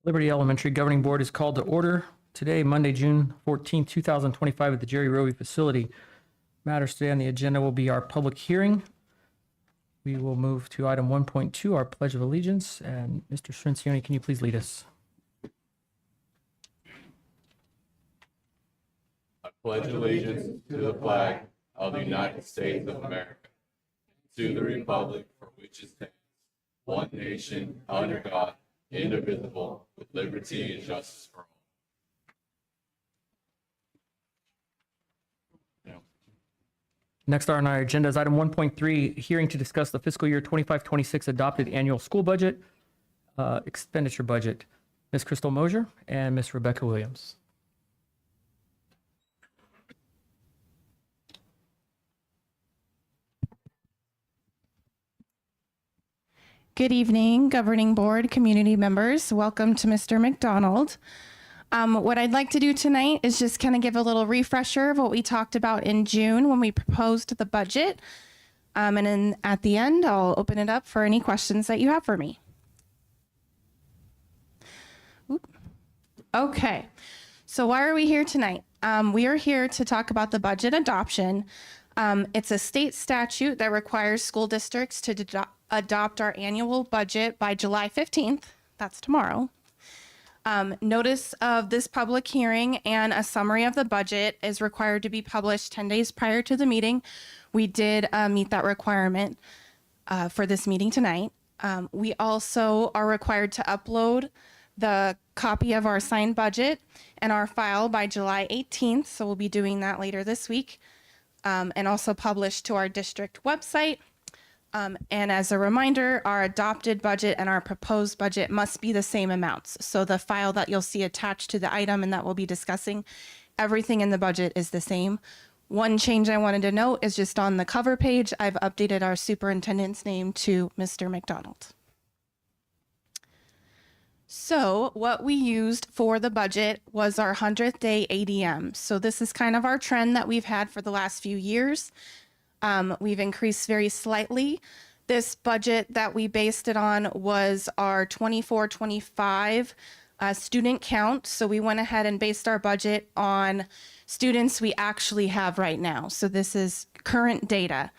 Liberty Elementary Governing Board is called to order today, Monday, June 14, 2025, at the Jerry Roby facility. Matters today on the agenda will be our public hearing. We will move to item 1.2, our Pledge of Allegiance. And Mr. Srencioni, can you please lead us? I pledge allegiance to the flag of the United States of America, to the republic for which it stands, one nation, under God, indivisible, with liberty and justice for all. Next on our agenda is item 1.3, hearing to discuss the fiscal year 25-26 adopted annual school budget, expenditure budget. Ms. Crystal Mosier and Ms. Rebecca Williams. Good evening, Governing Board, community members. Welcome to Mr. McDonald. What I'd like to do tonight is just kind of give a little refresher of what we talked about in June when we proposed the budget. And then at the end, I'll open it up for any questions that you have for me. Okay, so why are we here tonight? We are here to talk about the budget adoption. It's a state statute that requires school districts to adopt our annual budget by July 15th. That's tomorrow. Notice of this public hearing and a summary of the budget is required to be published 10 days prior to the meeting. We did meet that requirement for this meeting tonight. We also are required to upload the copy of our signed budget and our file by July 18th. So we'll be doing that later this week, and also published to our district website. And as a reminder, our adopted budget and our proposed budget must be the same amounts. So the file that you'll see attached to the item and that we'll be discussing, everything in the budget is the same. One change I wanted to note is just on the cover page, I've updated our superintendent's name to Mr. McDonald. So what we used for the budget was our 100th day ADM. So this is kind of our trend that we've had for the last few years. We've increased very slightly. This budget that we based it on was our 24-25 student count. So we went ahead and based our budget on students we actually have right now. So this is current data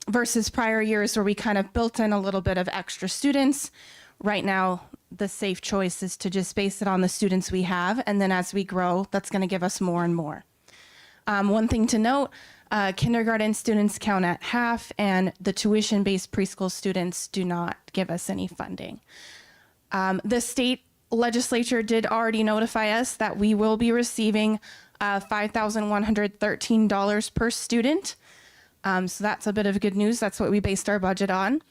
versus prior years where we kind of built in a little bit of extra students. Right now, the safe choice is to just base it on the students we have. And then as we grow, that's going to give us more and more. One thing to note, kindergarten students count at half, and the tuition-based preschool students do not give us any funding. The state legislature did already notify us that we will be receiving $5,113 per student. So that's a bit of good news. That's what we based our budget on.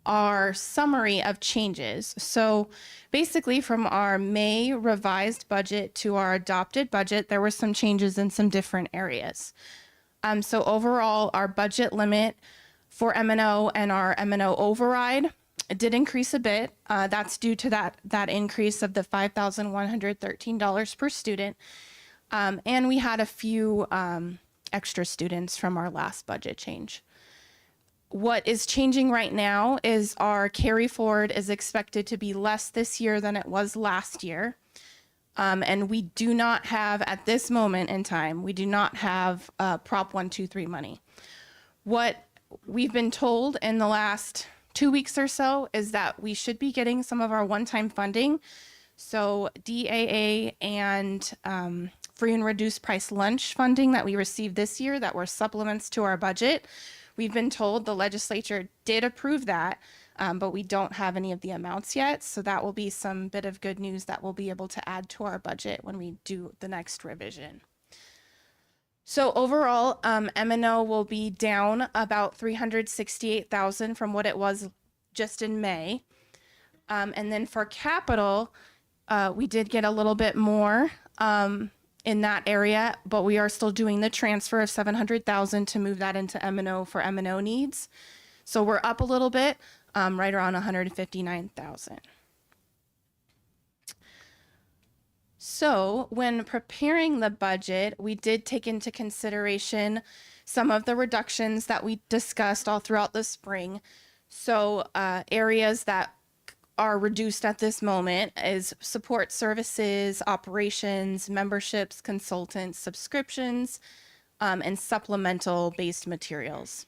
Our summary of changes. So basically from our May revised budget to our adopted budget, there were some changes in some different areas. So overall, our budget limit for M&O and our M&O override did increase a bit. That's due to that increase of the $5,113 per student. And we had a few extra students from our last budget change. What is changing right now is our carry forward is expected to be less this year than it was last year. And we do not have, at this moment in time, we do not have Prop 123 money. What we've been told in the last 2 weeks or so is that we should be getting some of our one-time funding. So DAA and free and reduced price lunch funding that we received this year that were supplements to our budget. We've been told the legislature did approve that, but we don't have any of the amounts yet. So that will be some bit of good news that we'll be able to add to our budget when we do the next revision. So overall, M&O will be down about $368,000 from what it was just in May. And then for capital, we did get a little bit more in that area, but we are still doing the transfer of $700,000 to move that into M&O for M&O needs. So we're up a little bit, right around $159,000. So when preparing the budget, we did take into consideration some of the reductions that we discussed all throughout the spring. So areas that are reduced at this moment is support services, operations, memberships, consultants, subscriptions, and supplemental based materials.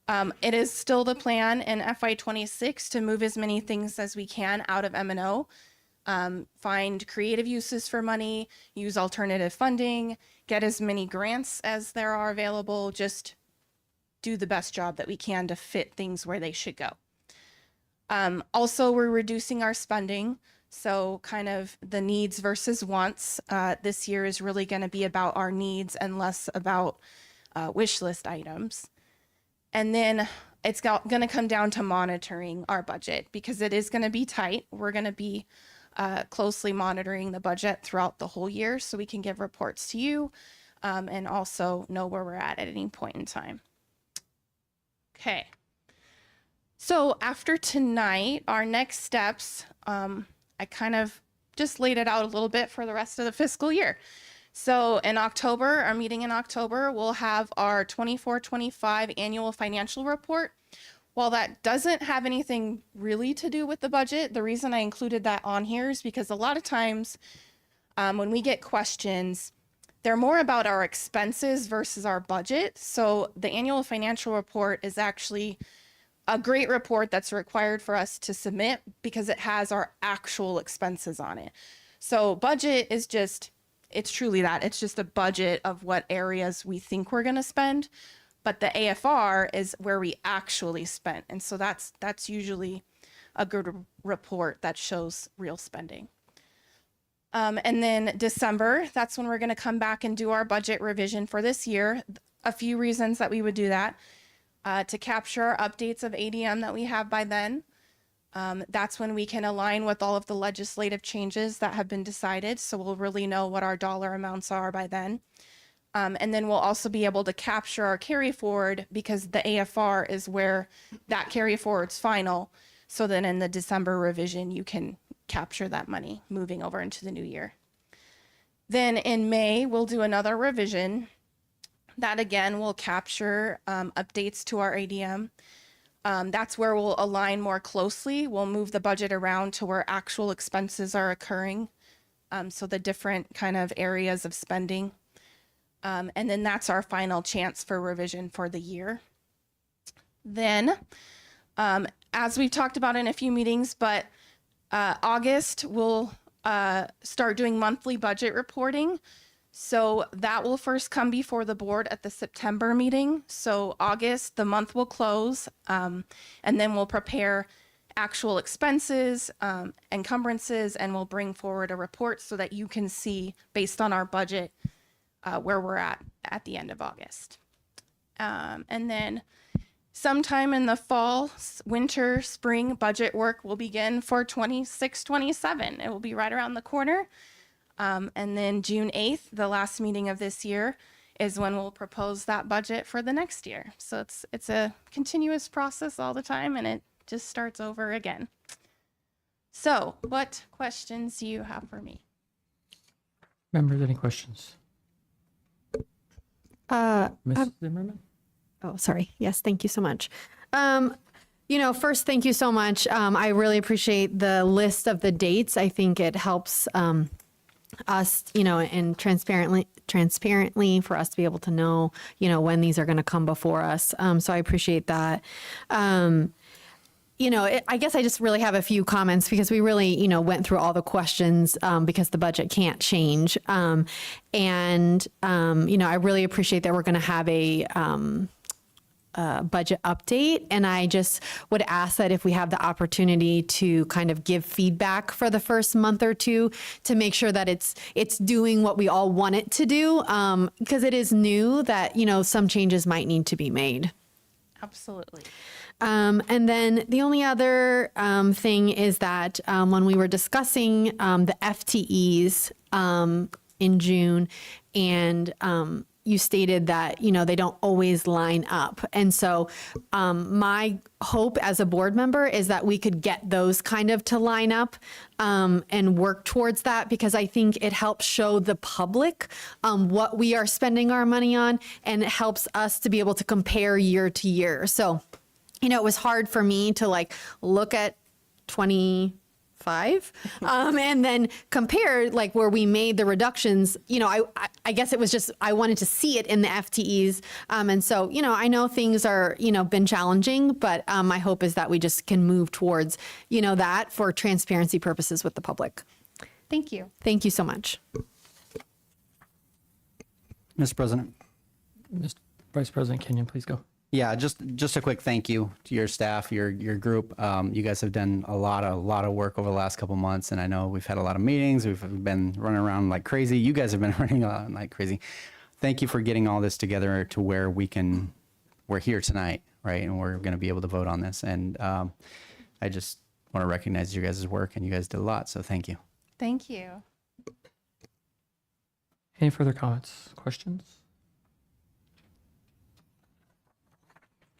It is still the plan in FY26 to move as many things as we can out of M&O, find creative uses for money, use alternative funding, get as many grants as there are available, just do the best job that we can to fit things where they should go. Also, we're reducing our spending. So kind of the needs versus wants this year is really going to be about our needs and less about wish list items. And then it's going to come down to monitoring our budget because it is going to be tight. We're going to be closely monitoring the budget throughout the whole year so we can give reports to you and also know where we're at any point in time. Okay. So after tonight, our next steps, I kind of just laid it out a little bit for the rest of the fiscal year. So in October, our meeting in October, we'll have our 24-25 annual financial report. While that doesn't have anything really to do with the budget, the reason I included that on here is because a lot of times when we get questions, they're more about our expenses versus our budget. So the annual financial report is actually a great report that's required for us to submit because it has our actual expenses on it. So budget is just, it's truly that. It's just a budget of what areas we think we're going to spend. But the AFR is where we actually spent. And so that's usually a good report that shows real spending. And then December, that's when we're going to come back and do our budget revision for this year. A few reasons that we would do that. To capture our updates of ADM that we have by then. That's when we can align with all of the legislative changes that have been decided. So we'll really know what our dollar amounts are by then. And then we'll also be able to capture our carry forward because the AFR is where that carry forward's final. So then in the December revision, you can capture that money moving over into the new year. Then in May, we'll do another revision. That again will capture updates to our ADM. That's where we'll align more closely. We'll move the budget around to where actual expenses are occurring. So the different kind of areas of spending. And then that's our final chance for revision for the year. Then, as we've talked about in a few meetings, but August we'll start doing monthly budget reporting. So that will first come before the board at the September meeting. So August, the month will close, and then we'll prepare actual expenses, encumbrances, and we'll bring forward a report so that you can see, based on our budget, where we're at the end of August. And then sometime in the fall, winter, spring budget work will begin for 26-27. It will be right around the corner. And then June 8th, the last meeting of this year, is when we'll propose that budget for the next year. So it's a continuous process all the time, and it just starts over again. So what questions do you have for me? Members, any questions? Mrs. Zimmerman? Oh, sorry. Yes, thank you so much. First, thank you so much. I really appreciate the list of the dates. I think it helps us, and transparently for us to be able to know, when these are going to come before us. So I appreciate that. I guess I just really have a few comments because we really, went through all the questions because the budget can't change. I really appreciate that we're going to have a budget update. And I just would ask that if we have the opportunity to kind of give feedback for the first month or two to make sure that it's doing what we all want it to do. Because it is new that, some changes might need to be made. Absolutely. And then the only other thing is that when we were discussing the FTEs in June, and you stated that, they don't always line up. And so my hope as a board member is that we could get those kind of to line up and work towards that, because I think it helps show the public what we are spending our money on, and it helps us to be able to compare year to year. So it was hard for me to like look at 25 and then compare like where we made the reductions. I guess it was just, I wanted to see it in the FTEs. And so, I know things are, been challenging, but my hope is that we just can move towards, that for transparency purposes with the public. Thank you. Thank you so much. Mr. President. Mr. Vice President Kenyon, please go. Yeah, just a quick thank you to your staff, your group. You guys have done a lot of work over the last couple months, and I know we've had a lot of meetings. We've been running around like crazy. You guys have been running around like crazy. Thank you for getting all this together to where we're here tonight, right? And we're going to be able to vote on this. And I just want to recognize your guys' work, and you guys did a lot. So thank you. Thank you. Any further comments, questions?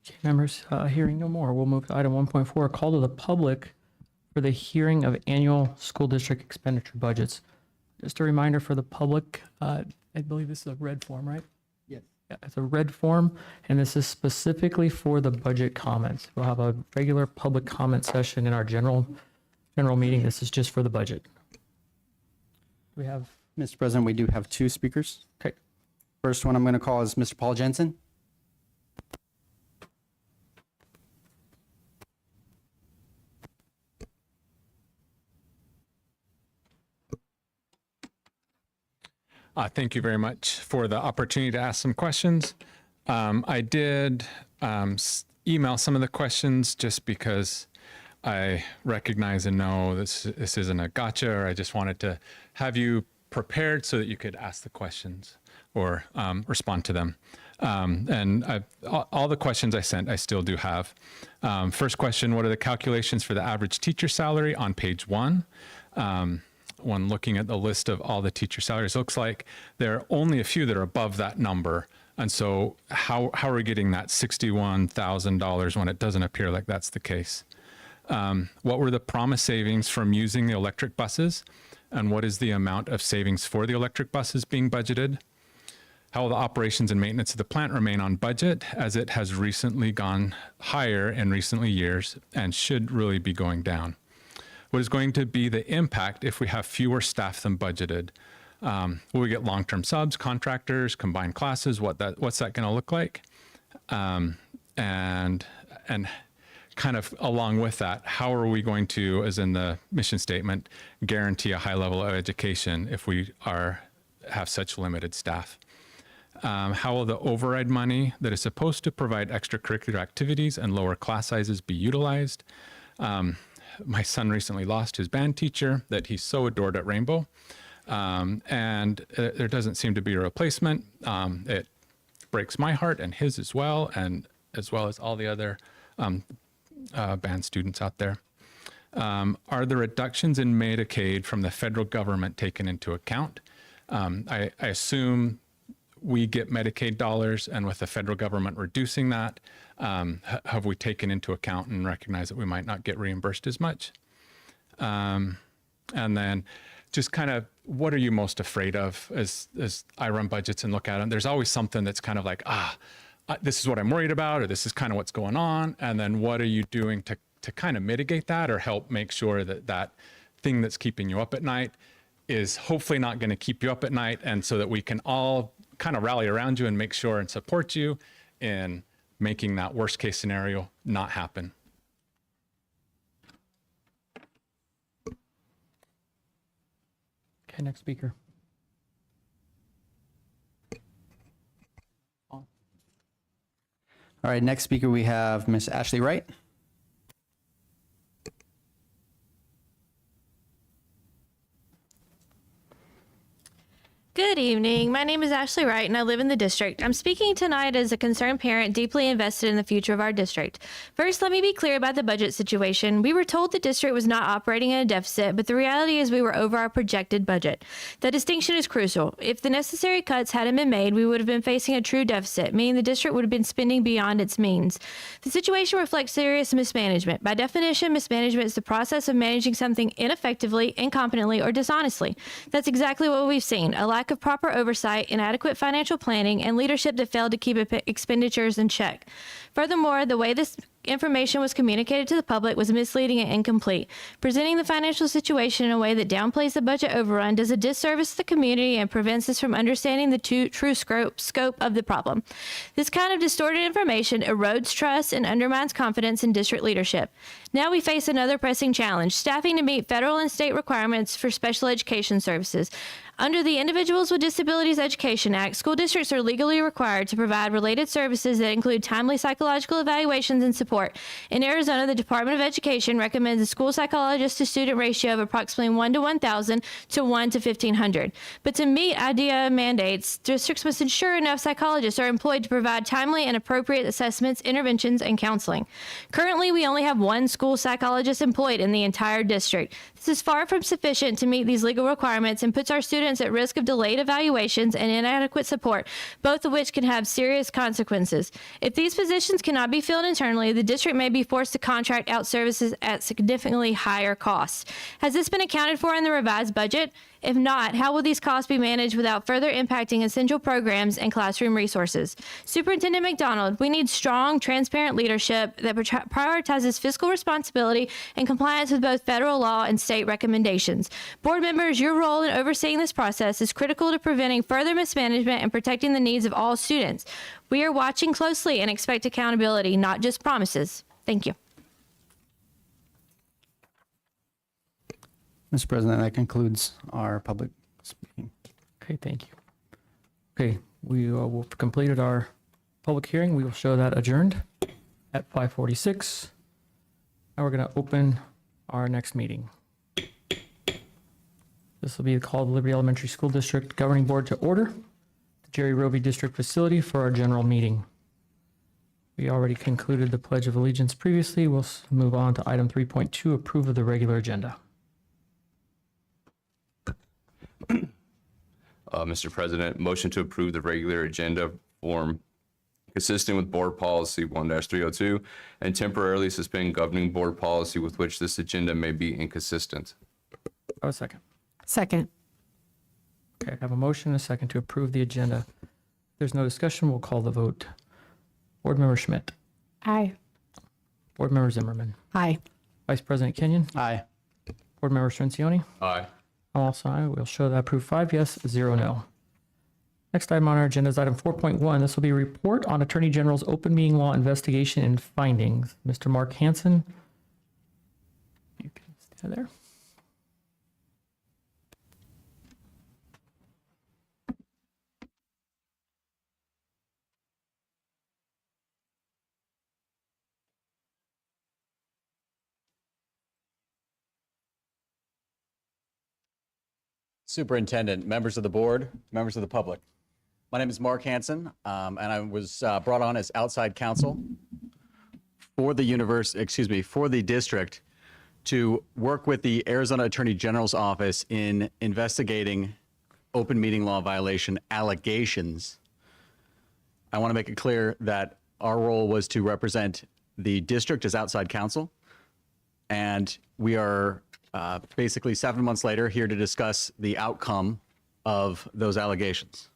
Okay, members, hearing no more, we'll move to item 1.4, a call to the public for the hearing of annual school district expenditure budgets. Just a reminder for the public, I believe this is a red form, right? Yes. Yeah, it's a red form, and this is specifically for the budget comments. We'll have a regular public comment session in our general meeting. This is just for the budget. We have, Mr. President, we do have two speakers. okay, First one I'm going to call is Mr. Paul Jensen. Thank you very much for the opportunity to ask some questions. I did email some of the questions just because I recognize and know this isn't a gotcha, or I just wanted to have you prepared so that you could ask the questions or respond to them. And all the questions I sent, I still do have. First question, what are the calculations for the average teacher salary on page 1? When looking at the list of all the teacher salaries, looks like there are only a few that are above that number. And so how are we getting that $61,000 when it doesn't appear like that's the case? What were the promised savings from using the electric buses? And what is the amount of savings for the electric buses being budgeted? How will the operations and maintenance of the plant remain on budget, as it has recently gone higher in recent years and should really be going down? What is going to be the impact if we have fewer staff than budgeted? Will we get long-term subs, contractors, combined classes? What's that going to look like? And kind of along with that, how are we going to, as in the mission statement, guarantee a high level of education if we have such limited staff? How will the override money that is supposed to provide extracurricular activities and lower class sizes be utilized? My son recently lost his band teacher that he so adored at Rainbow, and there doesn't seem to be a replacement. It breaks my heart and his as well as all the other band students out there. Are the reductions in Medicaid from the federal government taken into account? I assume we get Medicaid dollars, and with the federal government reducing that, have we taken into account and recognized that we might not get reimbursed as much? And then just kind of, what are you most afraid of as I run budgets and look at them? There's always something that's kind of like, this is what I'm worried about, or this is kind of what's going on. And then what are you doing to kind of mitigate that or help make sure that that thing that's keeping you up at night is hopefully not going to keep you up at night, and so that we can all kind of rally around you and make sure and support you in making that worst case scenario not happen. okay, next speaker. All right, next speaker we have Miss Ashley Wright. Good evening. My name is Ashley Wright, and I live in the district. I'm speaking tonight as a concerned parent deeply invested in the future of our district. First, let me be clear about the budget situation. We were told the district was not operating in a deficit, but the reality is we were over our projected budget. The distinction is crucial. If the necessary cuts hadn't been made, we would have been facing a true deficit, meaning the district would have been spending beyond its means. The situation reflects serious mismanagement. By definition, mismanagement is the process of managing something ineffectively, incompetently, or dishonestly. That's exactly what we've seen: a lack of proper oversight, inadequate financial planning, and leadership that failed to keep expenditures in check. Furthermore, the way this information was communicated to the public was misleading and incomplete. Presenting the financial situation in a way that downplays the budget overrun does a disservice to the community and prevents us from understanding the true scope of the problem. This kind of distorted information erodes trust and undermines confidence in district leadership. Now we face another pressing challenge: staffing to meet federal and state requirements for special education services. Under the Individuals with Disabilities Education Act, school districts are legally required to provide related services that include timely psychological evaluations and support. In Arizona, the Department of Education recommends a school psychologist to student ratio of approximately 1 to 1,000 to 1 to 1,500. But to meet IDEA mandates, districts must ensure enough psychologists are employed to provide timely and appropriate assessments, interventions, and counseling. Currently, we only have one school psychologist employed in the entire district. This is far from sufficient to meet these legal requirements and puts our students at risk of delayed evaluations and inadequate support, both of which can have serious consequences. If these positions cannot be filled internally, the district may be forced to contract out services at significantly higher costs. Has this been accounted for in the revised budget? If not, how will these costs be managed without further impacting essential programs and classroom resources? Superintendent McDonald, we need strong, transparent leadership that prioritizes fiscal responsibility and compliance with both federal law and state recommendations. Board members, your role in overseeing this process is critical to preventing further mismanagement and protecting the needs of all students. We are watching closely and expect accountability, not just promises. Thank you. Mr. President, that concludes our public speaking. Okay, thank you. Okay, we will have completed our public hearing. We will show that adjourned at 5:46. Now we're going to open our next meeting. This will be called the Liberty Elementary School District Governing Board to order, the Jerry Roby District facility for our general meeting. We already concluded the Pledge of Allegiance previously. We'll move on to item 3.2, approve of the regular agenda. Mr. President, motion to approve the regular agenda form consistent with Board Policy 1-302 and temporarily suspend governing board policy with which this agenda may be inconsistent. Oh, a second. Second. Okay, I have a motion and a second to approve the agenda. If there's no discussion, we'll call the vote. Board Member Schmidt. Aye. Board Member Zimmerman. Aye. Vice President Kenyon. Aye. Board Member Strencioni. Aye. I'm also aye. We'll show that approved 5 yes, 0 no. Next item on our agenda is item 4.1. This will be a report on Attorney General's open meeting law investigation and findings. Mr. Mark Hansen. You can stand there. Superintendent, members of the board, members of the public. My name is Mark Hansen, and I was brought on as outside counsel for the district to work with the Arizona Attorney General's office in investigating open meeting law violation allegations. I want to make it clear that our role was to represent the district as outside counsel, and we are basically 7 months later here to discuss the outcome of those allegations.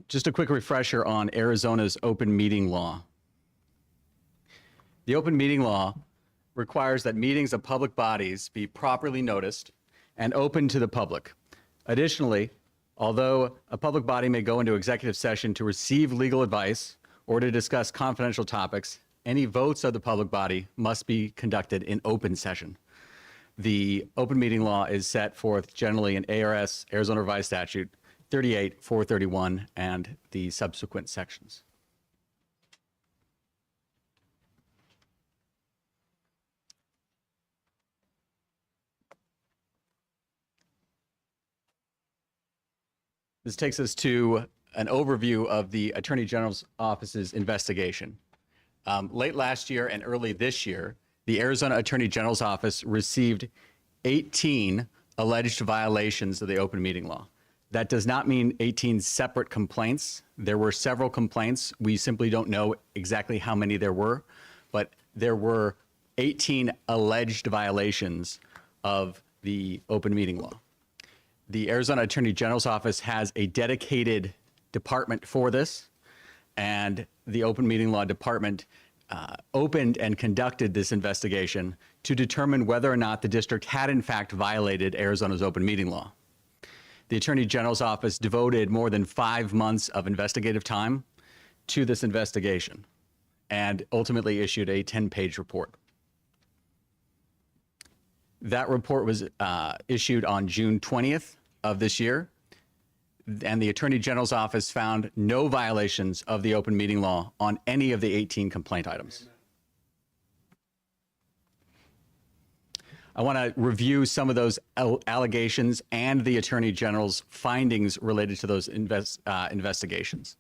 Just a quick refresher on Arizona's open meeting law. The open meeting law requires that meetings of public bodies be properly noticed and open to the public. Additionally, although a public body may go into executive session to receive legal advice or to discuss confidential topics, any votes of the public body must be conducted in open session. The open meeting law is set forth generally in ARS, Arizona Revised Statute 38-431, and the subsequent sections. This takes us to an overview of the Attorney General's office's investigation. Late last year and early this year, the Arizona Attorney General's office received 18 alleged violations of the open meeting law. That does not mean 18 separate complaints. There were several complaints. We simply don't know exactly how many there were, but there were 18 alleged violations of the open meeting law. the Arizona Attorney General's office has a dedicated department for this, and the Open Meeting Law Department opened and conducted this investigation to determine whether or not the district had in fact violated Arizona's open meeting law. The Attorney General's office devoted more than 5 months of investigative time to this investigation and ultimately issued a 10-page report. That report was issued on June 20th of this year, and the Attorney General's office found no violations of the open meeting law on any of the 18 complaint items. I want to review some of those allegations and the Attorney General's findings related to those investigations.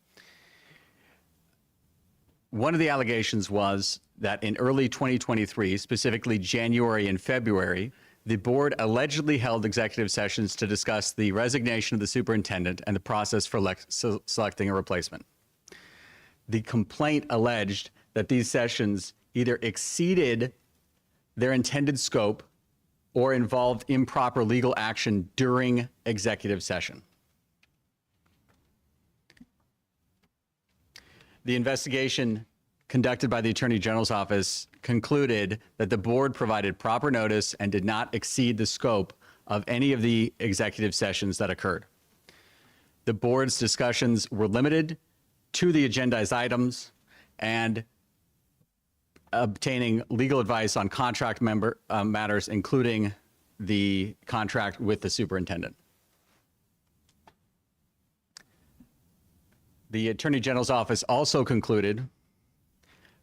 One of the allegations was that in early 2023, specifically January and February, the board allegedly held executive sessions to discuss the resignation of the superintendent and the process for selecting a replacement. The complaint alleged that these sessions either exceeded their intended scope or involved improper legal action during executive session. The investigation conducted by the Attorney General's office concluded that the board provided proper notice and did not exceed the scope of any of the executive sessions that occurred. The board's discussions were limited to the agendized items and obtaining legal advice on contract matters, including the contract with the superintendent. The Attorney General's office also concluded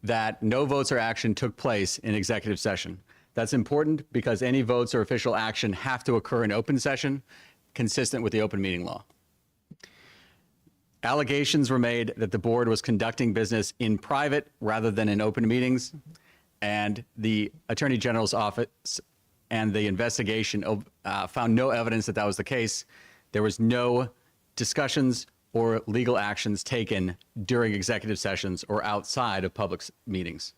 that no votes or action took place in executive session. That's important because any votes or official action have to occur in open session, consistent with the open meeting law. Allegations were made that the board was conducting business in private rather than in open meetings, and the Attorney General's office and the investigation found no evidence that that was the case. There was no discussions or legal actions taken during executive sessions or outside of public meetings.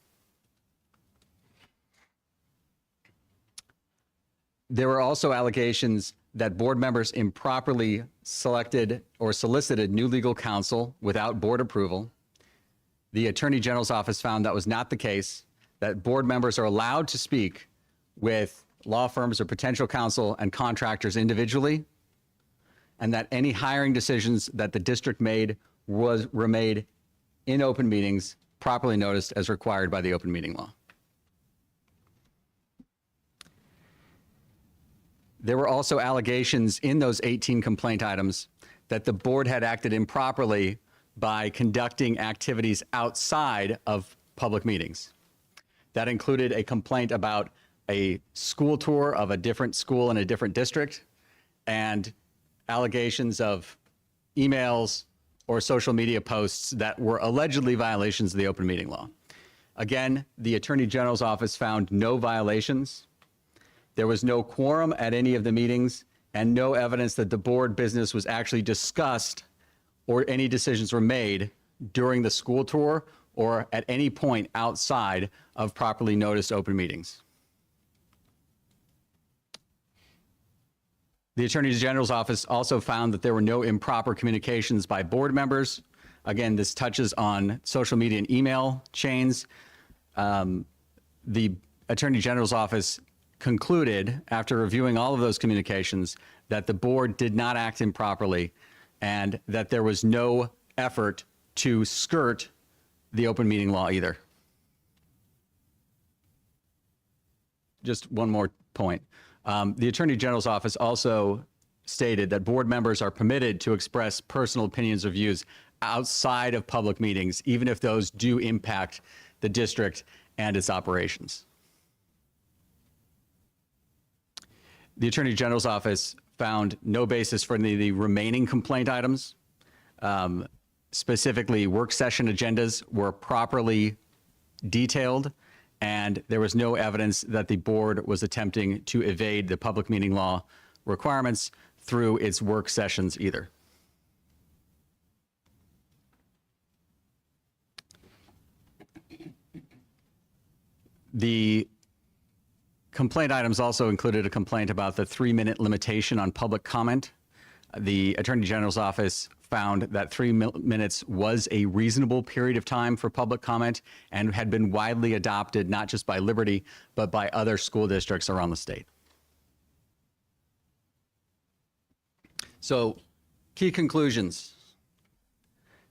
There were also allegations that board members improperly selected or solicited new legal counsel without board approval. The Attorney General's office found that was not the case, that board members are allowed to speak with law firms or potential counsel and contractors individually, and that any hiring decisions that the district made were made in open meetings, properly noticed as required by the open meeting law. There were also allegations in those 18 complaint items that the board had acted improperly by conducting activities outside of public meetings. That included a complaint about a school tour of a different school in a different district, and allegations of emails or social media posts that were allegedly violations of the open meeting law. Again, the Attorney General's office found no violations. There was no quorum at any of the meetings and no evidence that the board business was actually discussed or any decisions were made during the school tour or at any point outside of properly noticed open meetings. The Attorney General's office also found that there were no improper communications by board members. Again, this touches on social media and email chains. The Attorney General's office concluded, after reviewing all of those communications, that the board did not act improperly and that there was no effort to skirt the open meeting law either. Just one more point. The Attorney General's office also stated that board members are permitted to express personal opinions or views outside of public meetings, even if those do impact the district and its operations. The Attorney General's office found no basis for any of the remaining complaint items. Specifically, work session agendas were properly detailed, and there was no evidence that the board was attempting to evade the public meeting law requirements through its work sessions either. The complaint items also included a complaint about the 3-minute limitation on public comment the Attorney General's office found that 3 minutes was a reasonable period of time for public comment and had been widely adopted, not just by Liberty, but by other school districts around the state. So, key conclusions.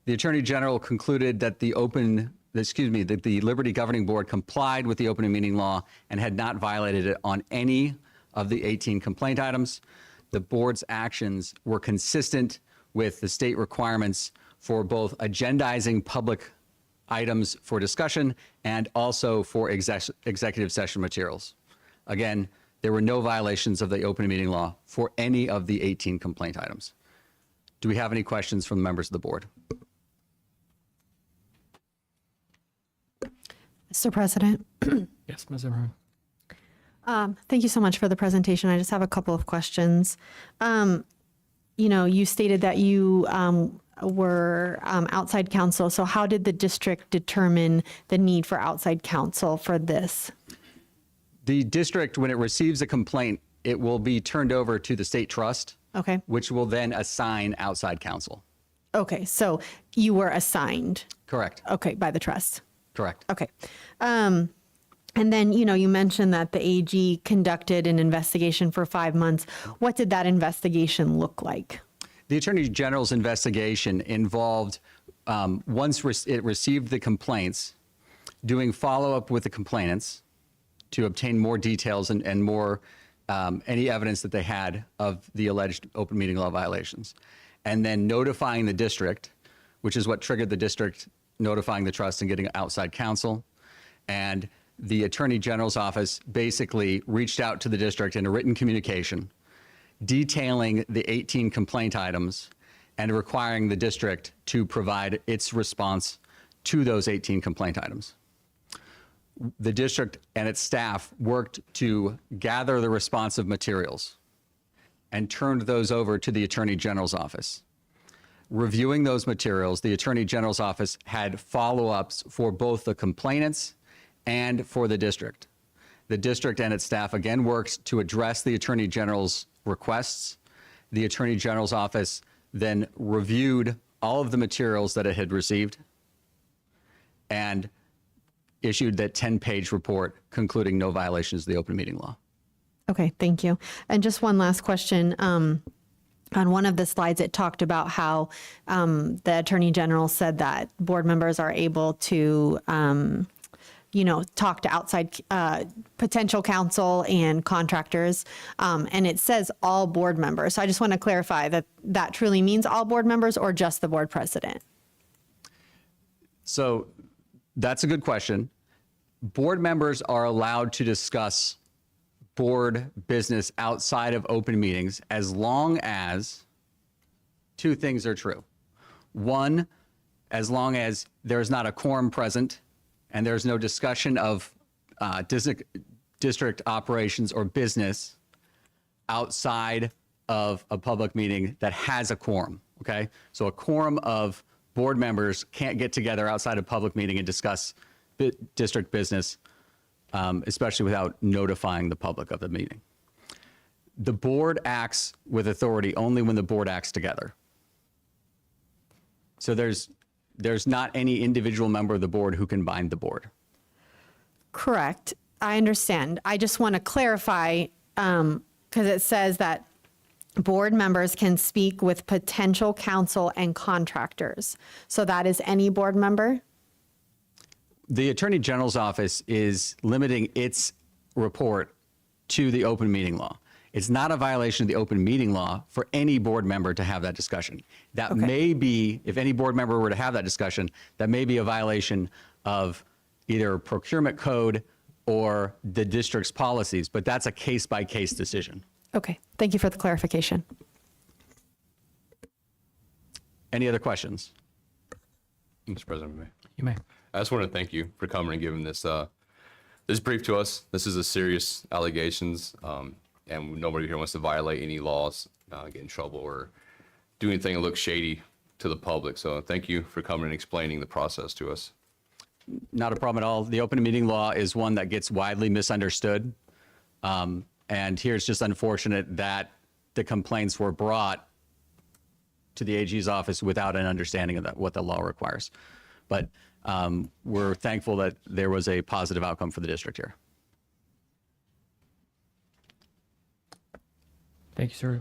The Attorney General concluded that the Liberty Governing Board complied with the open meeting law and had not violated it on any of the 18 complaint items. The board's actions were consistent with the state requirements for both agendizing public items for discussion and also for executive session materials. Again, there were no violations of the open meeting law for any of the 18 complaint items. Do we have any questions from the members of the board? Mr. President. Yes, Ms. Zimmerman. Thank you so much for the presentation. I just have a couple of questions. You stated that you were outside counsel. So how did the district determine the need for outside counsel for this? The district, when it receives a complaint, it will be turned over to the state trust, Okay. which will then assign outside counsel. Okay. So you were assigned. Correct. Okay. By the trust. Correct. Okay. And then, you mentioned that the AG conducted an investigation for 5 months. What did that investigation look like? The Attorney General's investigation involved, once it received the complaints, doing follow-up with the complainants to obtain more details and more, any evidence that they had of the alleged open meeting law violations, and then notifying the district, which is what triggered the district notifying the trust and getting outside counsel. And the Attorney General's office basically reached out to the district in a written communication detailing the 18 complaint items and requiring the district to provide its response to those 18 complaint items. The district and its staff worked to gather the responsive materials and turned those over to the Attorney General's office. Reviewing those materials, the Attorney General's office had follow-ups for both the complainants and for the district. The district and its staff again worked to address the Attorney General's requests. The Attorney General's office then reviewed all of the materials that it had received and issued that 10-page report concluding no violations of the open meeting law. Okay. Thank you. And just one last question. On one of the slides, it talked about how the Attorney General said that board members are able to talk to outside potential counsel and contractors. And it says all board members. So I just want to clarify that that truly means all board members or just the board president? So that's a good question. Board members are allowed to discuss board business outside of open meetings as long as two things are true. One, as long as there's not a quorum present and there's no discussion of district operations or business outside of a public meeting that has a quorum, okay? So a quorum of board members can't get together outside a public meeting and discuss district business, especially without notifying the public of the meeting. The board acts with authority only when the board acts together. So there's not any individual member of the board who can bind the board. Correct. I understand. I just want to clarify, because it says that board members can speak with potential counsel and contractors. So that is any board member? The Attorney General's office is limiting its report to the open meeting law. It's not a violation of the open meeting law for any board member to have that discussion. That may be, if any board member were to have that discussion, that may be a violation of either procurement code or the district's policies, but that's a case-by-case decision. Okay. Thank you for the clarification. Any other questions? Mr. President, may. You may. I just want to thank you for coming and giving this this brief to us. This is a serious allegations, and nobody here wants to violate any laws, get in trouble, or do anything that looks shady to the public. So thank you for coming and explaining the process to us. Not a problem at all. The open meeting law is one that gets widely misunderstood. And here's just unfortunate that the complaints were brought to the AG's office without an understanding of what the law requires. But we're thankful that there was a positive outcome for the district here. Thank you, sir.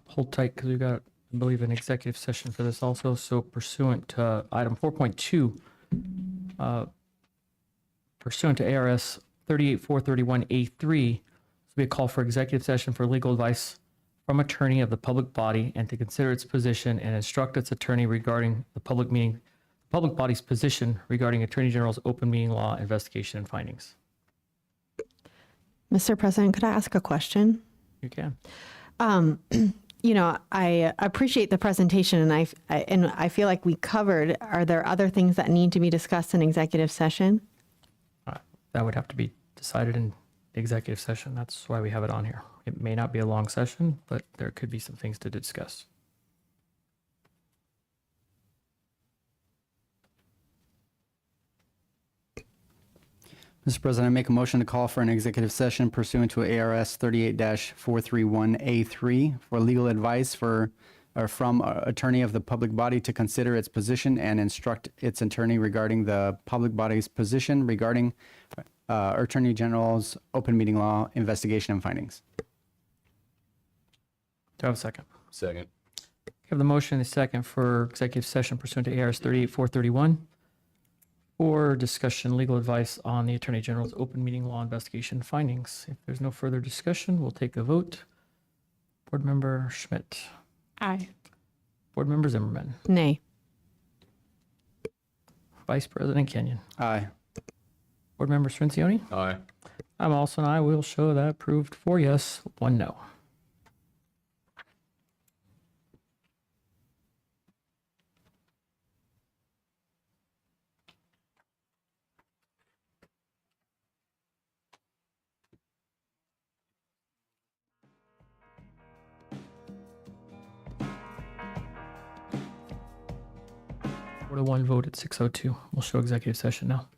Hold tight because we've got, I believe, an executive session for this also. So pursuant to item 4.2, pursuant to ARS 38431A3, this will be a call for executive session for legal advice from attorney of the public body and to consider its position and instruct its attorney regarding the public body's position regarding Attorney General's open meeting law investigation and findings. Mr. President, could I ask a question? You can. I appreciate the presentation, and I feel like we covered. Are there other things that need to be discussed in executive session? That would have to be decided in executive session. That's why we have it on here. It may not be a long session, but there could be some things to discuss. Mr. President, I make a motion to call for an executive session pursuant to ARS 38-431A3 for legal advice from attorney of the public body to consider its position and instruct its attorney regarding the public body's position regarding Attorney General's open meeting law investigation and findings. Do I have a second? Second. We have the motion and a second for executive session pursuant to ARS 38-431 for discussion, legal advice on the Attorney General's open meeting law investigation findings. If there's no further discussion, we'll take a vote. Board Member Schmidt. Aye. Board Member Zimmerman. Nay. Vice President Kenyon. Aye. Board Member Srincioni. Aye. I'm also an aye. We'll show that approved 4 yes, 1 no. Four to 1 vote at 6:02. We'll show executive session now.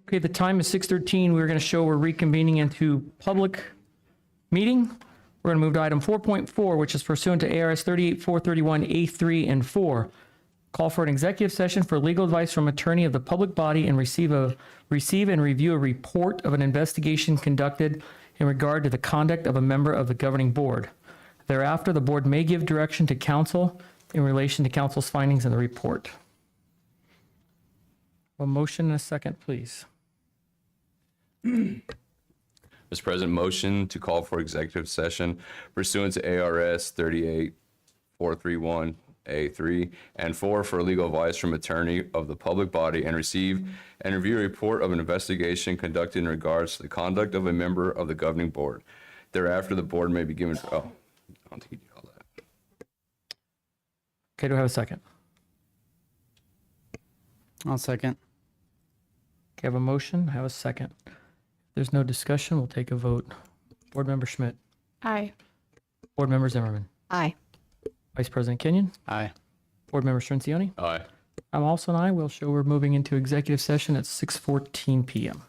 Okay, the time is 6:13. We're going to show we're reconvening into public meeting. We're going to move to item 4.4, which is pursuant to ARS 38431A3 and 4. Call for an executive session for legal advice from attorney of the public body and receive and review a report of an investigation conducted in regard to the conduct of a member of the governing board. Thereafter, the board may give direction to council in relation to council's findings in the report. A motion and a second, please. Mr. President, motion to call for executive session pursuant to ARS 38431A3 and 4 for legal advice from attorney of the public body and receive and review a report of an investigation conducted in regards to the conduct of a member of the governing board. Thereafter, the board may be given, I don't think you did all that. Okay, do I have a second? I'll second. Okay, I have a motion, I have a second. If there's no discussion, we'll take a vote. Board Member Schmidt. Aye. Board Member Zimmerman. Aye. Vice President Kenyon. Aye. Board Member Strencioni. Aye. I'm also an aye. We'll show we're moving into executive session at 6:14 p.m.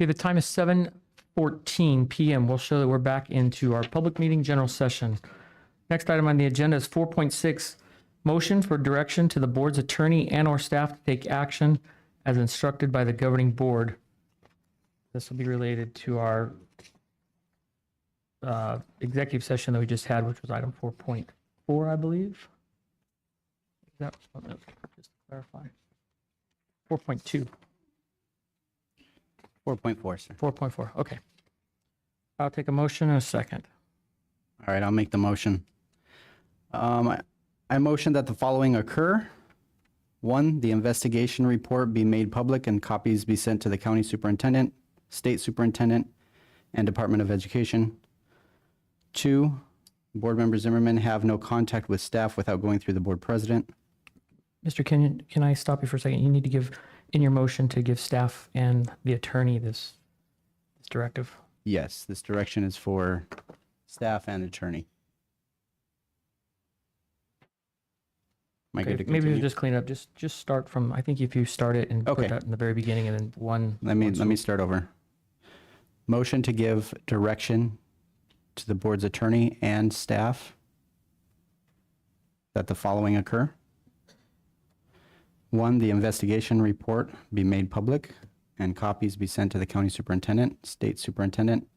Okay, the time is 7:14 p.m. We'll show that we're back into our public meeting general session. Next item on the agenda is 4.6, motion for direction to the board's attorney and/or staff to take action as instructed by the governing board. This will be related to our executive session that we just had, which was item 4.4, I believe. Is that, just to clarify. 4.2. 4.4, sir. 4.4, okay. I'll take a motion in a second. All right, I'll make the motion. I motion that the following occur. 1, the investigation report be made public and copies be sent to the county superintendent, state superintendent, and Department of Education. 2, board member Zimmerman have no contact with staff without going through the board president. Mr. Kenyon, can I stop you for a second? You need to give, in your motion, to give staff and the attorney this directive. Yes, this direction is for staff and attorney. Am I good to Okay, maybe we'll continue? just clean it up. Just start from, I think if you start it and Okay. put that in the very beginning and then one. Let me start over. Motion to give direction to the board's attorney and staff that the following occur. 1, the investigation report be made public and copies be sent to the county superintendent, state superintendent,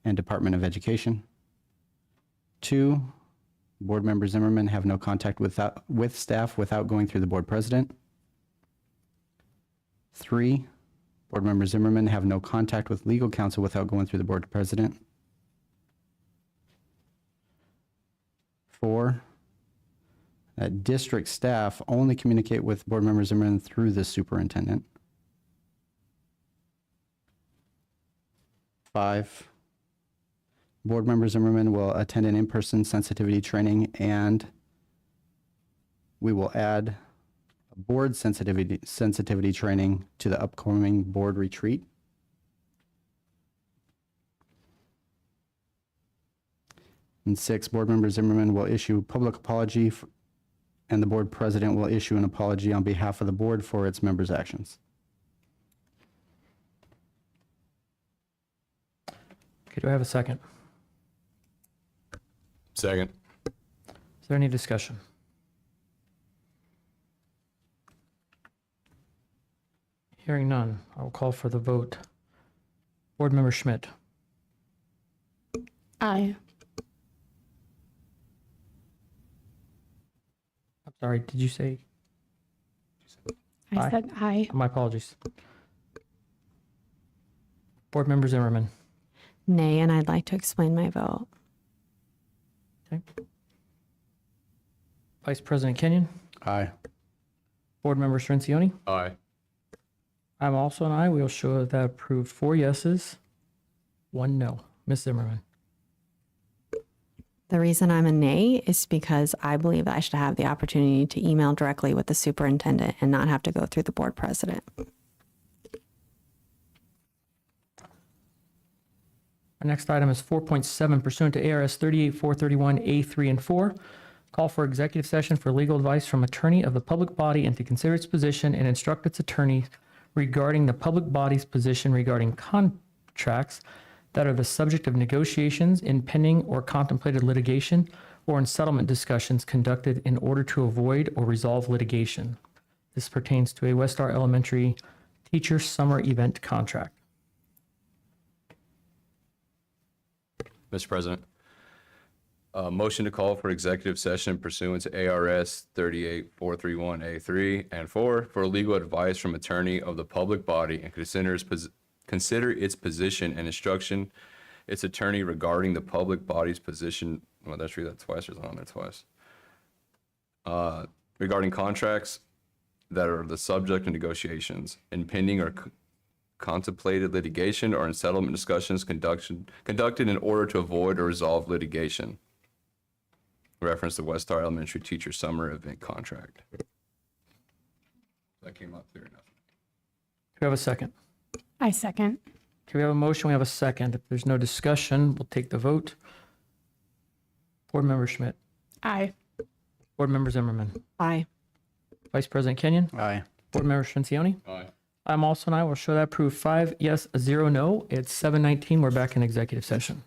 and Department of Education. 2, board member Zimmerman have no contact with staff without going through the board president. 3, board member Zimmerman have no contact with legal counsel without going through the board president. 4, that district staff only communicate with board member Zimmerman through the superintendent. 5, board member Zimmerman will attend an in-person sensitivity training, and we will add a board sensitivity training to the upcoming board retreat. And 6, board member Zimmerman will issue public apology and the board president will issue an apology on behalf of the board for its members' actions. Okay, do I have a second? Second. Is there any discussion? Hearing none, I will call for the vote. Board member Schmidt, Aye. I'm sorry, did you say? I Aye. said aye. My apologies. Board member Zimmerman. Nay, and I'd like to explain my vote. Okay. Vice President Kenyon. Aye. Board member Srencioni. Aye. I'm also an aye. We will show that approved 4 yeses, 1 no. Ms. Zimmerman. The reason I'm a nay is because I believe that I should have the opportunity to email directly with the superintendent and not have to go through the board president. Our next item is 4.7 pursuant to ARS 38431A3 and 4. Call for executive session for legal advice from attorney of the public body and to consider its position and instruct its attorney regarding the public body's position regarding contracts that are the subject of negotiations in pending or contemplated litigation or in settlement discussions conducted in order to avoid or resolve litigation. This pertains to a Westar Elementary teacher summer event contract. Mr. President, motion to call for executive session pursuant to ARS 38431A3 and 4 for legal advice from attorney of the public body and consider its position and instruction its attorney regarding the public body's position. Well, let's read that twice. There's on there twice. Regarding contracts that are the subject of negotiations in pending or contemplated litigation or in settlement discussions conducted in order to avoid or resolve litigation. Reference the Westar Elementary Teacher Summer Event Contract. That came out clear enough. Do we have a second? I second. Okay, we have a motion, we have a second. If there's no discussion, we'll take the vote. Board member Schmidt. Aye. Board member Zimmerman. Aye. Vice President Kenyon. Aye. Board member Srencioni. Aye. I'm also an aye. We'll show that approved 5 yes, 0 no. It's 7:19. We're back in executive session.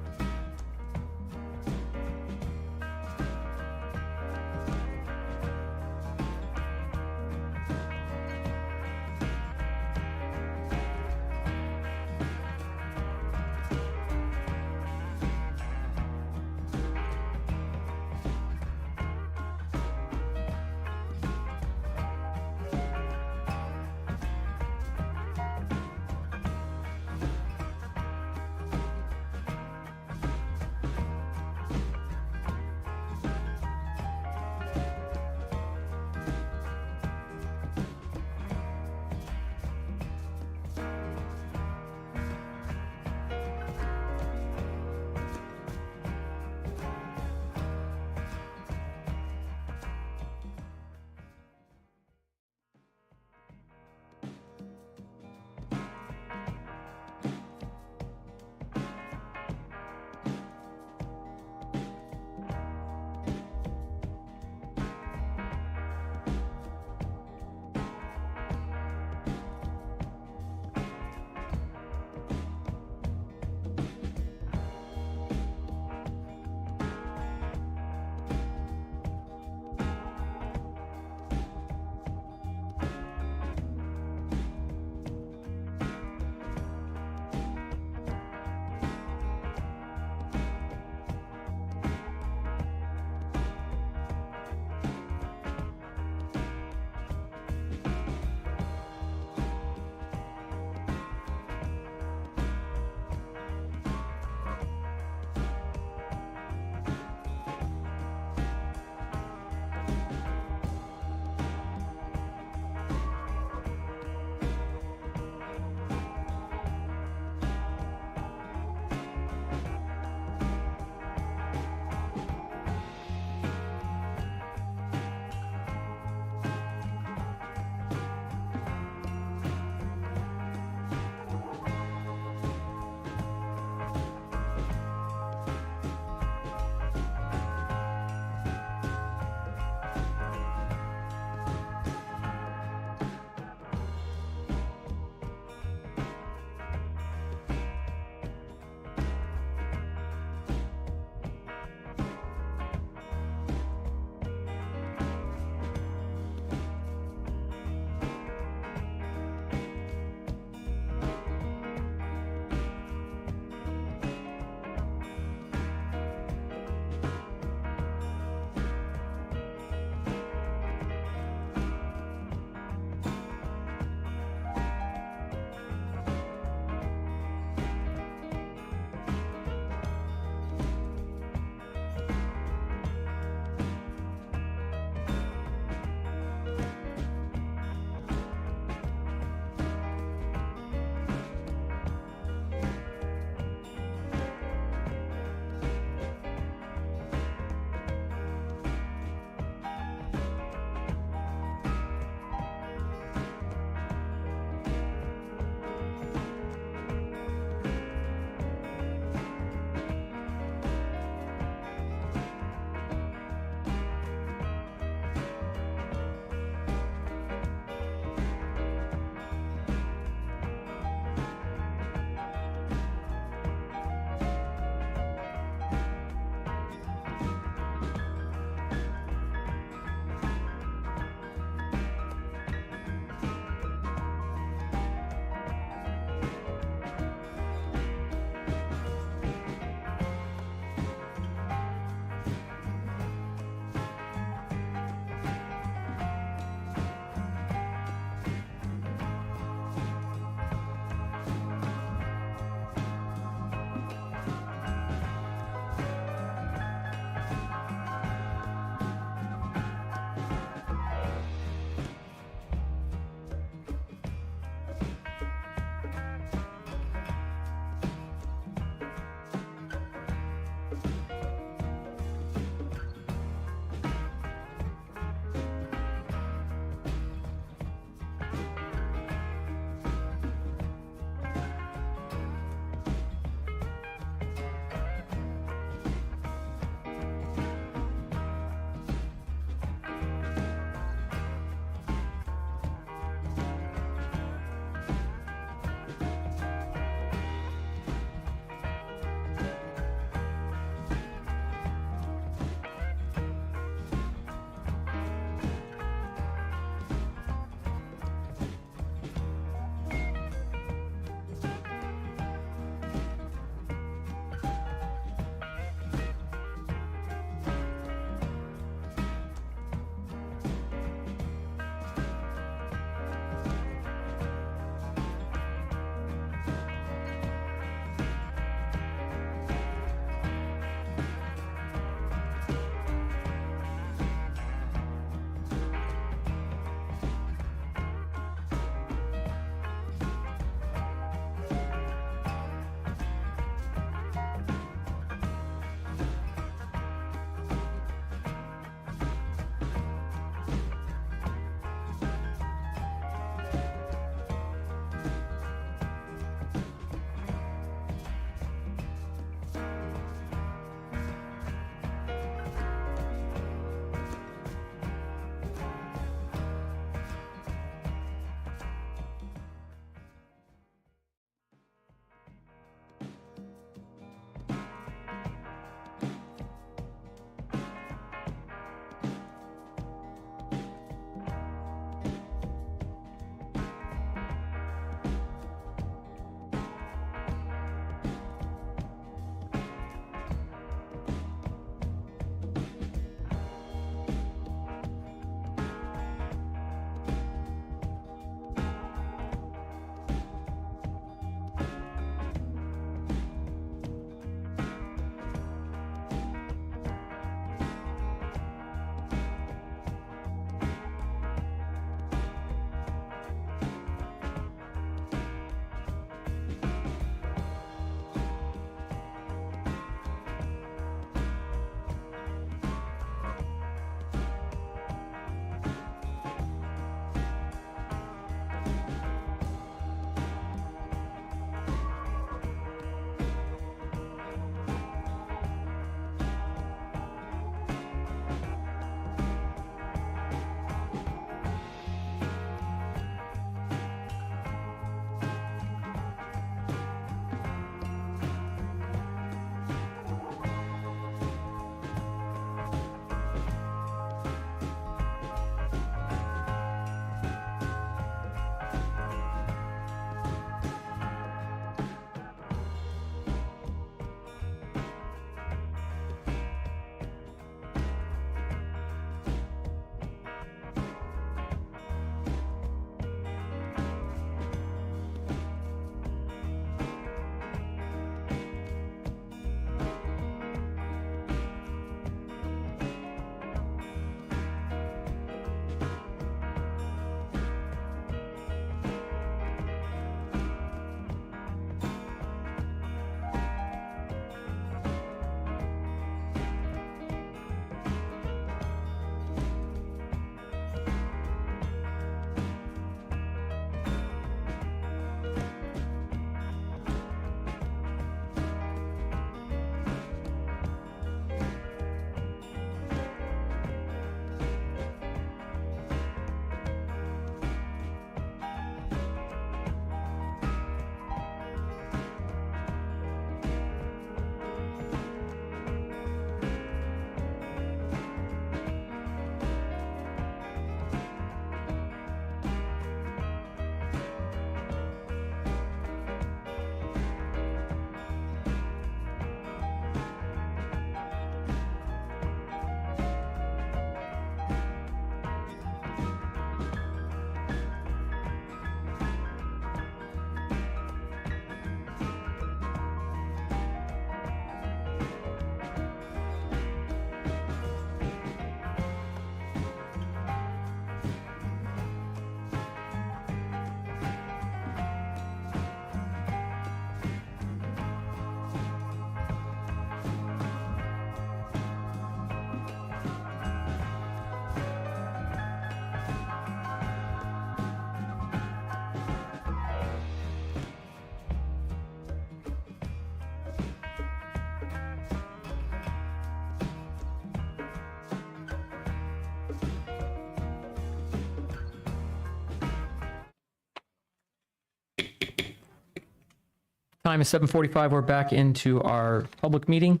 Time is 7:45. We're back into our public meeting.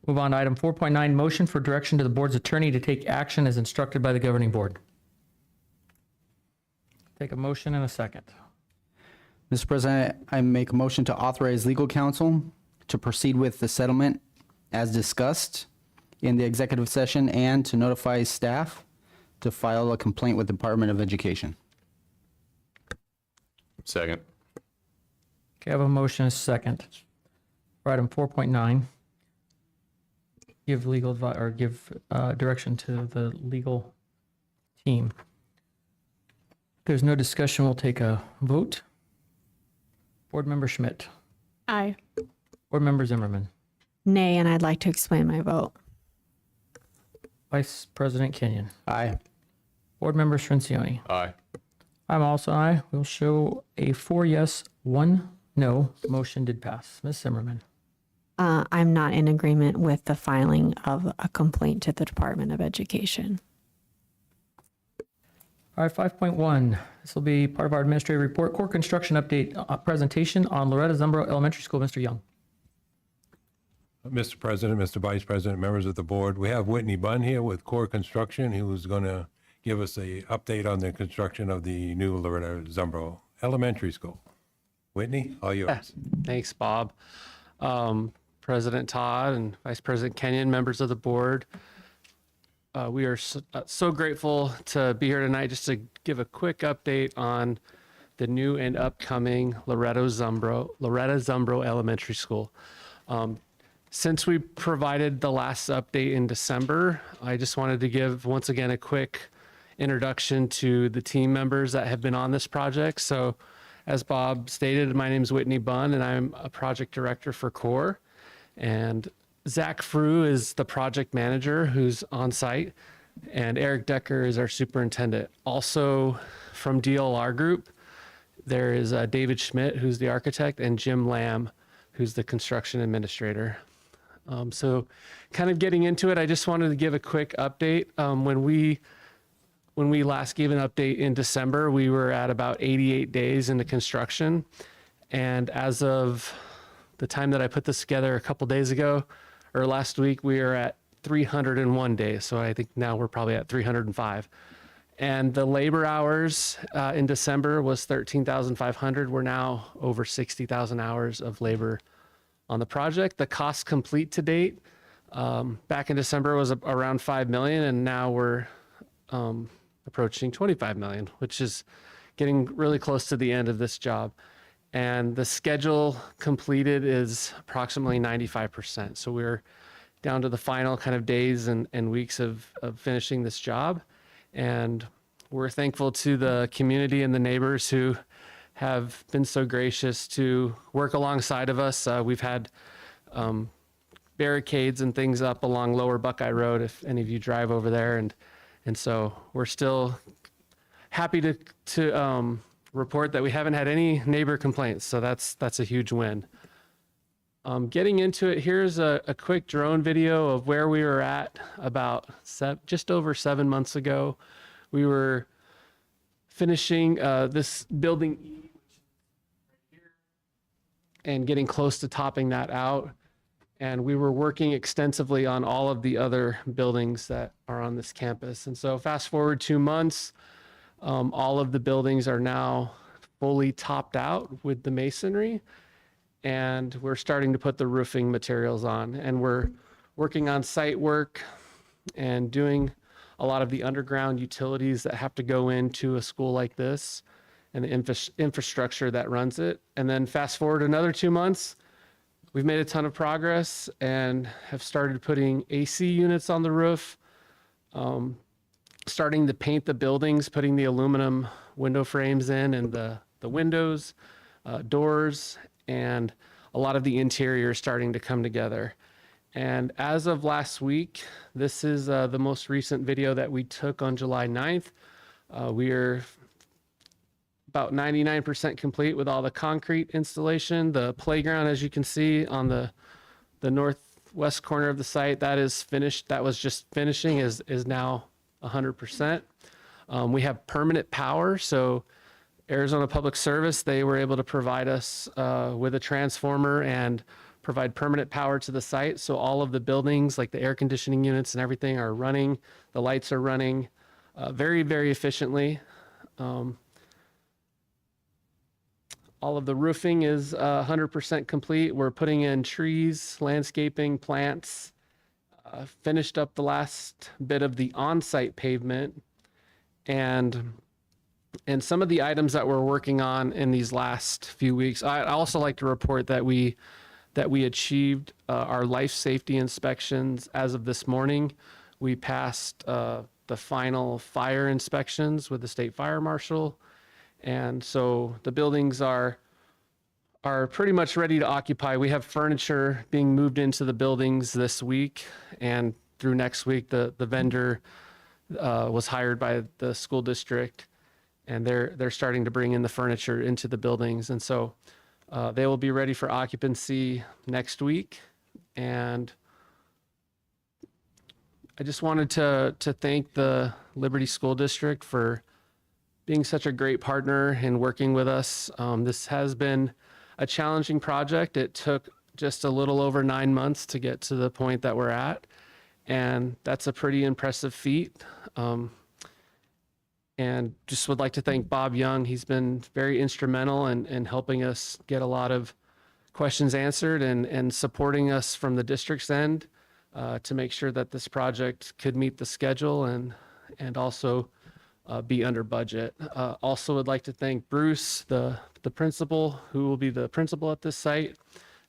Move on to item 4.9, motion for direction to the board's attorney to take action as instructed by the governing board. Take a motion and a second. Mr. President, I make a motion to authorize legal counsel to proceed with the settlement as discussed in the executive session and to notify staff to file a complaint with the Department of Education. Second. Okay, I have a motion and a second. For item 4.9, give legal advice or give direction to the legal team. If there's no discussion, we'll take a vote. Board Member Schmidt. Aye. Board Member Zimmerman. Nay, and I'd like to explain my vote. Vice President Kenyon. Aye. Board Member Srincioni. Aye. I'm also aye. We'll show a 4 yes, 1 no. Motion did pass. Ms. Zimmerman. I'm not in agreement with the filing of a complaint to the Department of Education. All right, 5.1. This will be part of our administrative report. Core construction update presentation on Loretta Zumbro Elementary School. Mr. Young. Mr. President, Mr. Vice President, members of the board, we have Whitney Bunn here with Core Construction. He was going to give us a update on the construction of the new Loretta Zumbro Elementary School. Whitney, all yours. Thanks, Bob. President Todd and Vice President Kenyon, members of the board. We are so grateful to be here tonight just to give a quick update on the new and upcoming Loretta Zumbro Elementary School. Since we provided the last update in December, I just wanted to give once again a quick introduction to the team members that have been on this project. So as Bob stated, my name is Whitney Bunn and I'm a project director for Core. And Zach Frew is the project manager who's on site, and Eric Decker is our superintendent. Also from DLR Group, there is David Schmidt, who's the architect, and Jim Lamb, who's the construction administrator. So kind of getting into it, I just wanted to give a quick update. When we last gave an update in December, we were at about 88 days into construction. And as of the time that I put this together a couple days ago, or last week, we are at 301 days. So I think now we're probably at 305. And the labor hours in December was 13,500. We're now over 60,000 hours of labor on the project. The cost complete to date back in December was around 5 million, and now we're approaching 25 million, which is getting really close to the end of this job. And the schedule completed is approximately 95%. So we're down to the final kind of days and weeks of finishing this job. And we're thankful to the community and the neighbors who have been so gracious to work alongside of us. We've had barricades and things up along Lower Buckeye Road, if any of you drive over there. And so we're still happy to report that we haven't had any neighbor complaints. So that's a huge win. Getting into it, here's a quick drone video of where we were at about just over 7 months ago. We were finishing this building E, and getting close to topping that out. And we were working extensively on all of the other buildings that are on this campus. And so fast forward 2 months, all of the buildings are now fully topped out with the masonry. And we're starting to put the roofing materials on. And we're working on site work and doing a lot of the underground utilities that have to go into a school like this and the infrastructure that runs it. And then fast forward another 2 months, we've made a ton of progress and have started putting AC units on the roof, starting to paint the buildings, putting the aluminum window frames in and the windows, doors, and a lot of the interior is starting to come together. And as of last week, this is the most recent video that we took on July 9th. We are about 99% complete with all the concrete installation. The playground, as you can see on the northwest corner of the site, that is finished. That was just finishing, is now 100%. We have permanent power, so Arizona Public Service, they were able to provide us with a transformer and provide permanent power to the site. So all of the buildings, like the air conditioning units and everything, are running. The lights are running very, very efficiently. All of the roofing is 100% complete. We're putting in trees, landscaping, plants, finished up the last bit of the on-site pavement, and some of the items that we're working on in these last few weeks. I'd also like to report that we achieved our life safety inspections as of this morning. We passed the final fire inspections with the state fire marshal. And so the buildings are pretty much ready to occupy. We have furniture being moved into the buildings this week, and through next week, the vendor was hired by the school district, and they're starting to bring in the furniture into the buildings. And so they will be ready for occupancy next week. And I just wanted to thank the Liberty School District for being such a great partner and working with us. This has been a challenging project. It took just a little over 9 months to get to the point that we're at, and that's a pretty impressive feat. And just would like to thank Bob Young. He's been very instrumental in helping us get a lot of questions answered and supporting us from the district's end to make sure that this project could meet the schedule and also be under budget. Also would like to thank Bruce, the principal, who will be the principal at this site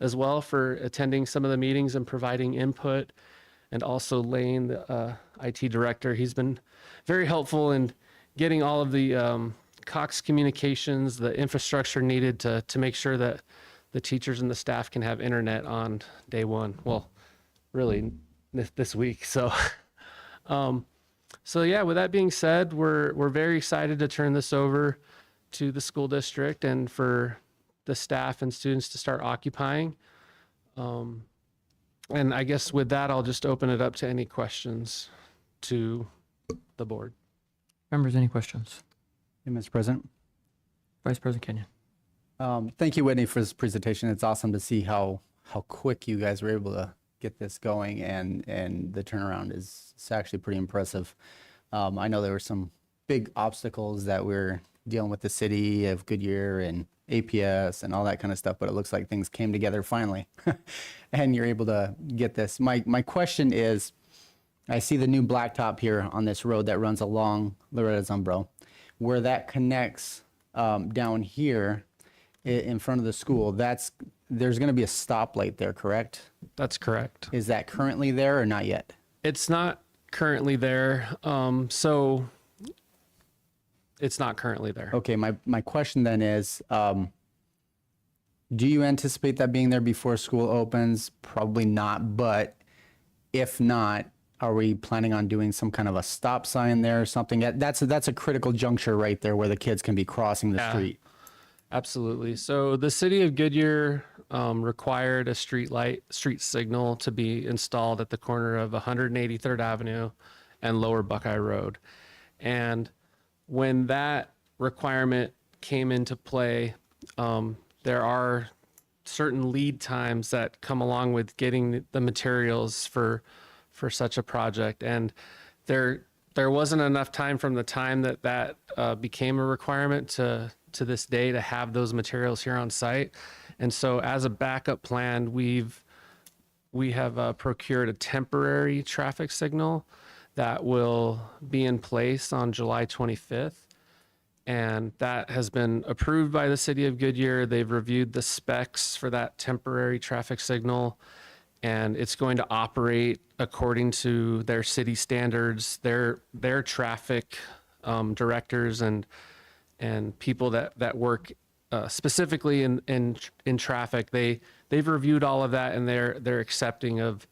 as well, for attending some of the meetings and providing input, and also Lane, the IT director. He's been very helpful in getting all of the Cox communications, the infrastructure needed to make sure that the teachers and the staff can have internet on day one. Well, really this week. So, so yeah, with that being said, we're very excited to turn this over to the school district and for the staff and students to start occupying. And I guess with that, I'll just open it up to any questions to the board. Members, any questions? Hey, Mr. President. Vice President Kenyon. Thank you, Whitney, for this presentation. It's awesome to see how quick you guys were able to get this going, and the turnaround is actually pretty impressive. I know there were some big obstacles that we're dealing with, the city of Goodyear and APS and all that kind of stuff, but it looks like things came together finally, and you're able to get this. My question is, I see the new blacktop here on this road that runs along Loretta Zumbro, where that connects down here in front of the school. There's going to be a stoplight there, correct? That's correct. Is that currently there or not yet? It's not currently there. So it's not currently there. Okay, my question then is, do you anticipate that being there before school opens? Probably not, but if not, are we planning on doing some kind of a stop sign there or something? That's a critical juncture right there where the kids can be crossing the street. Absolutely. So the city of Goodyear required a street signal to be installed at the corner of 183rd Avenue and Lower Buckeye Road. And when that requirement came into play, there are certain lead times that come along with getting the materials for such a project. And there wasn't enough time from the time that became a requirement to this day to have those materials here on site. And so as a backup plan, we have procured a temporary traffic signal that will be in place on July 25th. And that has been approved by the city of Goodyear. They've reviewed the specs for that temporary traffic signal, and it's going to operate according to their city standards, their traffic directors and people that work specifically in traffic. They've reviewed all of that, and they're accepting of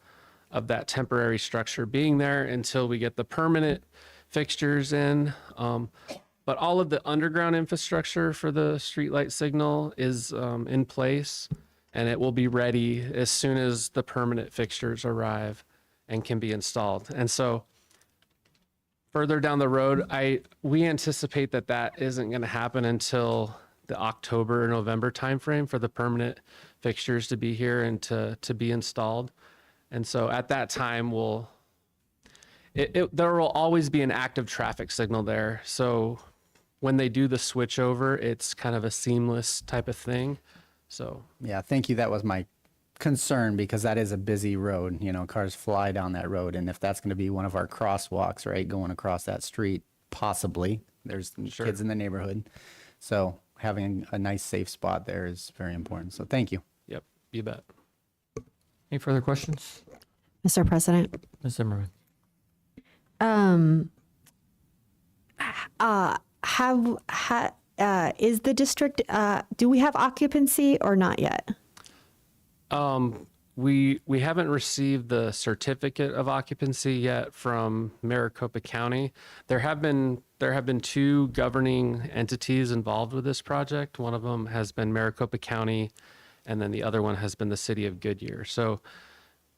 that temporary structure being there until we get the permanent fixtures in. But all of the underground infrastructure for the streetlight signal is in place, and it will be ready as soon as the permanent fixtures arrive and can be installed. And so further down the road, we anticipate that isn't going to happen until the October or November timeframe for the permanent fixtures to be here and to be installed. And so at that time, there will always be an active traffic signal there. So when they do the switch over, it's kind of a seamless type of thing. So Yeah, thank you. That was my concern because that is a busy road. You know, cars fly down that road. And if that's going to be one of our crosswalks, right, going across that street, possibly, there's kids in the neighborhood. So having a nice, safe spot there is very important. So thank you. yep, you bet. Any further questions? Mr. President, Ms. Zimmerman? is the district, do we have occupancy or not yet? We haven't received the certificate of occupancy yet from Maricopa County. There have been two governing entities involved with this project. One of them has been Maricopa County, and then the other one has been the city of Goodyear. So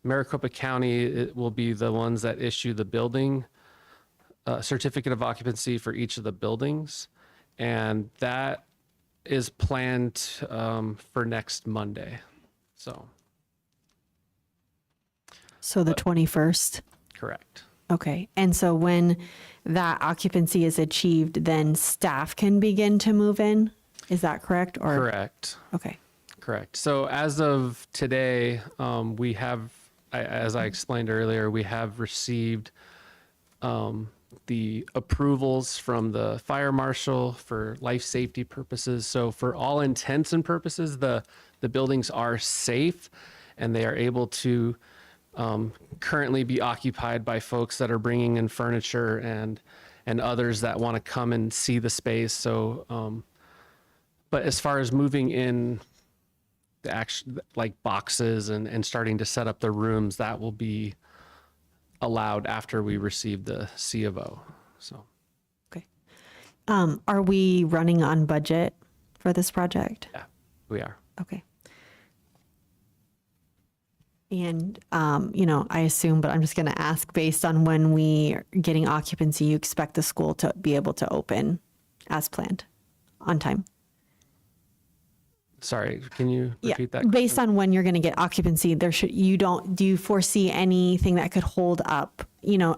Maricopa County will be the ones that issue the building certificate of occupancy for each of the buildings, and that is planned for next Monday. So the 21st. Correct. Okay. And so when that occupancy is achieved, then staff can begin to move in? Is that correct? Or Correct. Okay. Correct. So as of today, we have, as I explained earlier, we have received the approvals from the fire marshal for life safety purposes. So for all intents and purposes, the buildings are safe and they are able to currently be occupied by folks that are bringing in furniture and others that want to come and see the space. So, but as far as moving in the actual like boxes and starting to set up the rooms, that will be allowed after we receive the C of O. So, Okay. Are we running on budget for this project? yeah, we are. Okay. And, I assume, but I'm just going to ask, based on when we are getting occupancy, you expect the school to be able to open as planned on time? Sorry, can you repeat that? Based on when you're going to get occupancy, do you foresee anything that could hold up,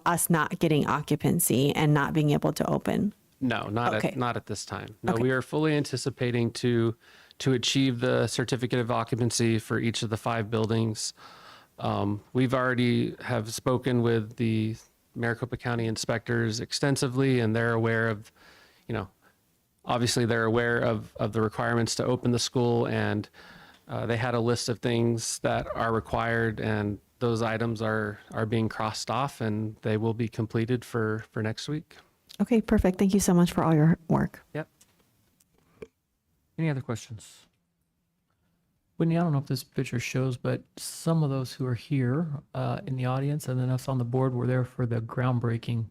us not getting occupancy and not being able to open? No, not Okay. at this time. No, Okay. we are fully anticipating to achieve the certificate of occupancy for each of the 5 buildings. We've already have spoken with the Maricopa County inspectors extensively, and they're aware of, obviously they're aware of the requirements to open the school, and they had a list of things that are required, and those items are being crossed off, and they will be completed for next week. Okay, perfect. Thank you so much for all your work. Yep. Any other questions? Whitney, I don't know if this picture shows, but some of those who are here in the audience and then us on the board were there for the groundbreaking.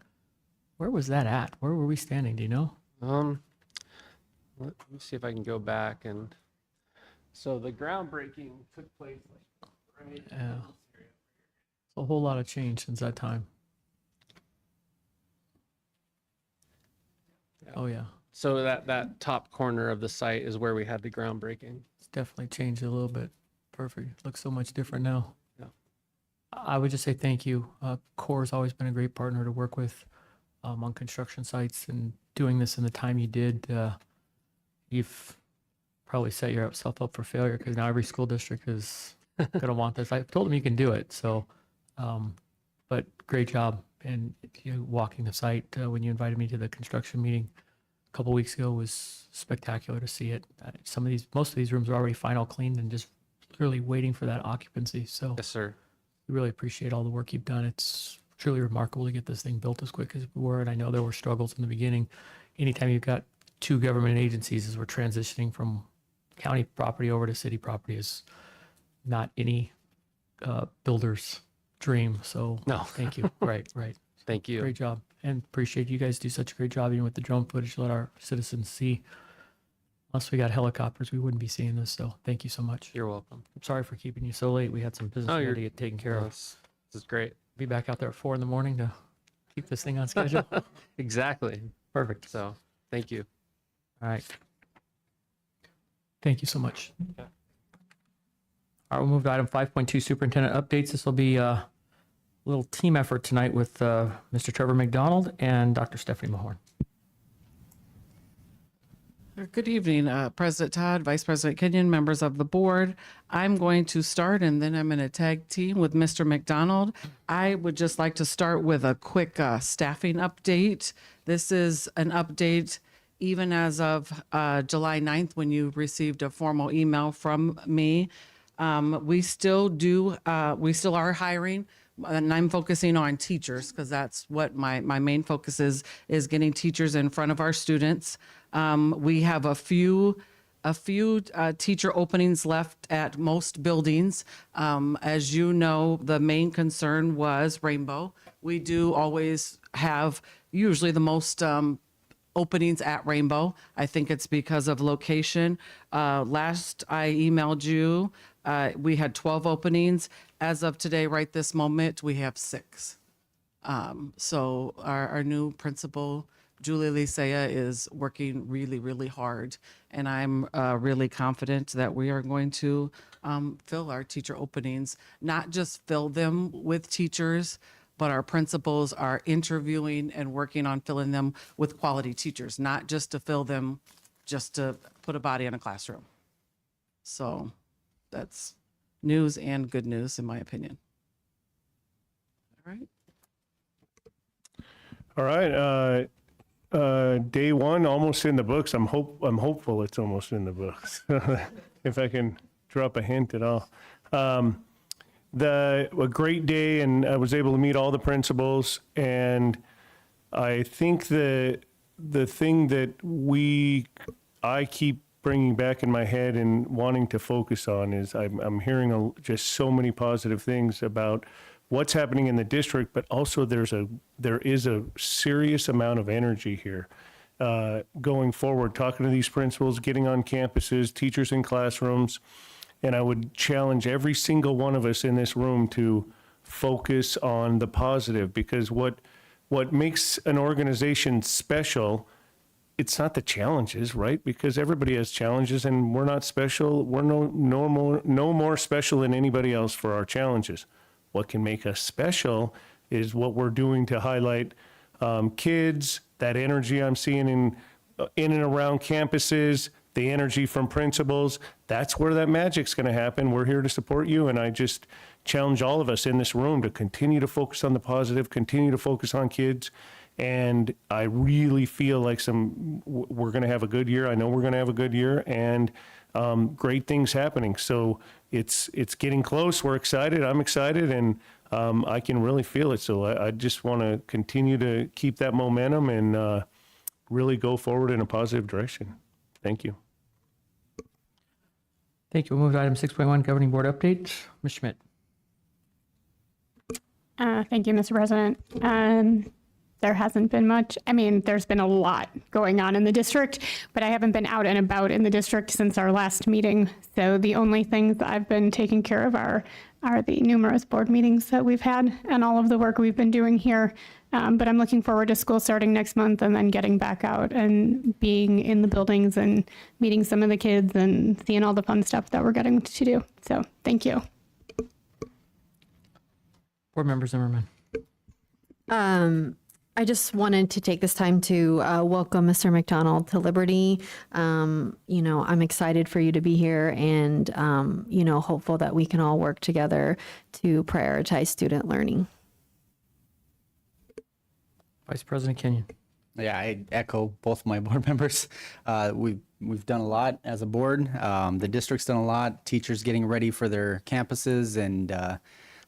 Where was that at? Where were we standing? Do you know? Let me see if I can go back and. So the groundbreaking took place right. Yeah. A whole lot of change since that time. Yeah. Oh, yeah. So that top corner of the site is where we had the groundbreaking. It's definitely changed a little bit. Perfect. Looks so much different now. Yeah. I would just say thank you. Core's always been a great partner to work with on construction sites, and doing this in the time you did, you've probably set yourself up for failure, because now every school district is going to want this. I told them you can do it. So, but great job. And you walking the site when you invited me to the construction meeting a couple weeks ago was spectacular to see it. Most of these rooms are already final cleaned and just really waiting for that occupancy. So Yes, sir. we really appreciate all the work you've done. It's truly remarkable to get this thing built as quick as we were. And I know there were struggles in the beginning. Anytime you've got 2 government agencies as we're transitioning from county property over to city property is not any builder's dream. So No. thank you. Right. Thank you. Great job. And appreciate you guys do such a great job even with the drone footage to let our citizens see. Unless we got helicopters, we wouldn't be seeing this. So thank you so much. You're welcome. I'm sorry for keeping you so late. We had some business Oh, we had you're- to get taken care of. This is great. Be back out there at 4 in the morning to Keep this thing on schedule. Exactly. Perfect. So thank you. All right. Thank you so much. All right, we'll move to item 5.2, superintendent updates. This will be a little team effort tonight with Mr. Trevor McDonald and Dr. Stephanie Mahorn. Good evening, President Todd, Vice President Kenyon, members of the board. I'm going to start and then I'm going to tag team with Mr. McDonald. I would just like to start with a quick staffing update. This is an update even as of July 9th when you received a formal email from me. We still are hiring. And I'm focusing on teachers because that's what my main focus is getting teachers in front of our students. We have a few teacher openings left at most buildings. As you know, the main concern was Rainbow. We do always have usually the most openings at Rainbow. I think it's because of location. Last I emailed you, we had 12 openings. As of today, right this moment, we have 6. So our new principal, Julie Licea, is working really, really hard. And I'm really confident that we are going to fill our teacher openings, not just fill them with teachers, but our principals are interviewing and working on filling them with quality teachers, not just to fill them, just to put a body in a classroom. So that's news and good news, in my opinion. All right. All right. Day one, almost in the books. I'm hopeful it's almost in the books. If I can drop a hint at all. A great day, and I was able to meet all the principals. And I think the thing that I keep bringing back in my head and wanting to focus on is I'm hearing just so many positive things about what's happening in the district, but also there is a serious amount of energy here going forward, talking to these principals, getting on campuses, teachers in classrooms. And I would challenge every single one of us in this room to focus on the positive, because what makes an organization special, it's not the challenges, right? Because everybody has challenges and we're not special. We're no more special than anybody else for our challenges. What can make us special is what we're doing to highlight kids, that energy I'm seeing in and around campuses, the energy from principals. That's where that magic's going to happen. We're here to support you. And I just challenge all of us in this room to continue to focus on the positive, continue to focus on kids. And I really feel like we're going to have a good year. I know we're going to have a good year, and great things happening. So it's getting close. We're excited. I'm excited, and I can really feel it. So I just want to continue to keep that momentum and really go forward in a positive direction. Thank you. Thank you. We'll move to item 6.1, governing board update. Ms. Schmidt. Thank you, Mr. President. There hasn't been much. I mean, there's been a lot going on in the district, but I haven't been out and about in the district since our last meeting. So the only things that I've been taking care of are the numerous board meetings that we've had and all of the work we've been doing here. But I'm looking forward to school starting next month and then getting back out and being in the buildings and meeting some of the kids and seeing all the fun stuff that we're getting to do. So thank you. Board member Zimmerman. I just wanted to take this time to welcome Mr. McDonald to Liberty. I'm excited for you to be here and, hopeful that we can all work together to prioritize student learning. Vice President Kenyon. Yeah, I echo both my board members. We've done a lot as a board. The district's done a lot. Teachers getting ready for their campuses and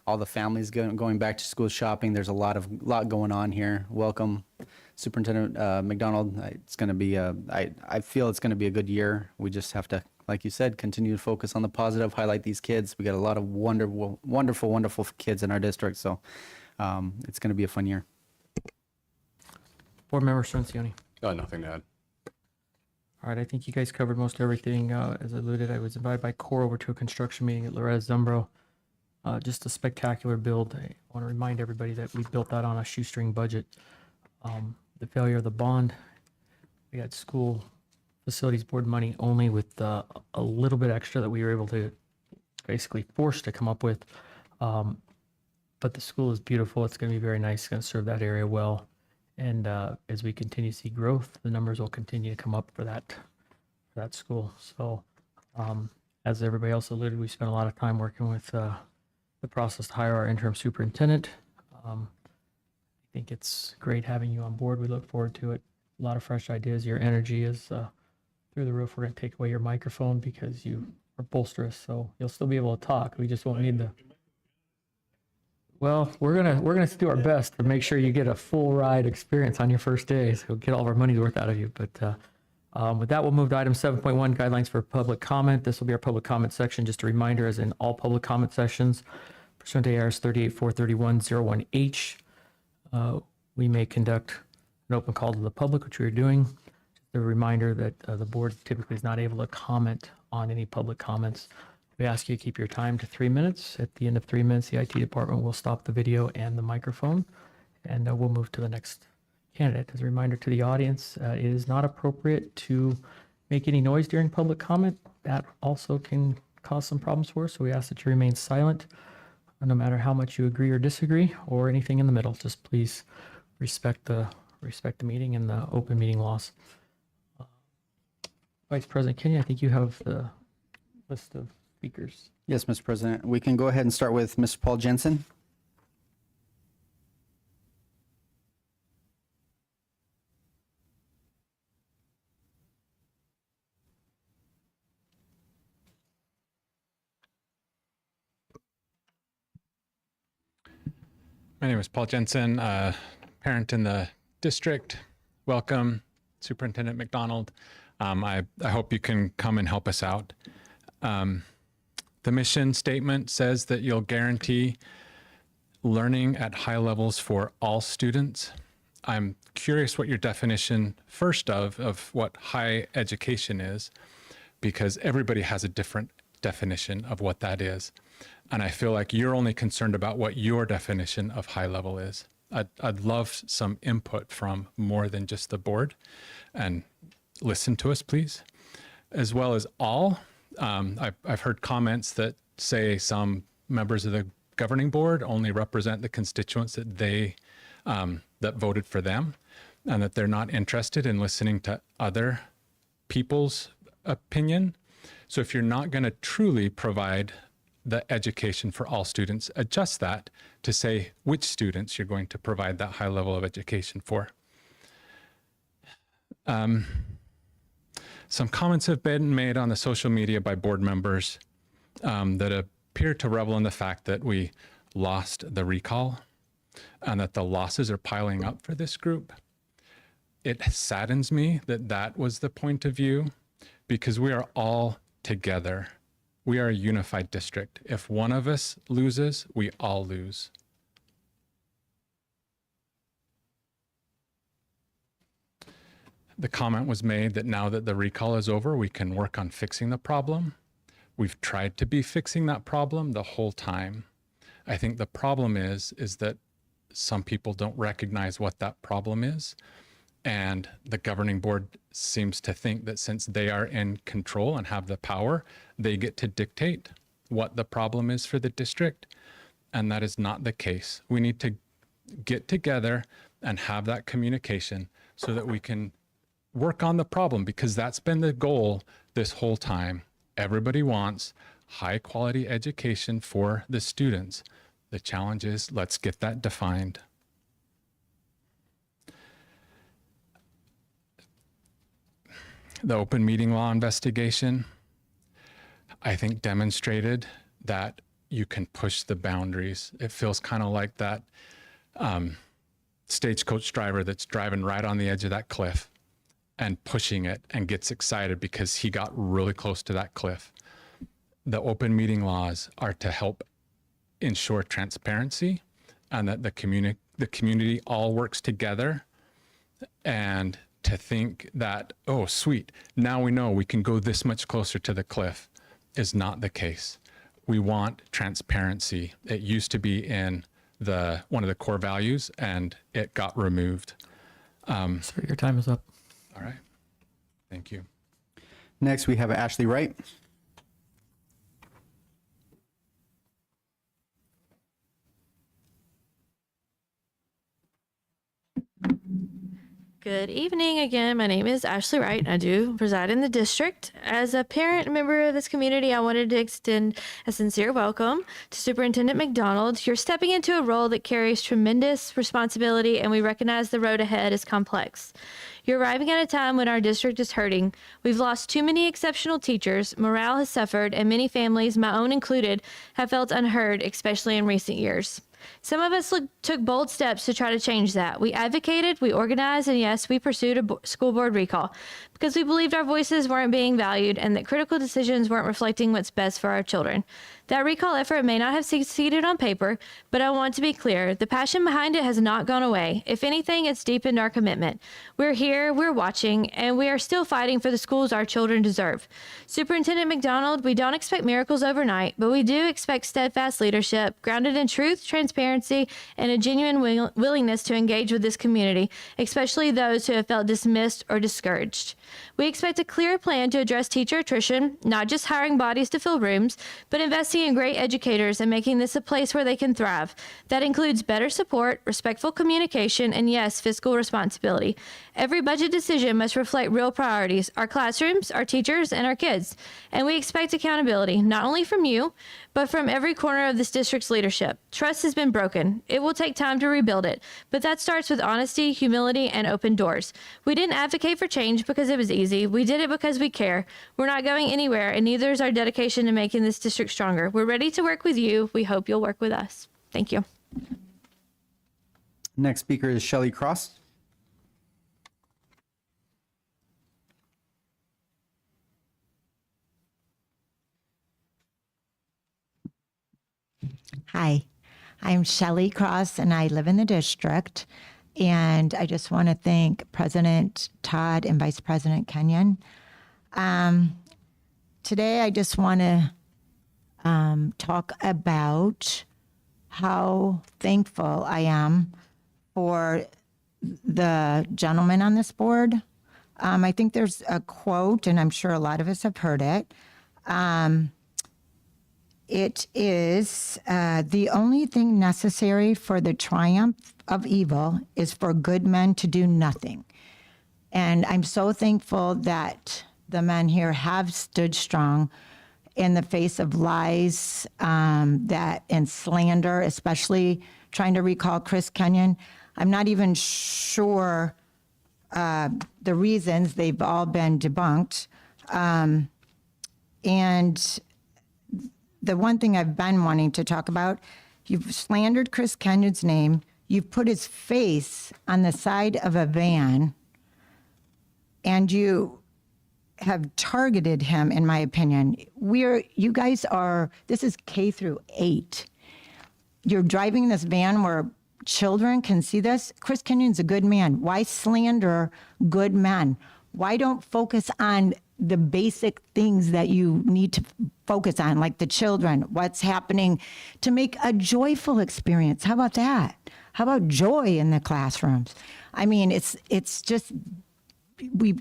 all the families going back to school shopping. There's a lot going on here. Welcome, Superintendent McDonald. It's going to be I feel it's going to be a good year. We just have to, like you said, continue to focus on the positive, highlight these kids. We got a lot of wonderful kids in our district. So it's going to be a fun year. Board member Ciancioni. Nothing to add. All right, I think you guys covered most everything. As alluded, I was invited by CORE over to a construction meeting at Loretta Zumbro Just a spectacular build. I want to remind everybody that we built that on a shoestring budget. The failure of the bond, we had school facilities board money only with a little bit extra that we were able to basically forced to come up with. But the school is beautiful. It's going to be very nice. It's going to serve that area well. And as we continue to see growth, the numbers will continue to come up for that school. So as everybody else alluded, we spent a lot of time working with the process to hire our interim superintendent. I think it's great having you on board. We look forward to it. A lot of fresh ideas. Your energy is through the roof. We're going to take away your microphone because you are bolsterous, so you'll still be able to talk. We just won't need the. Well, we're gonna do our best to make sure you get a full ride experience on your first day. So we'll get all of our money's worth out of you. But with that, we'll move to item 7.1, guidelines for public comment. This will be our public comment section. Just a reminder, as in all public comment sessions, pursuant to ARS 38-431-01H, we may conduct an open call to the public, which we are doing. Just a reminder that the board typically is not able to comment on any public comments. We ask you to keep your time to 3 minutes. At the end of 3 minutes, the IT department will stop the video and the microphone, and we'll move to the next candidate. As a reminder to the audience, it is not appropriate to make any noise during public comment. That also can cause some problems for us, so we ask that you remain silent, no matter how much you agree or disagree, or anything in the middle. Just please respect the meeting and the open meeting laws. Vice President Kenny, I think you have the list of speakers. Yes, Mr. President. We can go ahead and start with Mr. Paul Jensen. My name is Paul Jensen, parent in the district. Welcome, Superintendent McDonald. I hope you can come and help us out. The mission statement says that you'll guarantee learning at high levels for all students. I'm curious what your definition first of what high education is, because everybody has a different definition of what that is. And I feel like you're only concerned about what your definition of high level is. I'd love some input from more than just the board, and listen to us, please, as well as all. I've heard comments that say some members of the governing board only represent the constituents that they that voted for them, and that they're not interested in listening to other people's opinion. So if you're not going to truly provide the education for all students, adjust that to say which students you're going to provide that high level of education for. Some comments have been made on the social media by board members that appear to revel in the fact that we lost the recall and that the losses are piling up for this group. It saddens me that that was the point of view, because we are all together. We are a unified district. If one of us loses, we all lose. The comment was made that now that the recall is over, we can work on fixing the problem. We've tried to be fixing that problem the whole time. I think the problem is that some people don't recognize what that problem is. And the governing board seems to think that since they are in control and have the power, they get to dictate what the problem is for the district. And that is not the case. We need to get together and have that communication so that we can work on the problem, because that's been the goal this whole time. Everybody wants high quality education for the students. The challenge is, let's get that defined. The open meeting law investigation, I think, demonstrated that you can push the boundaries. It feels kind of like that stagecoach driver that's driving right on the edge of that cliff and pushing it and gets excited because he got really close to that cliff. The open meeting laws are to help ensure transparency and that the community all works together, and to think that, oh, sweet, now we know we can go this much closer to the cliff is not the case. we want transparency. It used to be in one of the core values, and it got removed. Sir, your time is up. All right. Thank you. Next, we have Ashley Wright. Good evening again. My name is Ashley Wright, and I do reside in the district. As a parent member of this community, I wanted to extend a sincere welcome to Superintendent McDonald. You're stepping into a role that carries tremendous responsibility, and we recognize the road ahead is complex. You're arriving at a time when our district is hurting. We've lost too many exceptional teachers, morale has suffered, and many families, my own included, have felt unheard, especially in recent years. Some of us took bold steps to try to change that. We advocated, we organized, and yes, we pursued a school board recall because we believed our voices weren't being valued and that critical decisions weren't reflecting what's best for our children. That recall effort may not have succeeded on paper, but I want to be clear, the passion behind it has not gone away. If anything, it's deepened our commitment. We're here, we're watching, and we are still fighting for the schools our children deserve. Superintendent McDonald, we don't expect miracles overnight, but we do expect steadfast leadership, grounded in truth, transparency, and a genuine willingness to engage with this community, especially those who have felt dismissed or discouraged. We expect a clear plan to address teacher attrition, not just hiring bodies to fill rooms, but investing in great educators and making this a place where they can thrive. That includes better support, respectful communication, and yes, fiscal responsibility. Every budget decision must reflect real priorities, our classrooms, our teachers, and our kids. And we expect accountability, not only from you, but from every corner of this district's leadership. Trust has been broken. It will take time to rebuild it, but that starts with honesty, humility, and open doors. We didn't advocate for change because it was easy. We did it because we care. We're not going anywhere, and neither is our dedication to making this district stronger. We're ready to work with you. We hope you'll work with us. Thank you. Next speaker is Shelley Cross. Hi, I'm Shelley Cross, and I live in the district. And I just want to thank President Todd and Vice President Kenyon. Today, I just want to talk about how thankful I am for the gentleman on this board. I think there's a quote, and I'm sure a lot of us have heard it. It is, the only thing necessary for the triumph of evil is for good men to do nothing. And I'm so thankful that the men here have stood strong in the face of lies and slander, especially trying to recall Chris Kenyon. I'm not even sure the reasons. They've all been debunked. And the one thing I've been wanting to talk about, you've slandered Chris Kenyon's name. You've put his face on the side of a van, and you have targeted him, in my opinion. You guys are, this is K through 8. You're driving this van where children can see this. Chris Kenyon's a good man. Why slander good men? Why don't focus on the basic things that you need to focus on, like the children, what's happening to make a joyful experience? How about that? How about joy in the classrooms? I mean, it's just, we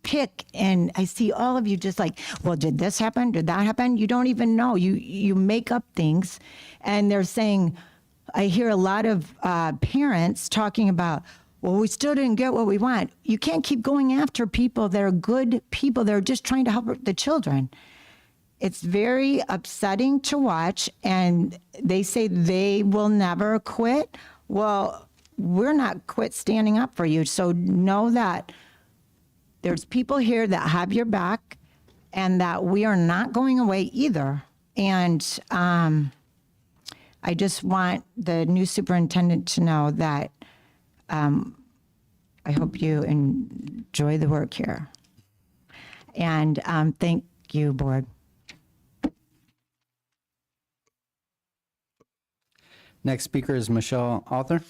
pick, and I see all of you just like, well, did this happen? Did that happen? You don't even know. You make up things, and they're saying, I hear a lot of parents talking about, well, we still didn't get what we want. You can't keep going after people that are good people. They're just trying to help the children. It's very upsetting to watch, and they say they will never quit. Well, we're not quit standing up for you. So know that there's people here that have your back, and that we are not going away either. And I just want the new superintendent to know that I hope you enjoy the work here. And thank you, board. Next speaker is Michelle Arthur.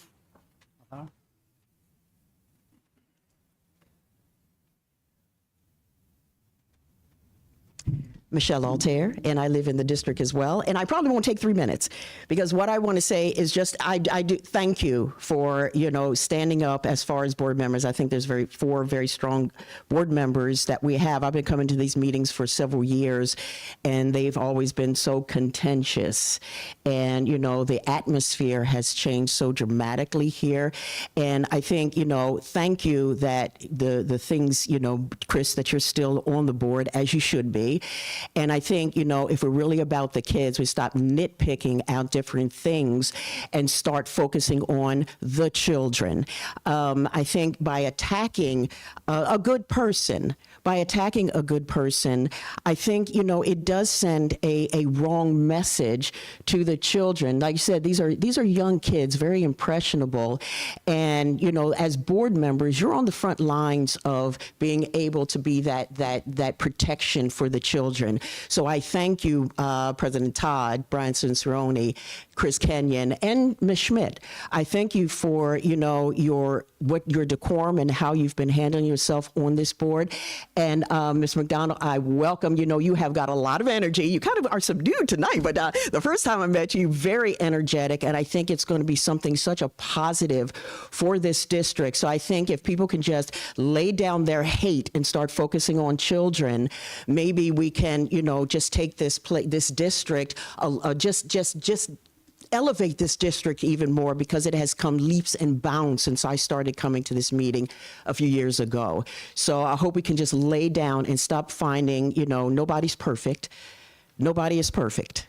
Michelle Altair, and I live in the district as well. And I probably won't take 3 minutes, because what I want to say is just I do thank you for, you know, standing up as far as board members. I think there's four very strong board members that we have. I've been coming to these meetings for several years, and they've always been so contentious. And, you know, the atmosphere has changed so dramatically here. And I think, you know, thank you that the things, you know, Chris, that you're still on the board, as you should be. And I think, you know, if we're really about the kids, we stop nitpicking out different things and start focusing on the children. I think by attacking a good person, I think, you know, it does send a wrong message to the children. Like you said, these are young kids, very impressionable. And, you know, as board members, you're on the front lines of being able to be that protection for the children. So I thank you, President Todd, Brian Cicerone, Chris Kenyon, and Ms. Schmidt. I thank you for, you know, your decorum and how you've been handling yourself on this board. And Ms. McDonald, I welcome, you know, you have got a lot of energy. You kind of are subdued tonight, but the first time I met you, very energetic. And I think it's going to be something such a positive for this district. So I think if people can just lay down their hate and start focusing on children, maybe we can, you know, just take this district, just elevate this district even more, because it has come leaps and bounds since I started coming to this meeting a few years ago. So I hope we can just lay down and stop finding, you know, nobody's perfect. Nobody is perfect.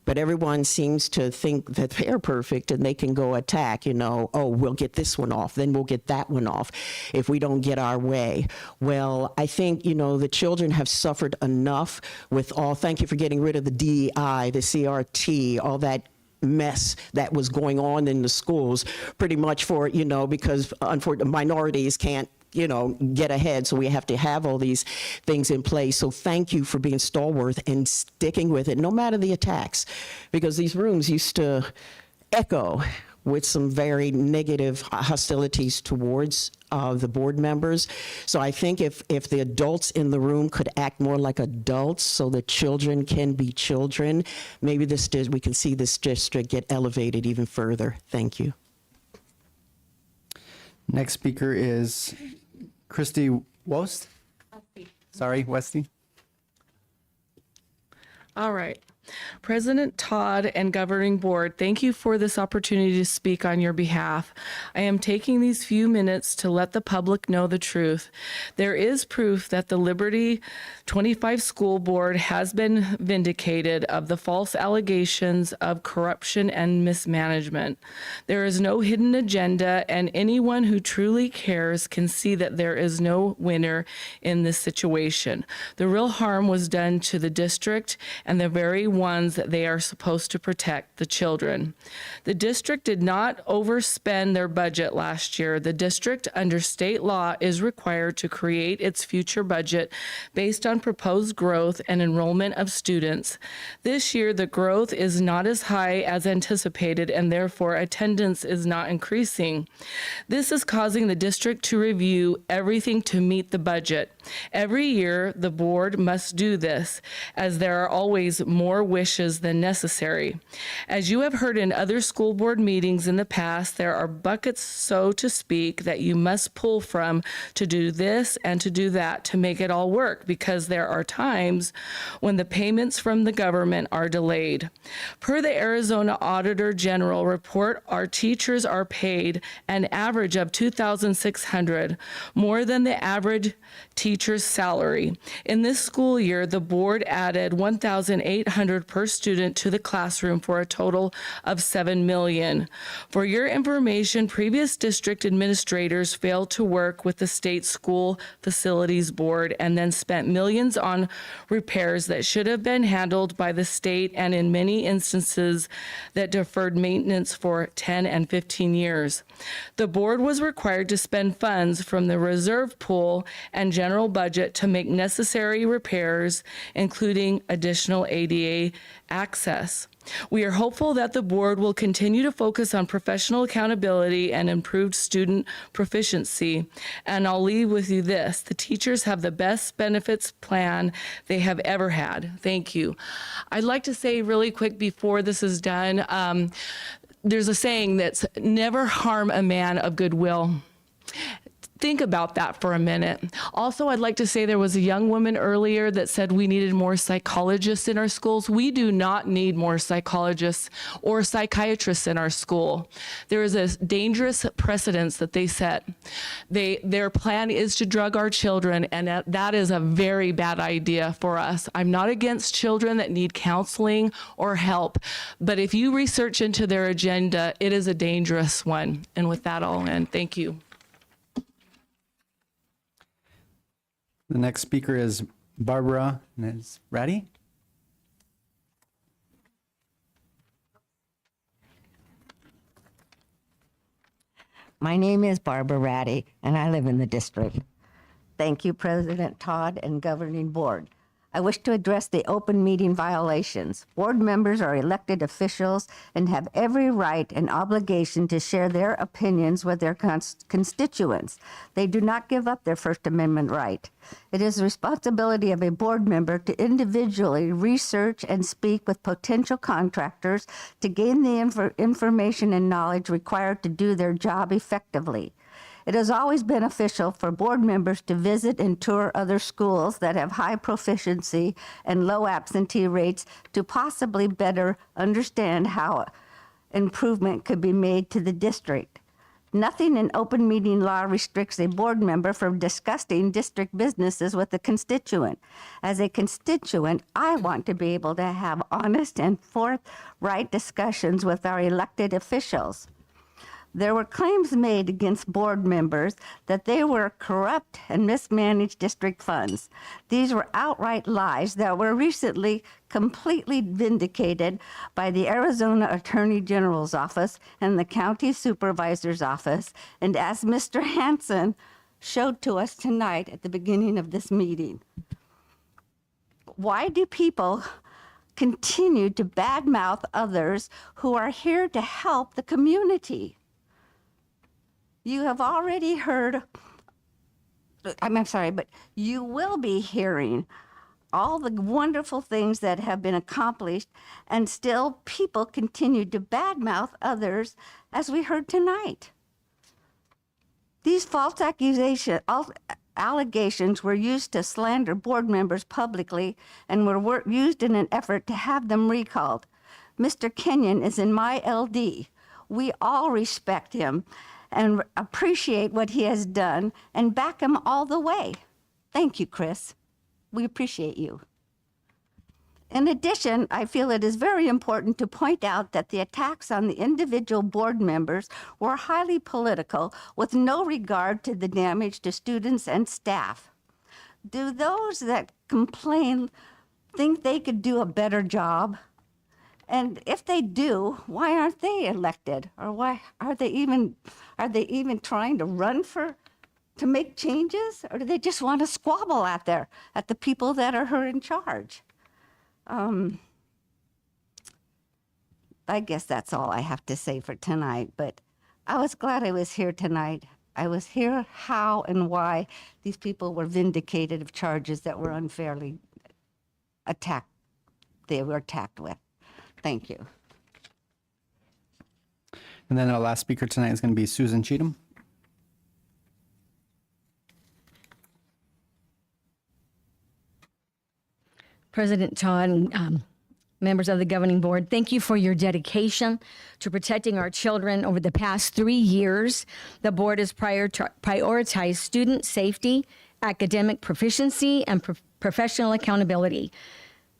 But everyone seems to think that they're perfect and they can go attack, you know, oh, we'll get this one off, then we'll get that one off if we don't get our way. Well, I think, you know, the children have suffered enough with thank you for getting rid of the DEI, the CRT, all that mess that was going on in the schools, pretty much for, you know, because unfortunately minorities can't, you know, get ahead. So we have to have all these things in place. So thank you for being stalwart and sticking with it, no matter the attacks, because these rooms used to echo with some very negative hostilities towards the board members. So I think if the adults in the room could act more like adults so that children can be children, maybe we can see this district get elevated even further. Thank you. Next speaker is Christy Wost. Sorry, Westy. All right. President Todd and Governing Board, thank you for this opportunity to speak on your behalf. I am taking these few minutes to let the public know the truth. There is proof that the Liberty 25 School Board has been vindicated of the false allegations of corruption and mismanagement. There is no hidden agenda, and anyone who truly cares can see that there is no winner in this situation. The real harm was done to the district and the very ones that they are supposed to protect, the children. The district did not overspend their budget last year. The district, under state law, is required to create its future budget based on proposed growth and enrollment of students. This year, the growth is not as high as anticipated, and therefore attendance is not increasing. This is causing the district to review everything to meet the budget. Every year, the board must do this, as there are always more wishes than necessary. As you have heard in other school board meetings in the past, there are buckets, so to speak, that you must pull from to do this and to do that to make it all work, because there are times when the payments from the government are delayed. Per the Arizona Auditor General report, our teachers are paid an average of $2,600, more than the average teacher's salary. In this school year, the board added $1,800 per student to the classroom for a total of $7 million. For your information, previous district administrators failed to work with the state school facilities board and then spent millions on repairs that should have been handled by the state, and in many instances that deferred maintenance for 10 and 15 years. The board was required to spend funds from the reserve pool and general budget to make necessary repairs, including additional ADA day access. We are hopeful that the board will continue to focus on professional accountability and improved student proficiency. And I'll leave with you this: the teachers have the best benefits plan they have ever had. Thank you. I'd like to say really quick before this is done, there's a saying that's never harm a man of goodwill. Think about that for a minute. Also, I'd like to say there was a young woman earlier that said we needed more psychologists in our schools. We do not need more psychologists or psychiatrists in our school. There is a dangerous precedence that they set. Their plan is to drug our children, and that is a very bad idea for us. I'm not against children that need counseling or help, but if you research into their agenda, it is a dangerous one. And with that, I'll end. Thank you. The next speaker is Barbara Ratty. My name is Barbara Ratty, and I live in the district. Thank you, President Todd and Governing Board. I wish to address the open meeting violations. Board members are elected officials and have every right and obligation to share their opinions with their constituents. They do not give up their First Amendment right. It is the responsibility of a board member to individually research and speak with potential contractors to gain the information and knowledge required to do their job effectively. It is always beneficial for board members to visit and tour other schools that have high proficiency and low absentee rates to possibly better understand how improvement could be made to the district. Nothing in open meeting law restricts a board member from discussing district businesses with a constituent. As a constituent, I want to be able to have honest and forthright discussions with our elected officials. There were claims made against board members that they were corrupt and mismanaged district funds. These were outright lies that were recently completely vindicated by the Arizona Attorney General's office and the County Supervisor's office, and as Mr. Hansen showed to us tonight at the beginning of this meeting. Why do people continue to badmouth others who are here to help the community? You have already heard, I'm sorry, but you will be hearing all the wonderful things that have been accomplished, and still people continue to badmouth others, as we heard tonight. These false allegations were used to slander board members publicly and were used in an effort to have them recalled. Mr. Kenyon is in my LD. We all respect him and appreciate what he has done and back him all the way. Thank you, Chris. We appreciate you. In addition, I feel it is very important to point out that the attacks on the individual board members were highly political, with no regard to the damage to students and staff. Do those that complain think they could do a better job? And if they do, why aren't they elected? Or why are they even trying to run to make changes? Or do they just want to squabble out there at the people that are in charge? I guess that's all I have to say for tonight, but I was glad I was here tonight. I was here how and why these people were vindicated of charges that were unfairly attacked. They were attacked with. Thank you. And then our last speaker tonight is going to be Susan Cheatham. President Todd and members of the governing board, thank you for your dedication to protecting our children over the past 3 years. The board has prioritized student safety, academic proficiency, and professional accountability.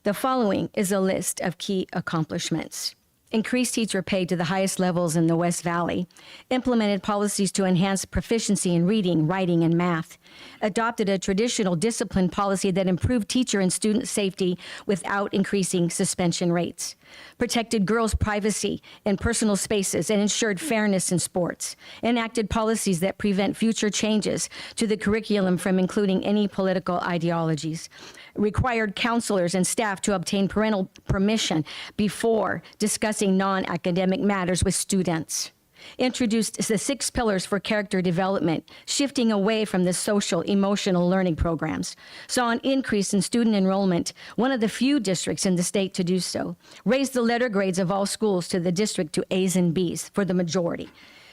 The following is a list of key accomplishments. Increased teacher pay to the highest levels in the West Valley. Implemented policies to enhance proficiency in reading, writing, and math. adopted a traditional discipline policy that improved teacher and student safety without increasing suspension rates, protected girls' privacy and personal spaces and ensured fairness in sports, enacted policies that prevent future changes to the curriculum from including any political ideologies, required counselors and staff to obtain parental permission before discussing non-academic matters with students, introduced the 6 pillars for character development, shifting away from the social emotional learning programs, saw an increase in student enrollment, one of the few districts in the state to do so, raised the letter grades of all schools to the district to A's and B's for the majority,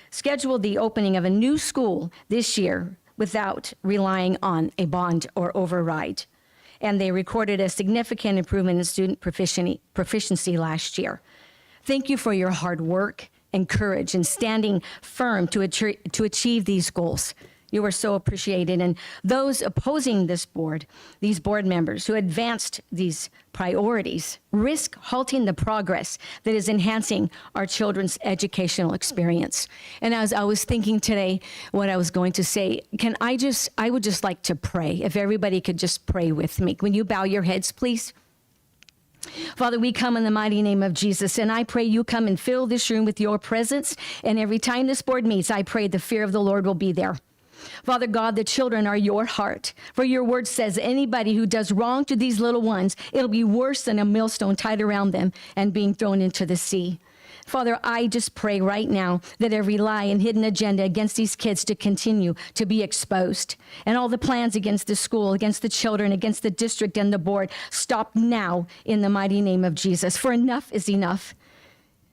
scheduled the opening of a new school this year without relying on a bond or override. And they recorded a significant improvement in student proficiency last year. Thank you for your hard work and courage in standing firm to achieve these goals. You are so appreciated. And those opposing this board, these board members who advanced these priorities, risk halting the progress that is enhancing our children's educational experience. And as I was thinking today, what I was going to say, I would just like to pray. If everybody could just pray with me. Can you bow your heads, please? Father, we come in the mighty name of Jesus, and I pray you come and fill this room with your presence. And every time this board meets, I pray the fear of the Lord will be there. Father God, the children are your heart. For your word says anybody who does wrong to these little ones, it'll be worse than a millstone tied around them and being thrown into the sea. Father, I just pray right now that every lie and hidden agenda against these kids to continue to be exposed. And all the plans against the school, against the children, against the district and the board, stop now in the mighty name of Jesus. For enough is enough.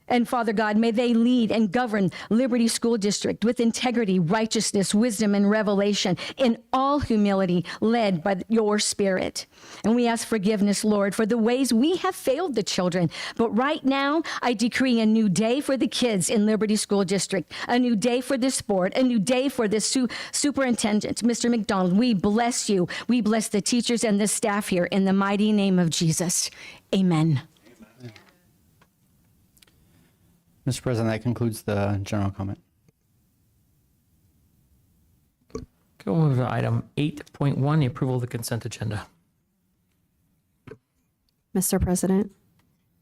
And Father God, may they lead and govern Liberty School District with integrity, righteousness, wisdom, and revelation in all humility, led by your Spirit. And we ask forgiveness, Lord, for the ways we have failed the children. But right now, I decree a new day for the kids in Liberty School District, a new day for this board, a new day for the superintendent, Mr. McDonald. We bless you. We bless the teachers and the staff here in the mighty name of Jesus. Amen. Mr. President, that concludes the general comment. Okay, we'll move to item 8.1, the approval of the consent agenda. Mr. President,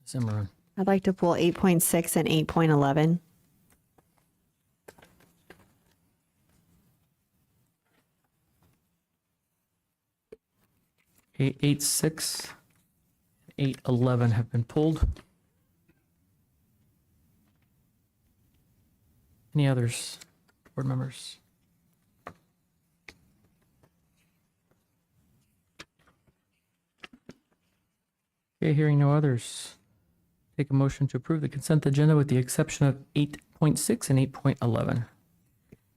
Zimmerman. I'd like to pull 8.6 and 8.11. Okay, 8.6, 8.11 have been pulled. Any others, board members? Okay, hearing no others. Take a motion to approve the consent agenda with the exception of 8.6 and 8.11.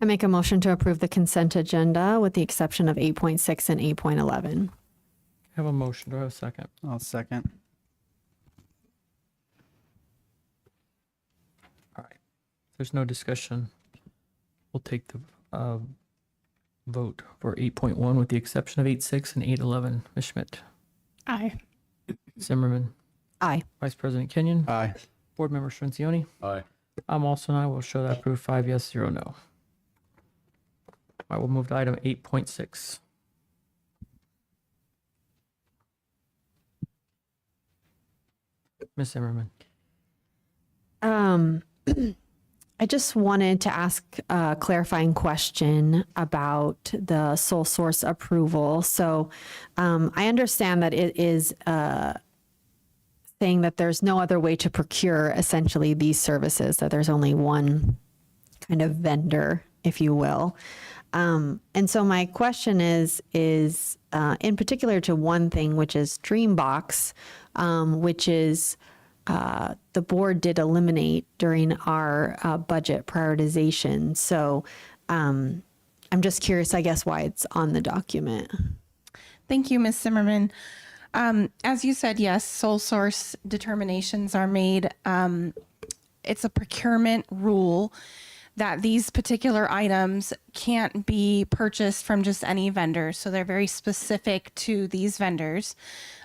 I make a motion to approve the consent agenda with the exception of 8.6 and 8.11. Have a motion. Do I have a second? I'll second. All right. If there's no discussion, we'll take the vote for 8.1 with the exception of 8.6 and 8.11. Ms. Schmidt. Aye. Zimmerman. Aye. Vice President Kenyon. Aye. Board Member Scincioni. Aye. I'm also an aye. We'll show that approved 5 yes, 0 no. I will move to item 8.6. Ms. Zimmerman. I just wanted to ask a clarifying question about the sole source approval. So I understand that it is saying that there's no other way to procure essentially these services, that there's only one kind of vendor, if you will. And so my question is in particular to one thing, which is Dreambox, which is the board did eliminate during our budget prioritization. So I'm just curious, I guess, why it's on the document. Thank you, Ms. Zimmerman. As you said, yes, sole source determinations are made. It's a procurement rule that these particular items can't be purchased from just any vendor. So they're very specific to these vendors.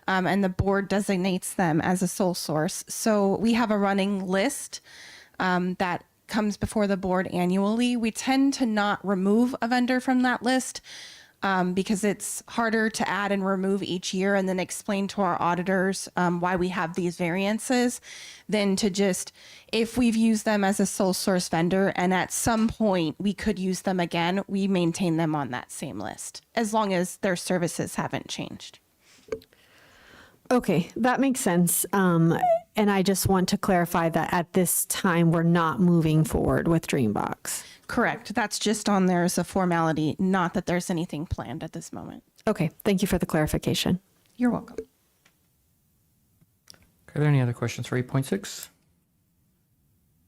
And the board designates them as a sole source. So we have a running list that comes before the board annually. We tend to not remove a vendor from that list because it's harder to add and remove each year and then explain to our auditors why we have these variances than to just, if we've used them as a sole source vendor and at some point we could use them again, we maintain them on that same list as long as their services haven't changed. Okay, that makes sense. And I just want to clarify that at this time, we're not moving forward with Dreambox. Correct. That's just on there as a formality, not that there's anything planned at this moment. Okay, thank you for the clarification. You're welcome. Are there any other questions for 8.6?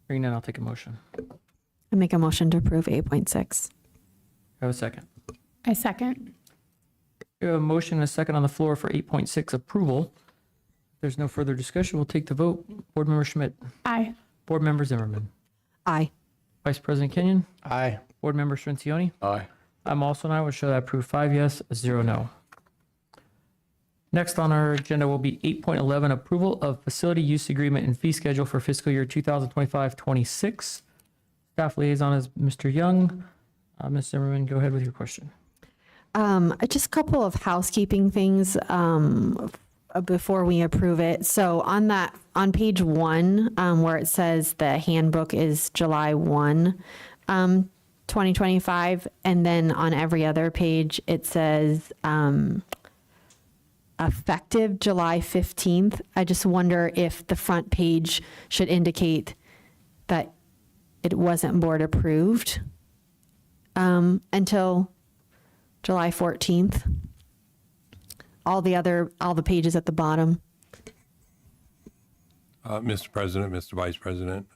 Hearing none, I'll take a motion. I make a motion to approve 8.6. Have a second. I second. We have a motion and a second on the floor for 8.6 approval. If there's no further discussion, we'll take the vote. Board Member Schmidt. Aye. Board Member Zimmerman. Aye. Vice President Kenyon. Aye. Board Member Strincioni. Aye. I'm also an aye. Will show that approved 5 yes, 0 no. Next on our agenda will be 8.11, approval of facility use agreement and fee schedule for fiscal year 2025-26. Staff liaison is Mr. Young. Ms. Zimmerman, go ahead with your question. Just a couple of housekeeping things before we approve it. So on page 1, where it says the handbook is July 1, 2025, and then on every other page it says effective July 15th. I just wonder if the front page should indicate that it wasn't board approved until July 14th. All the pages at the bottom. Mr. President, Mr. Vice President,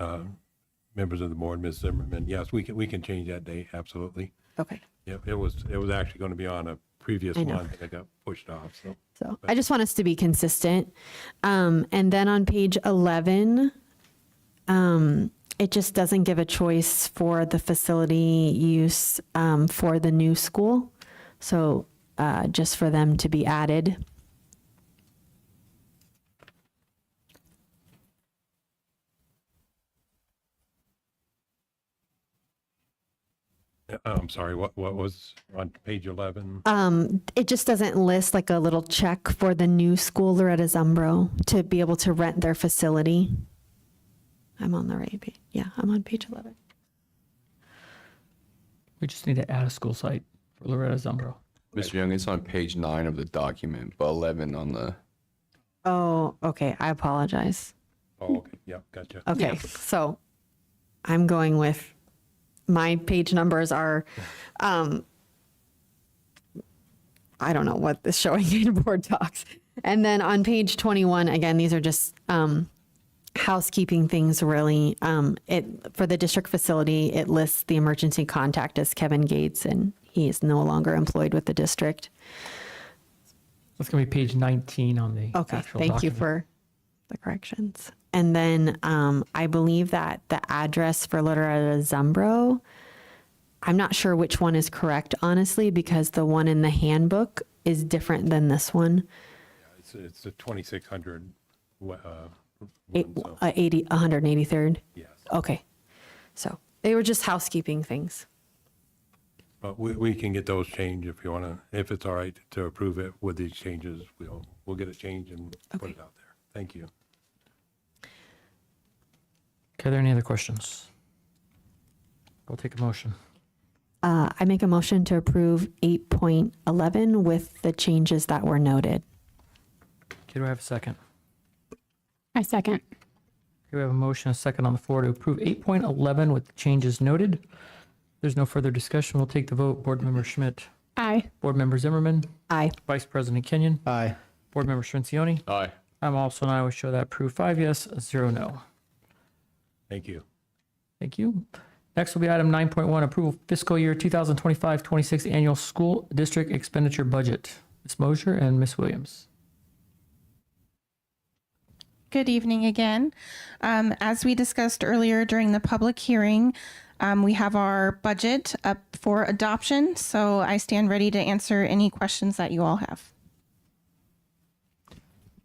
members of the board, Ms. Zimmerman, yes, we can change that date, absolutely. Okay. Yep, it was actually going to be on a previous I know. one that got pushed off, so. So I just want us to be consistent. And then on page 11, it just doesn't give a choice for the facility use for the new school. So just for them to be added. I'm sorry, what was on page 11? It just doesn't list like a little check for the new school Loretta Zumbro to be able to rent their facility. I'm on the right page. Yeah, I'm on page 11. We just need to add a school site for Loretta Zumbro. Mr. Young, it's on page 9 of the document, but 11 on the. Oh, okay. I apologize. Oh, okay, yep, gotcha. Okay, so I'm going with my page numbers are, I don't know what is showing in board docs. And then on page 21, again, these are just housekeeping things really. For the district facility, it lists the emergency contact as Kevin Gates, and he is no longer employed with the district. That's going to be page 19 on the Okay, actual thank you document. for the corrections. And then I believe that the address for Loretta Zumbro, I'm not sure which one is correct, honestly, because the one in the handbook is different than this one. It's the 2600 one, so. 183rd? Yes. Okay. So they were just housekeeping things. But we can get those changed if you want to, if it's all right to approve it with these changes, we'll get it changed and put it out there. Thank you. Okay, are there any other questions? We'll take a motion. I make a motion to approve 8.11 with the changes that were noted. Okay, do I have a second? I second. Okay, we have a motion, a second on the floor to approve 8.11 with the changes noted. There's no further discussion. We'll take the vote. Board Member Schmidt. Aye. Board Member Zimmerman. Aye. Vice President Kenyon. Aye. Board Member Strincioni. Aye. I'm also an aye. Will show that approved 5 yes, 0 no. Thank you. Thank you. Next will be item 9.1, approval fiscal year 2025-26 annual school district expenditure budget. Ms. Mosher and Ms. Williams. Good evening again. As we discussed earlier during the public hearing, we have our budget up for adoption, so I stand ready to answer any questions that you all have.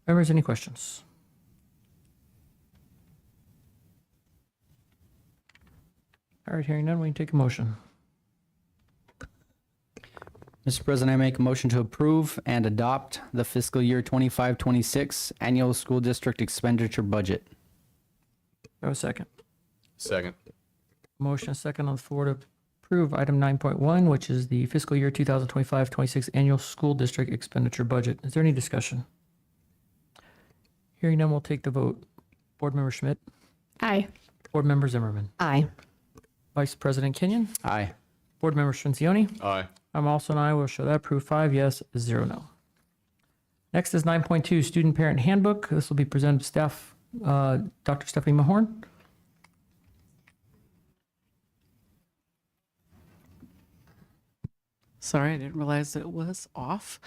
Members, any questions? All right, hearing none, we can take a motion. Mr. President, I make a motion to approve and adopt the fiscal year 25-26 annual school district expenditure budget. Do I have a second? Second. Motion and second on the floor to approve item 9.1, which is the fiscal year 2025-26 annual school district expenditure budget. Is there any discussion? Hearing none, we'll take the vote. Board Member Schmidt, Aye. Board Member Zimmerman, Aye. Vice President Kenyon, Aye. Board Member Shinzioni. Aye. I'm also an aye. Will show that. Approved 5 yes, 0 no. Next is 9.2, Student Parent Handbook. This will be presented to staff, Dr. Stephanie Mahorn. Sorry, I didn't realize it was off.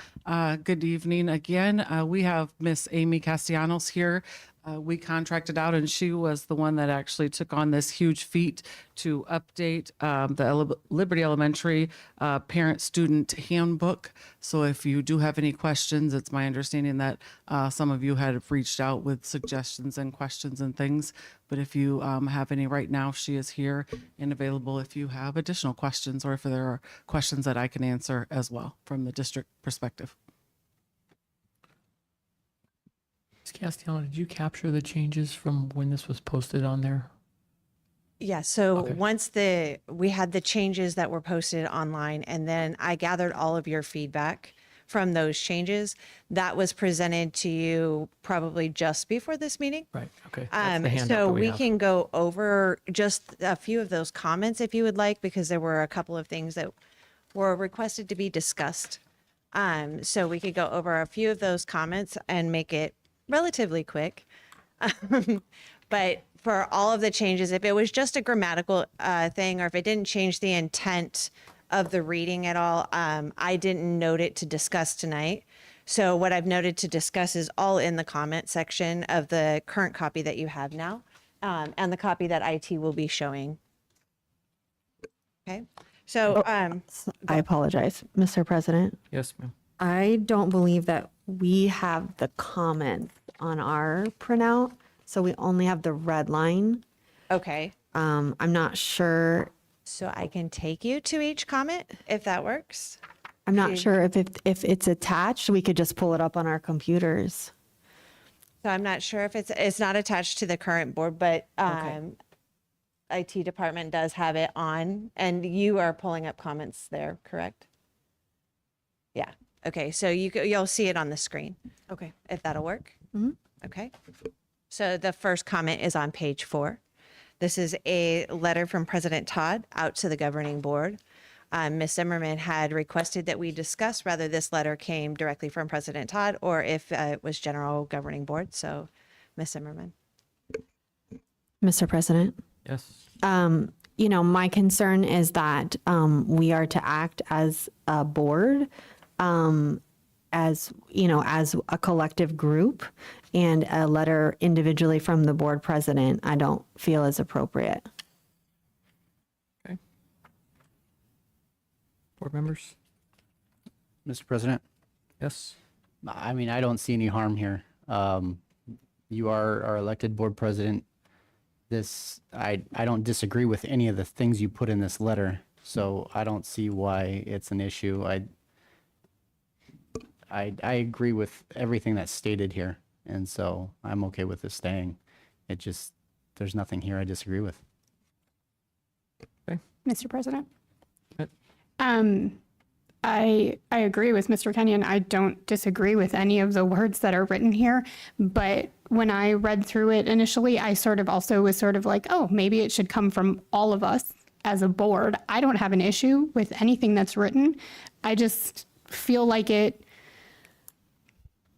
Good evening again. We have Miss Amy Castellanos here. We contracted out, and she was the one that actually took on this huge feat to update the Liberty Elementary Parent-Student Handbook. So if you do have any questions, it's my understanding that some of you had reached out with suggestions and questions and things. But if you have any right now, she is here and available if you have additional questions or if there are questions that I can answer as well from the district perspective. Ms. Castellano, did you capture the changes from when this was posted on there? Yeah, so Okay. once we had the changes that were posted online, and then I gathered all of your feedback from those changes, that was presented to you probably just before this meeting. Right, okay. That's the handout So that we have. can go over just a few of those comments if you would like, because there were a couple of things that were requested to be discussed. So we could go over a few of those comments and make it relatively quick. But for all of the changes, if it was just a grammatical thing, or if it didn't change the intent of the reading at all, I didn't note it to discuss tonight. So what I've noted to discuss is all in the comment section of the current copy that you have now, and the copy that IT will be showing. Okay, so I apologize, Mr. President. Yes, ma'am. I don't believe that we have the comments on our printout, so we only have the red line. okay, I'm not sure. so I can take you to each comment if that works. I'm not sure if it's attached. We could just pull it up on our computers. So I'm not sure if it's not attached to the current board, but IT department does have it on, and you are pulling up comments there, correct? Yeah. Okay. So you'll see it on the screen. Okay. If that'll work. Mhm. Okay. So the first comment is on page 4. This is a letter from President Todd out to the governing board. Ms. Zimmerman had requested that we discuss whether this letter came directly from President Todd or if it was general governing board. So, Ms. Zimmerman. Mr. President. Yes. My concern is that we are to act as a board, as a collective group, and a letter individually from the board president, I don't feel is appropriate. Okay. Board members? Mr. President? Yes. I mean, I don't see any harm here. You are our elected board president. I don't disagree with any of the things you put in this letter, so I don't see why it's an issue. I agree with everything that's stated here, and so I'm okay with this staying. There's nothing here I disagree with. Okay. Mr. President. Yep. I agree with Mr. Kenyon. I don't disagree with any of the words that are written here, but when I read through it initially, I was like, oh, maybe it should come from all of us as a board. I don't have an issue with anything that's written. I just feel like it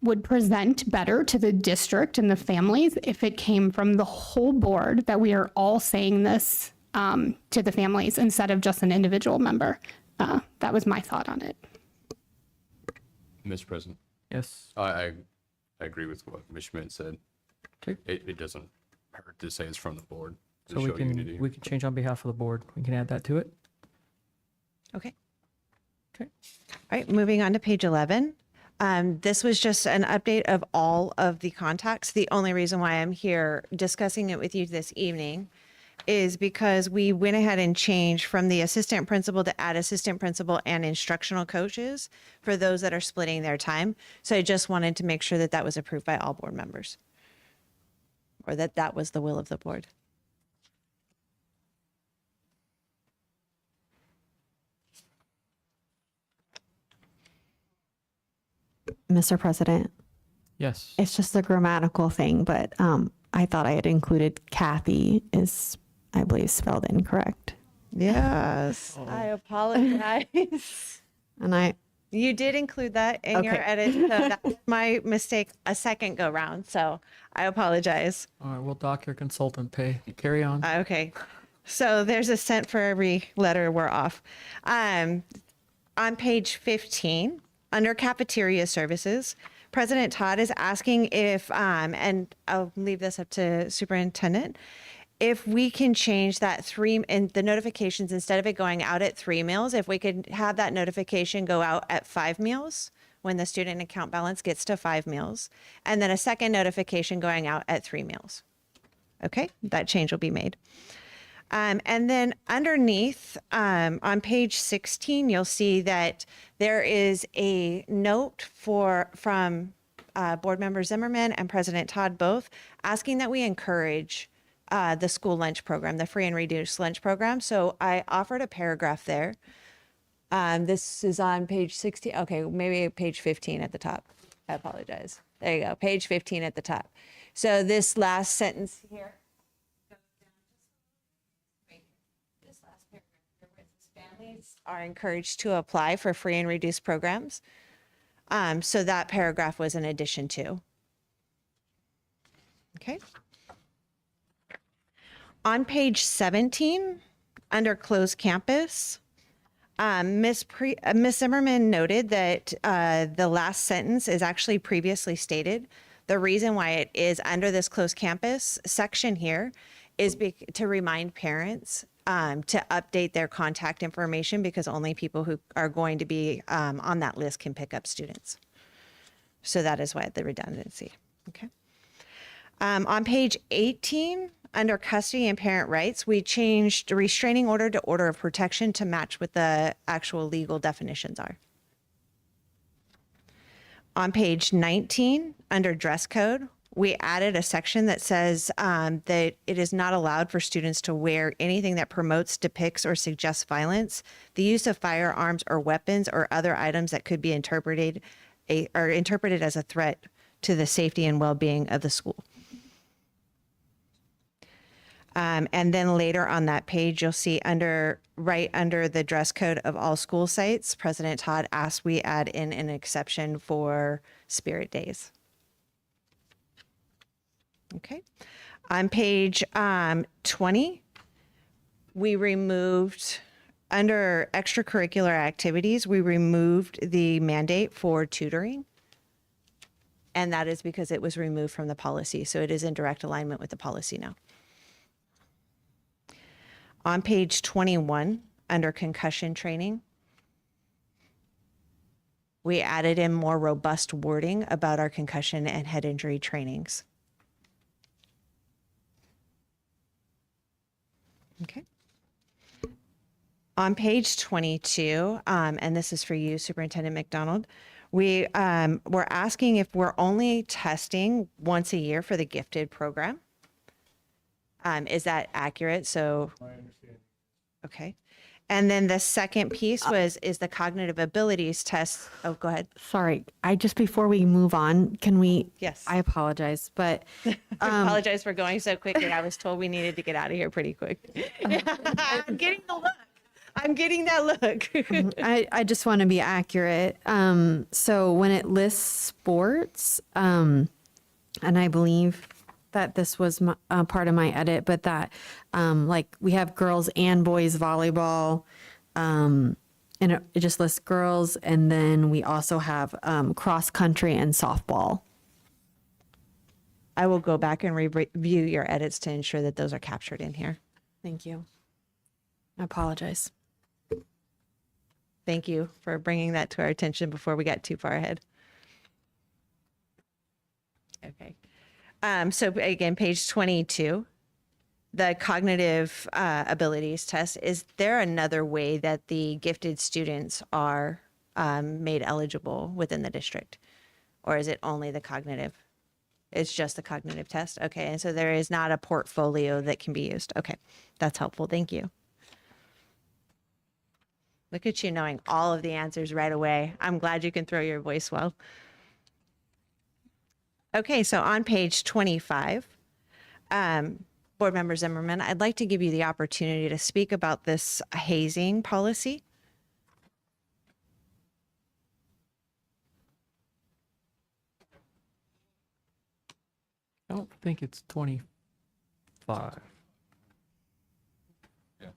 would present better to the district and the families if it came from the whole board, that we are all saying this to the families instead of just an individual member. That was my thought on it. Mr. President, Yes. I agree with what Ms. Schmidt said. Okay. It doesn't hurt to say it's from the board to So show unity. we can change on behalf of the board. We can add that to it. Okay. Okay. All right. Moving on to page 11. This was just an update of all of the contacts. The only reason why I'm here discussing it with you this evening is because we went ahead and changed from the assistant principal to add assistant principal and instructional coaches for those that are splitting their time. So I just wanted to make sure that that was approved by all board members, or that that was the will of the board. Mr. President, Yes. it's just a grammatical thing, but I thought I had included Kathy is, I believe, spelled incorrect. Yes, I apologize. And You did include that in your Okay. edit, so that's my mistake a second go round. So I apologize. All right, we'll dock your consultant pay. Carry on. Okay. So there's a cent for every letter we're off. On page 15, under cafeteria services, President Todd is asking if, and I'll leave this up to Superintendent, if we can change that and the notifications, instead of it going out at 3 meals, if we could have that notification go out at 5 meals when the student account balance gets to 5 meals, and then a second notification going out at 3 meals. Okay, that change will be made. And then underneath on page 16, you'll see that there is a note from Board Member Zimmerman and President Todd both asking that we encourage the school lunch program, the free and reduced lunch program. So I offered a paragraph there. This is on page 16. Okay, maybe page 15 at the top. I apologize. There you go, page 15 at the top. So this last sentence here. Families are encouraged to apply for free and reduced programs. So that paragraph was an addition to. Okay. On page 17, under closed campus, Ms. Zimmerman noted that the last sentence is actually previously stated. The reason why it is under this closed campus section here is to remind parents to update their contact information, because only people who are going to be on that list can pick up students. So that is why the redundancy. Okay. On page 18, under custody and parent rights, we changed restraining order to order of protection to match what the actual legal definitions are. On page 19, under dress code, we added a section that says that it is not allowed for students to wear anything that promotes, depicts, or suggests violence, the use of firearms or weapons or other items that could be interpreted as a threat to the safety and well-being of the school. And then later on that page, you'll see right under the dress code of all school sites, President Todd asked we add in an exception for Spirit Days. Okay. On page 20, we removed, under extracurricular activities, we removed the mandate for tutoring. And that is because it was removed from the policy. So it is in direct alignment with the policy now. On page 21, under concussion training, we added in more robust wording about our concussion and head injury trainings. Okay. On page 22, and this is for you, Superintendent McDonald, we're asking if we're only testing once a year for the gifted program. Is that accurate? So, okay. And then the second piece is the cognitive abilities test. Oh, go ahead. Sorry, before we move on, can we? Yes. I apologize, but I apologize for going so quickly. I was told we needed to get out of here pretty quick. I'm getting the look. I'm getting that look. I just want to be accurate. So when it lists sports, and I believe that this was part of my edit, but that like we have girls and boys volleyball, and it just lists girls, and then we also have cross country and softball. I will go back and review your edits to ensure that those are captured in here. Thank you. I apologize. Thank you for bringing that to our attention before we got too far ahead. Okay. So again, page 22. the cognitive abilities test, is there another way that the gifted students are made eligible within the district? Or is it only the cognitive? It's just the cognitive test? Okay, and so there is not a portfolio that can be used. Okay, that's helpful. Thank you. Look at you knowing all of the answers right away. I'm glad you can throw your voice well. Okay, so on page 25, Board Member Zimmerman, I'd like to give you the opportunity to speak about this hazing policy. I don't think it's 25.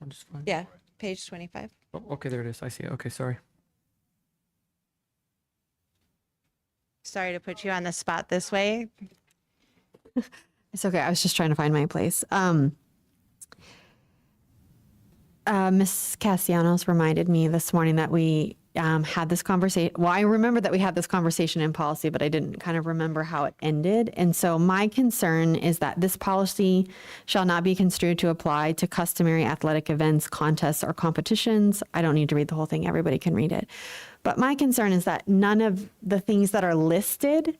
I'm just fine. Yeah, page 25. Oh, okay, there it is. I see it. Okay, sorry. Sorry to put you on the spot this way. It's okay. I was just trying to find my place. Ms. Castellanos reminded me this morning that we had this conversation. Well, I remember that we had this conversation in policy, but I didn't kind of remember how it ended. And so my concern is that this policy shall not be construed to apply to customary athletic events, contests, or competitions. I don't need to read the whole thing. Everybody can read it. But my concern is that none of the things that are listed,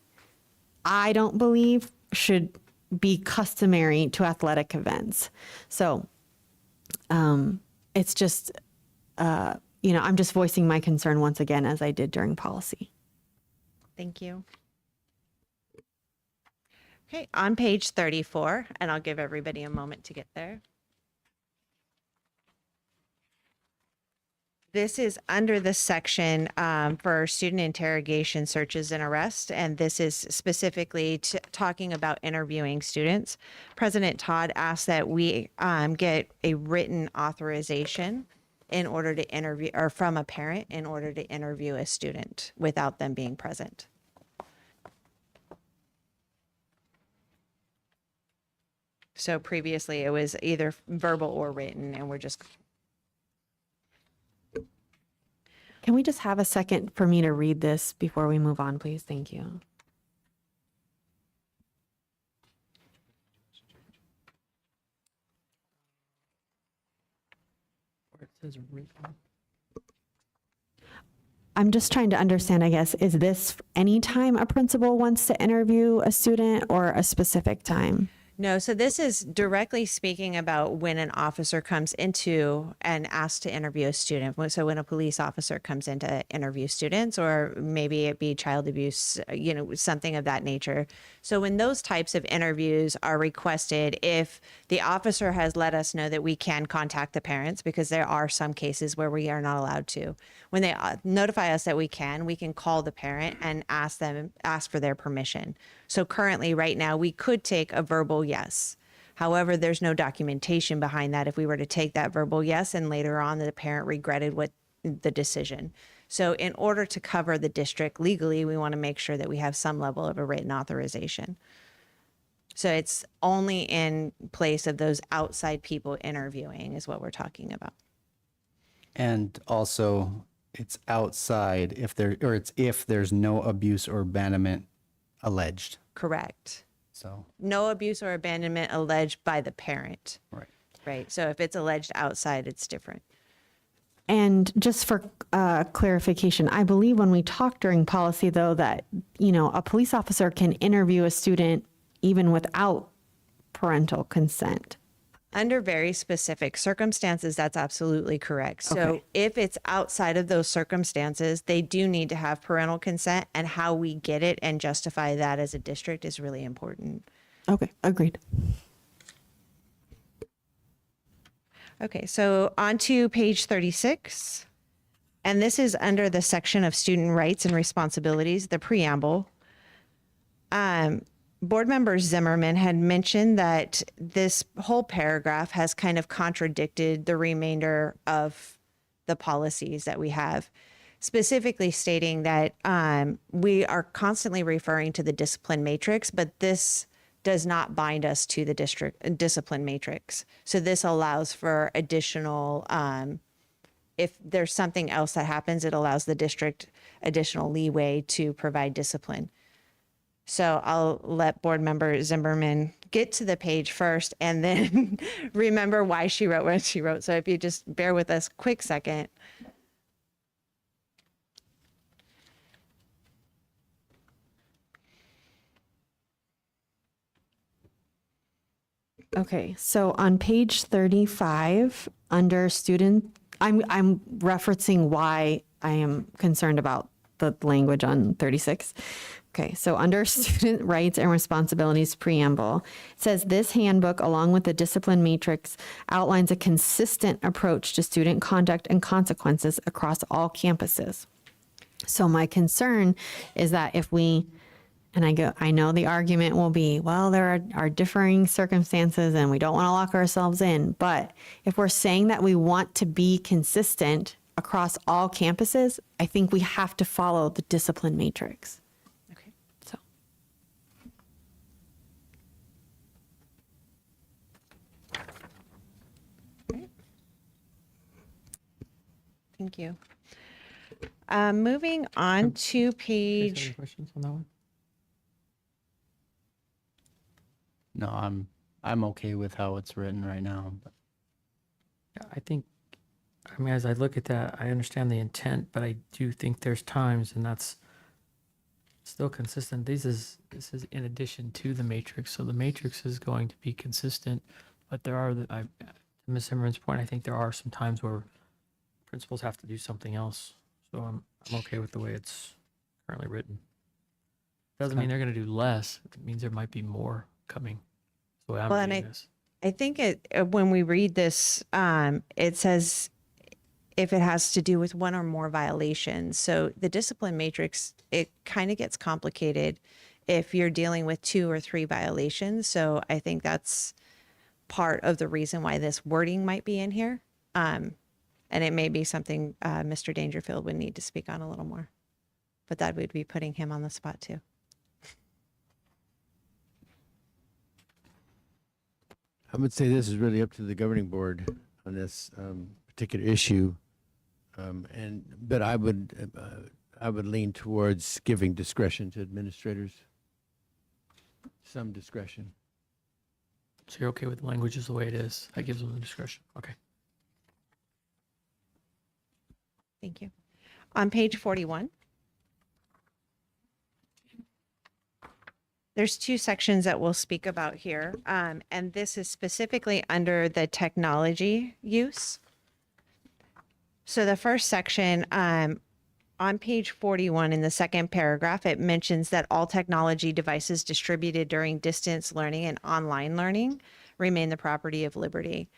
I don't believe, should be customary to athletic events. So it's just, I'm just voicing my concern once again, as I did during policy. Thank you. Okay, on page 34, and I'll give everybody a moment to get there. This is under the section for student interrogation, searches, and arrests, and this is specifically talking about interviewing students. President Todd asked that we get a written authorization in order to interview, or from a parent in order to interview a student without them being present. So previously it was either verbal or written, and we're just. Can we just have a second for me to read this before we move on, please? Thank you. Where it says written. I'm just trying to understand, I guess, is this anytime a principal wants to interview a student or a specific time? No, so this is directly speaking about when an officer comes into and asks to interview a student. So when a police officer comes in to interview students, or maybe it be child abuse, something of that nature. So when those types of interviews are requested, if the officer has let us know that we can contact the parents, because there are some cases where we are not allowed to. When they notify us that we can call the parent and ask for their permission. So currently, right now, we could take a verbal yes. However, there's no documentation behind that if we were to take that verbal yes and later on the parent regretted the decision. So in order to cover the district legally, we want to make sure that we have some level of a written authorization. So it's only in place of those outside people interviewing is what we're talking about. And also, it's outside if there's no abuse or abandonment alleged. Correct. So no abuse or abandonment alleged by the parent. Right. Right. So if it's alleged outside, it's different. And just for clarification, I believe when we talked during policy, though, that, a police officer can interview a student even without parental consent. Under very specific circumstances, that's absolutely correct. So Okay. if it's outside of those circumstances, they do need to have parental consent, and how we get it and justify that as a district is really important. Okay, agreed. Okay, so on to page 36. And this is under the section of student rights and responsibilities, the preamble. Board Member Zimmerman had mentioned that this whole paragraph has kind of contradicted the remainder of the policies that we have, specifically stating that we are constantly referring to the discipline matrix, but this does not bind us to the district discipline matrix. So this allows for additional, if there's something else that happens, it allows the district additional leeway to provide discipline. So I'll let board member Zimmerman get to the page first and then remember why she wrote what she wrote. So if you just bear with us quick second. Okay, so on page 35, under student, I'm referencing why I am concerned about the language on 36. Okay, so under student rights and responsibilities preamble, it says this handbook, along with the discipline matrix, outlines a consistent approach to student conduct and consequences across all campuses. So my concern is that if we, and I know the argument will be, well, there are differing circumstances and we don't want to lock ourselves in. But if we're saying that we want to be consistent across all campuses, I think we have to follow the discipline matrix. Okay. So. Great. Thank you. Moving on to page. Any questions on that one? No, I'm okay with how it's written right now. But Yeah, I mean, as I look at that, I understand the intent, but I do think there's times, and that's still consistent. This is in addition to the matrix, so the matrix is going to be consistent, but there are, to Ms. Zimmerman's point, I think there are some times where principals have to do something else. So I'm okay with the way it's currently written. Doesn't mean they're going to do less. It means there might be more coming. That's the way I'm Well, and reading this. I think when we read this, it says if it has to do with one or more violations. So the discipline matrix, it kind of gets complicated if you're dealing with 2 or 3 violations. So I think that's part of the reason why this wording might be in here. And it may be something Mr. Dangerfield would need to speak on a little more. But that would be putting him on the spot too. I would say this is really up to the governing board on this particular issue, but I would lean towards giving discretion to administrators, some discretion. So you're okay with the language is the way it is? That gives them the discretion. Okay. Thank you. On page 41, there's 2 sections that we'll speak about here. And this is specifically under the technology use. So the first section, on page 41 in the second paragraph, it mentions that all technology devices distributed during distance learning and online learning remain the property of Liberty.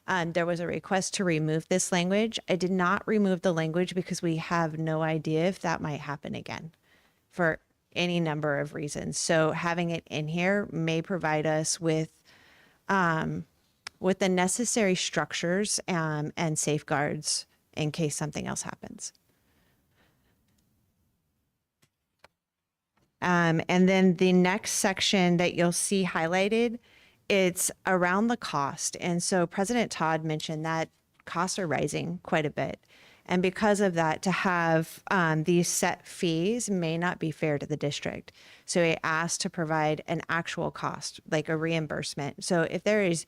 There was a request to remove this language. I did not remove the language because we have no idea if that might happen again for any number of reasons. So having it in here may provide us with the necessary structures and safeguards in case something else happens. And then the next section that you'll see highlighted, it's around the cost. And so President Todd mentioned that costs are rising quite a bit. And because of that, to have these set fees may not be fair to the district. So he asked to provide an actual cost, like a reimbursement. So if there is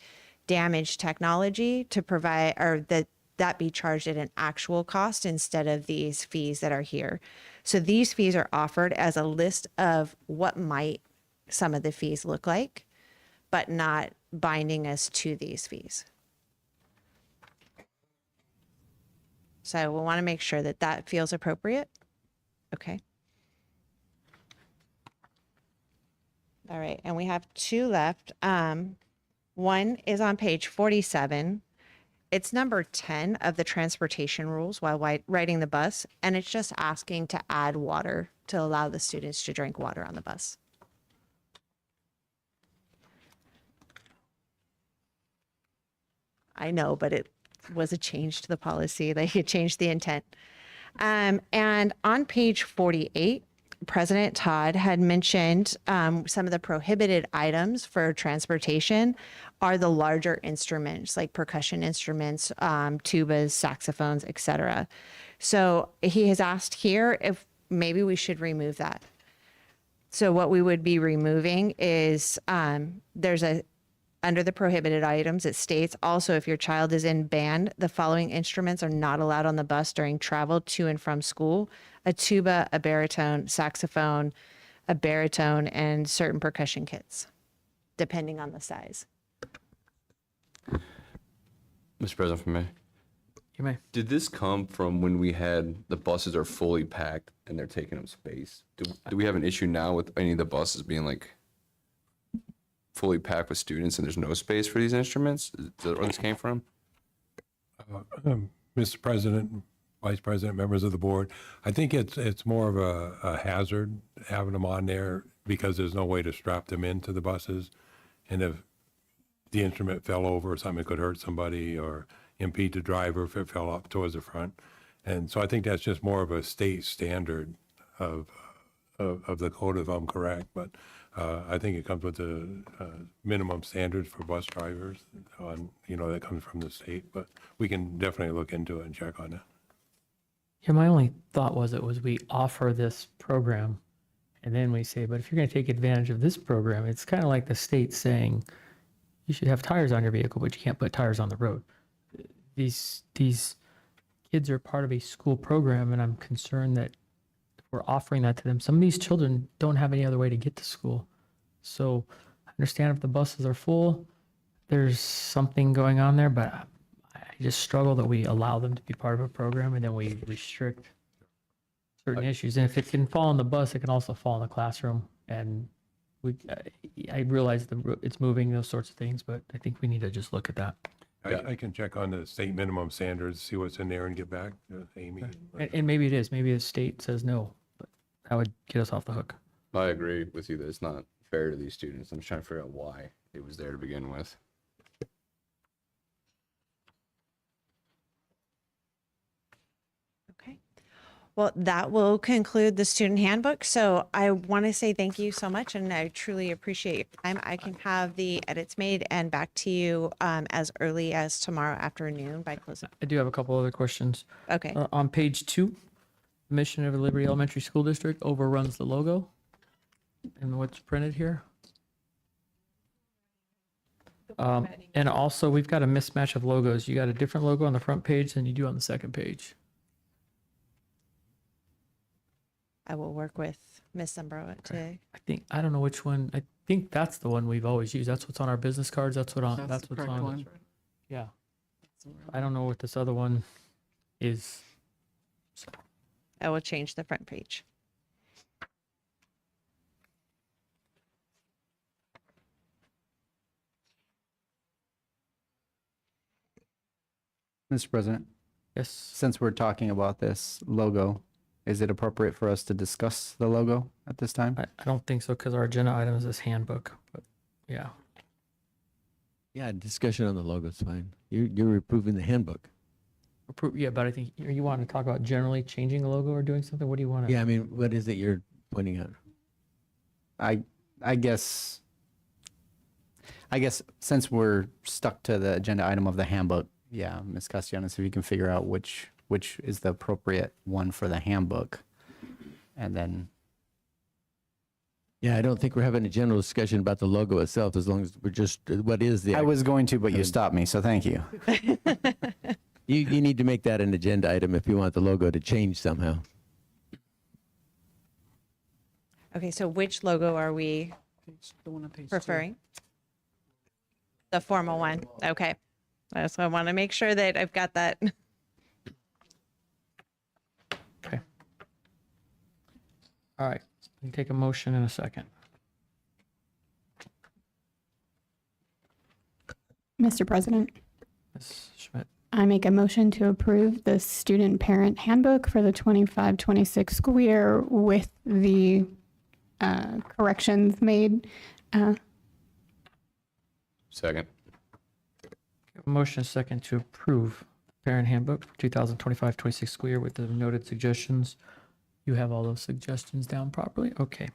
damaged technology, to provide, or that be charged at an actual cost instead of these fees that are here. So these fees are offered as a list of what might some of the fees look like, but not binding us to these fees. So we'll want to make sure that that feels appropriate. Okay. All right, and we have 2 left. One is on page 47. It's number 10 of the transportation rules while riding the bus, and it's just asking to add water to allow the students to drink water on the bus. I know, but it was a change to the policy. They had changed the intent. And on page 48, President Todd had mentioned some of the prohibited items for transportation are the larger instruments like percussion instruments, tubas, saxophones, etc. So he has asked here if maybe we should remove that. So what we would be removing is there's a under the prohibited items, it states also if your child is in band, the following instruments are not allowed on the bus during travel to and from school: a tuba, a baritone, saxophone, a baritone, and certain percussion kits, depending on the size. Mr. President, for me. You may. Did this come from when we had the buses are fully packed and they're taking up space? Do we have an issue now with any of the buses being like fully packed with students and there's no space for these instruments? Is that where this came from? Mr. President, Vice President, members of the board, I think it's more of a hazard having them on there because there's no way to strap them into the buses. And if the instrument fell over or something, it could hurt somebody or impede the driver if it fell up towards the front. And so I think that's just more of a state standard of the code, if I'm correct. But I think it comes with the minimum standards for bus drivers on, that comes from the state. But we can definitely look into it and check on that. Yeah, my only thought was we offer this program and then we say, but if you're going to take advantage of this program, it's kind of like the state saying you should have tires on your vehicle, but you can't put tires on the road. These kids are part of a school program, and I'm concerned that if we're offering that to them, some of these children don't have any other way to get to school. So I understand if the buses are full, there's something going on there, but I just struggle that we allow them to be part of a program and then we restrict certain issues. And if it can fall on the bus, it can also fall in the classroom. And I realize it's moving, those sorts of things, but I think we need to just look at that. I can check on the state minimum standards, see what's in there and get back to Amy. And maybe it is. Maybe the state says no, but that would get us off the hook. I agree with you that it's not fair to these students. I'm just trying to figure out why it was there to begin with. Okay. Well, that will conclude the student handbook. So I want to say thank you so much, and I truly appreciate your time. I can have the edits made and back to you as early as tomorrow afternoon by close of. I do have a couple other questions. Okay. On page 2, the mission of the Liberty Elementary School District overruns the logo and what's printed here. And also, we've got a mismatch of logos. You got a different logo on the front page than you do on the second page. I will work with Ms. Zumbro today. I don't know which one. I think that's the one we've always used. That's what's on our business cards. That's what's the what's correct on. one. Yeah. I don't know what this other one is. I will change the front page. Mr. President, Yes. since we're talking about this logo, is it appropriate for us to discuss the logo at this time? I don't think so because our agenda item is this handbook. But yeah. Yeah, discussion on the logo is fine. You're approving the handbook. Yeah, but I think you want to talk about generally changing the logo or doing something. What do you want to? Yeah, I mean, what is it you're pointing out? I guess since we're stuck to the agenda item of the handbook, yeah, Ms. Castellanos, if you can figure out which is the appropriate one for the handbook, and then. Yeah, I don't think we're having a general discussion about the logo itself, as long as we're just, what is the. I was going to, but you stopped me, so thank you. You need to make that an agenda item if you want the logo to change somehow. Okay, so which logo are we The one on page 2. preferring? The formal one. Okay. So I want to make sure that I've got that. Okay. All right. We can take a motion in a second. Mr. President, Ms. Schmidt. I make a motion to approve the student parent handbook for the 25-26 school year with the corrections made. Second. A motion and a second to approve parent handbook for 2025-26 school year with the noted suggestions. You have all those suggestions down properly? Okay.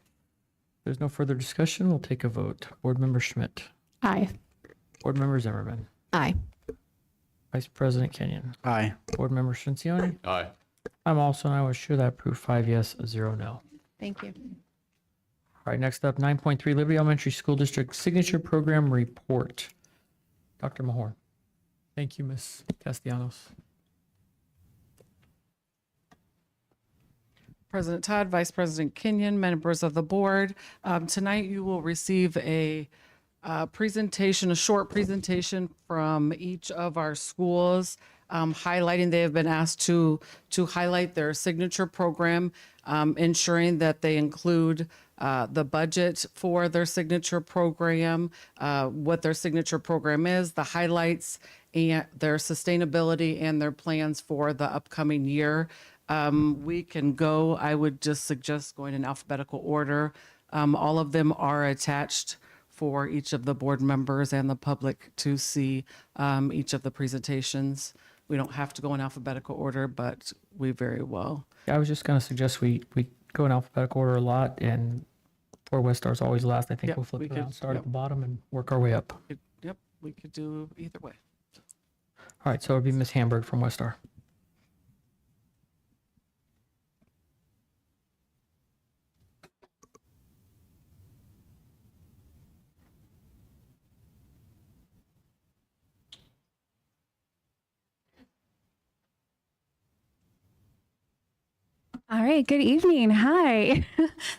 There's no further discussion. We'll take a vote. Board Member Schmidt. Aye. Board Member Zimmerman. Aye. Vice President Kenyon. Aye. Board Member Shinsione. Aye. I'm also, and I was sure that approved 5 yes, 0 no. Thank you. right, next up, 9.3 Liberty Elementary School District Signature Program Report. Dr. Mahorn. Thank you, Ms. Castellanos. President Todd, Vice President Kenyon, members of the board. Tonight you will receive a presentation, a short presentation from each of our schools, highlighting they have been asked to highlight their signature program, ensuring that they include the budget for their signature program, what their signature program is, the highlights, and their sustainability and their plans for the upcoming year. We can go, I would just suggest going in alphabetical order. All of them are attached for each of the board members and the public to see each of the presentations. We don't have to go in alphabetical order, but we very well. Yeah, I was just going to suggest we go in alphabetical order a lot, and where West Star's always last, I think Yep, we'll flip we it around, could- start yep. at the bottom and work our way up. Yep, we could do either way. All right, so it'll be Ms. Hamburg from West Star. All right, good evening. Hi.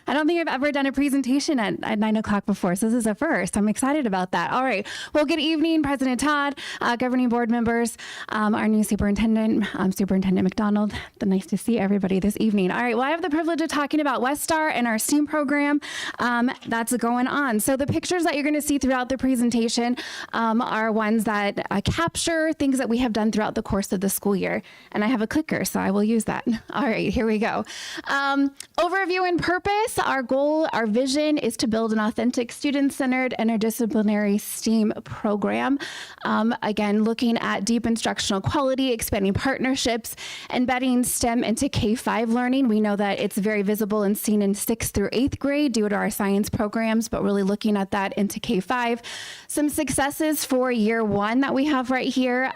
I don't think I've ever done a presentation at 9 o'clock before, so this is a first. I'm excited about that. All right. Well, good evening, President Todd, governing board members, our new superintendent, Superintendent McDonald. Nice to see everybody this evening. All right. Well, I have the privilege of talking about West Star and our STEAM program that's going on. So the pictures that you're going to see throughout the presentation are ones that capture things that we have done throughout the course of the school year. And I have a clicker, so I will use that. All right, here we go. Overview and purpose. Our goal, our vision is to build an authentic, student-centered, interdisciplinary STEAM program. Again, looking at deep instructional quality, expanding partnerships, embedding STEM into K-5 learning. We know that it's very visible and seen in 6th through 8th grade due to our science programs, but really looking at that into K-5. Some successes for year 1 that we have right here.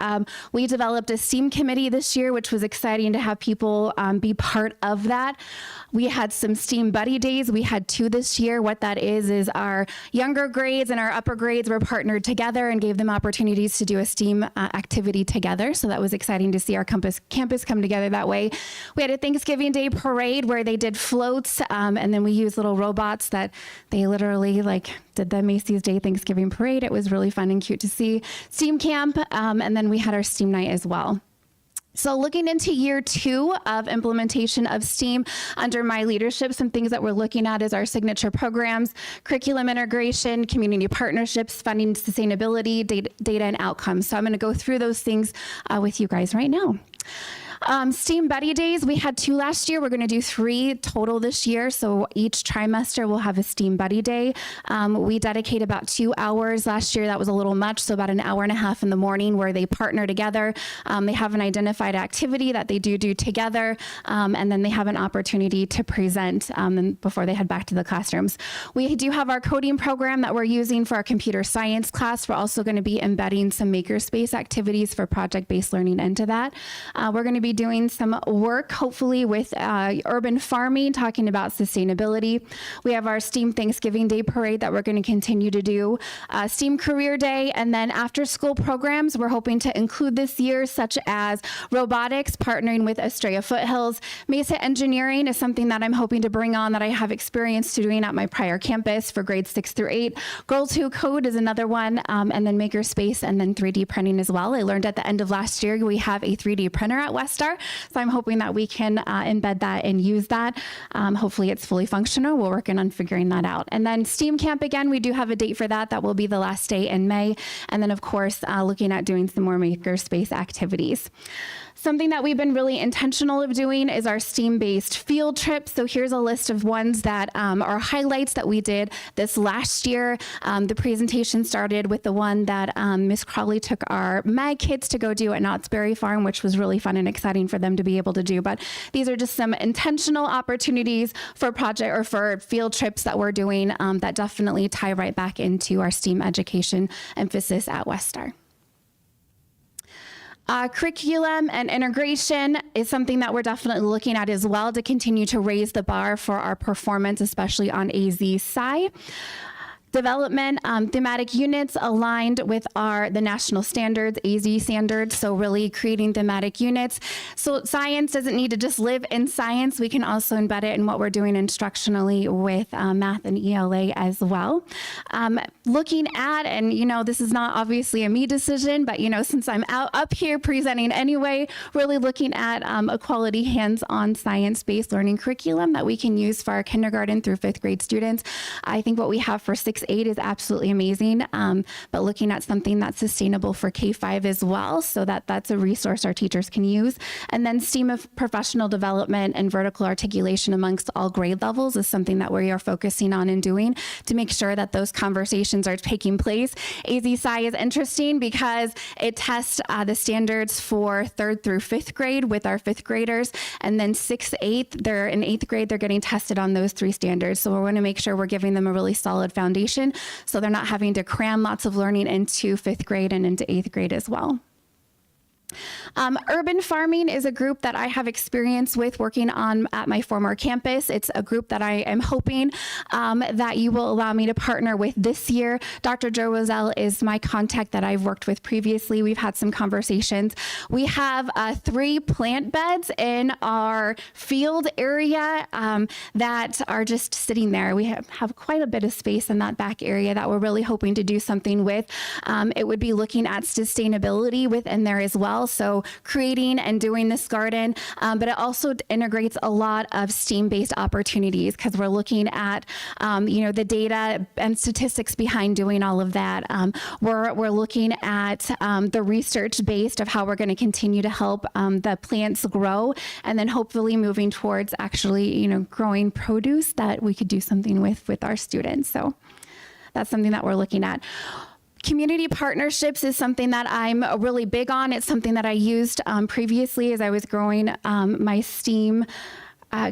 We developed a STEAM committee this year, which was exciting to have people be part of that. We had some STEAM buddy days. We had 2 this year. What that is our younger grades and our upper grades were partnered together and gave them opportunities to do a STEAM activity together. So that was exciting to see our campus come together that way. We had a Thanksgiving Day parade where they did floats, and then we used little robots that they literally did the Macy's Day Thanksgiving parade. It was really fun and cute to see. STEAM camp, and then we had our STEAM night as well. So looking into year 2 of implementation of STEAM under my leadership, some things that we're looking at is our signature programs, curriculum integration, community partnerships, funding sustainability, data and outcomes. So I'm going to go through those things with you guys right now. STEAM buddy days, we had 2 last year. We're going to do 3 total this year. So each trimester we'll have a STEAM buddy day. We dedicate about 2 hours. Last year that was a little much, so about an hour and a half in the morning where they partner together. They have an identified activity that they do together, and then they have an opportunity to present before they head back to the classrooms. We do have our coding program that we're using for our computer science class. We're also going to be embedding some makerspace activities for project-based learning into that. We're going to be doing some work, hopefully, with urban farming, talking about sustainability. We have our STEAM Thanksgiving Day parade that we're going to continue to do, STEAM Career Day, and then after-school programs we're hoping to include this year, such as robotics, partnering with Estrella Foothills. Mesa Engineering is something that I'm hoping to bring on that I have experience doing at my prior campus for grades 6 through 8. Girls Who Code is another one, and then Makerspace, and then 3D printing as well. I learned at the end of last year we have a 3D printer at West Star, so I'm hoping that we can embed that and use that. Hopefully it's fully functional. We're working on figuring that out. And then STEAM Camp, again, we do have a date for that. That will be the last day in May. And then, of course, looking at doing some more makerspace activities. Something that we've been really intentional of doing is our STEAM-based field trips. So here's a list of ones that are highlights that we did this last year. The presentation started with the one that Ms. Crawley took our MAG kids to go do at Knott's Berry Farm, which was really fun and exciting for them to be able to do. But these are just some intentional opportunities for project or for field trips that we're doing that definitely tie right back into our STEAM education emphasis at West Star. Curriculum and integration is something that we're definitely looking at as well to continue to raise the bar for our performance, especially on AZ Sci. Development, thematic units aligned with the national standards, AZ standards, so really creating thematic units. So science doesn't need to just live in science. We can also embed it in what we're doing instructionally with math and ELA as well. Looking at, and this is not obviously a me decision, but since I'm up here presenting anyway, really looking at a quality hands-on science-based learning curriculum that we can use for our kindergarten through 5th grade students. I think what we have for 6-8 is absolutely amazing, but looking at something that's sustainable for K-5 as well, so that's a resource our teachers can use. And then STEAM of professional development and vertical articulation amongst all grade levels is something that we are focusing on and doing to make sure that those conversations are taking place. AZ Sci is interesting because it tests the standards for 3rd through 5th grade with our 5th graders, and then 6th, 8th, they're in 8th grade, they're getting tested on those 3 standards. So we're going to make sure we're giving them a really solid foundation, so they're not having to cram lots of learning into 5th grade and into 8th grade as well. Urban farming is a group that I have experience with working on at my former campus. It's a group that I am hoping that you will allow me to partner with this year. Dr. Joe Roselle is my contact that I've worked with previously. We've had some conversations. We have 3 plant beds in our field area that are just sitting there. We have quite a bit of space in that back area that we're really hoping to do something with. It would be looking at sustainability within there as well. So creating and doing this garden, but it also integrates a lot of STEAM-based opportunities because we're looking at, the data and statistics behind doing all of that. We're looking at the research-based of how we're going to continue to help the plants grow, and then hopefully moving towards actually, growing produce that we could do something with our students. So that's something that we're looking at. Community partnerships is something that I'm really big on. It's something that I used previously as I was growing my STEAM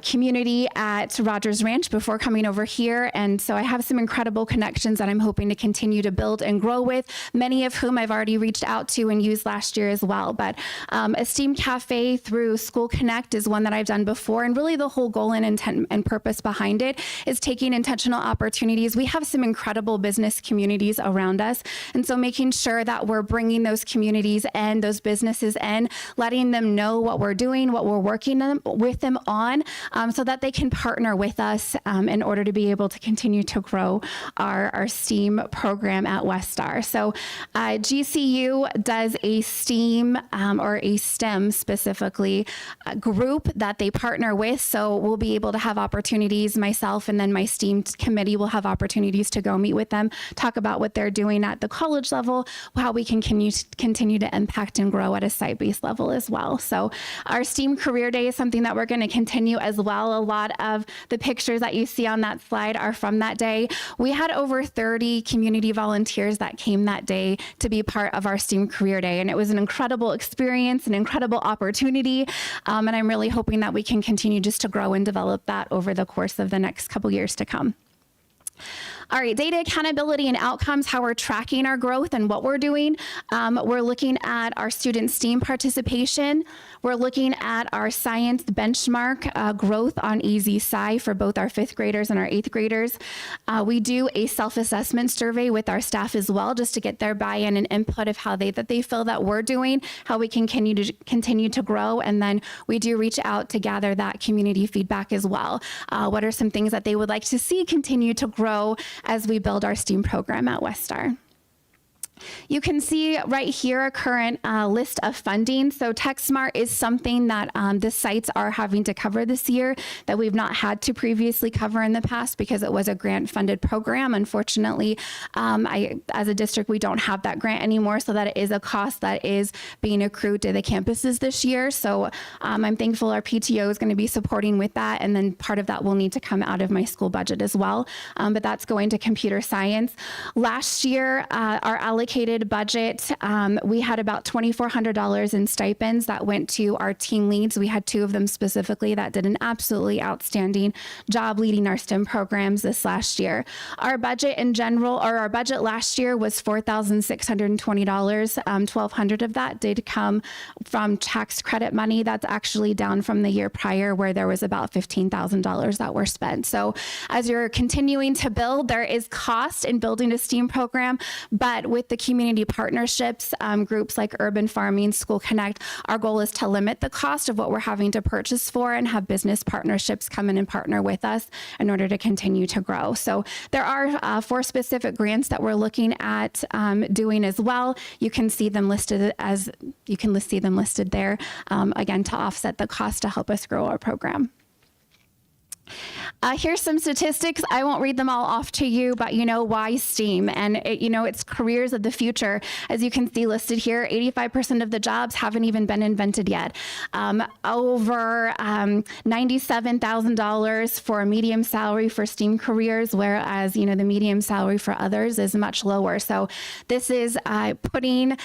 community at Rogers Ranch before coming over here. And so I have some incredible connections that I'm hoping to continue to build and grow with, many of whom I've already reached out to and used last year as well. But a STEAM cafe through School Connect is one that I've done before. And really the whole goal and intent and purpose behind it is taking intentional opportunities. We have some incredible business communities around us. And so making sure that we're bringing those communities and those businesses in, letting them know what we're doing, what we're working with them on, so that they can partner with us in order to be able to continue to grow our STEAM program at Westar. So GCU does a STEAM or a STEM specifically group that they partner with. So we'll be able to have opportunities, myself and then my STEAM committee will have opportunities to go meet with them, talk about what they're doing at the college level, how we can continue to impact and grow at a site-based level as well. So our STEAM Career Day is something that we're going to continue as well. A lot of the pictures that you see on that slide are from that day. We had over 30 community volunteers that came that day to be part of our STEAM Career Day. And it was an incredible experience, an incredible opportunity. And I'm really hoping that we can continue just to grow and develop that over the course of the next couple years to come. All right, data accountability and outcomes, how we're tracking our growth and what we're doing. We're looking at our student STEAM participation. We're looking at our science benchmark growth on AZ Sci for both our 5th graders and our 8th graders. We do a self-assessment survey with our staff as well, just to get their buy-in and input of how they feel that we're doing, how we can continue to grow. And then we do reach out to gather that community feedback as well. What are some things that they would like to see continue to grow as we build our STEAM program at Westar? You can see right here a current list of funding. So TechSmart is something that the sites are having to cover this year that we've not had to previously cover in the past because it was a grant-funded program. Unfortunately, as a district, we don't have that grant anymore, so that it is a cost that is being accrued to the campuses this year. So I'm thankful our PTO is going to be supporting with that, and then part of that will need to come out of my school budget as well. But that's going to computer science. Last year, our allocation allocated budget, we had about $2,400 in stipends that went to our team leads. We had 2 of them specifically that did an absolutely outstanding job leading our STEM programs this last year. Our budget in general, or our budget last year was $4,620. $1,200 of that did come from tax credit money. That's actually down from the year prior where there was about $15,000 that were spent. So as you're continuing to build, there is cost in building a STEAM program, but with the community partnerships, groups like Urban Farming, School Connect, our goal is to limit the cost of what we're having to purchase for and have business partnerships come in and partner with us in order to continue to grow. So there are 4 specific grants that we're looking at doing as well. You can see them listed there, again, to offset the cost to help us grow our program. Here's some statistics. I won't read them all off to you, but why STEAM? And it's careers of the future. As you can see listed here, 85% of the jobs haven't even been invented yet. Over $97,000 for a medium salary for STEAM careers, whereas, the medium salary for others is much lower. So this is putting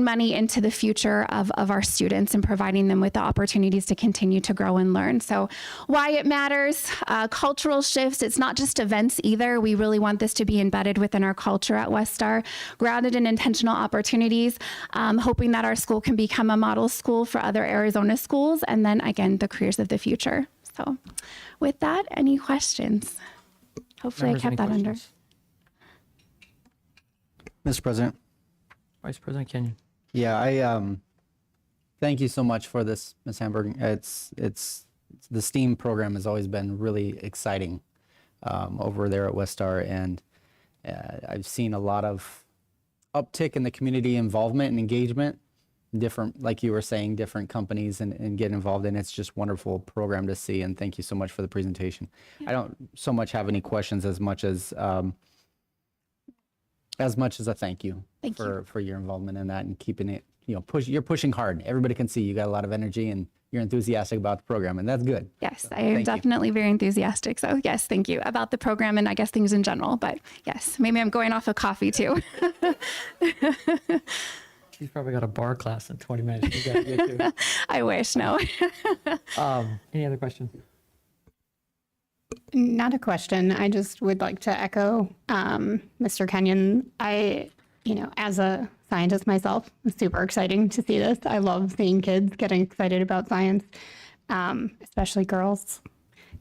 money into the future of our students and providing them with the opportunities to continue to grow and learn. So why it matters, cultural shifts, it's not just events either. We really want this to be embedded within our culture at Westar, grounded in intentional opportunities, hoping that our school can become a model school for other Arizona schools, and then again, the careers of the future. So with that, any questions? Hopefully Members, I kept that any under. questions? Mr. President. Vice President Kenyon. Yeah, I thank you so much for this, Ms. Hamburg. It's the STEAM program has always been really exciting over there at Westar, and I've seen a lot of uptick in the community involvement and engagement. Different, like you were saying, different companies and get involved in. It's just wonderful program to see, and thank you so much for the presentation. I don't so much have any questions as much as a thank you for your involvement in that and keeping it, you're pushing hard. Everybody can see you got a lot of energy and you're enthusiastic about the program, and that's good. Yes, I am definitely very enthusiastic. So yes, thank you about the program and I guess things in general, but yes, maybe I'm going off of coffee too. She's probably got a bar class in 20 minutes. You gotta get to it. I wish, no. Any other questions? Not a question. I just would like to echo Mr. Kenyon. As a scientist myself, it's super exciting to see this. I love seeing kids getting excited about science, especially girls,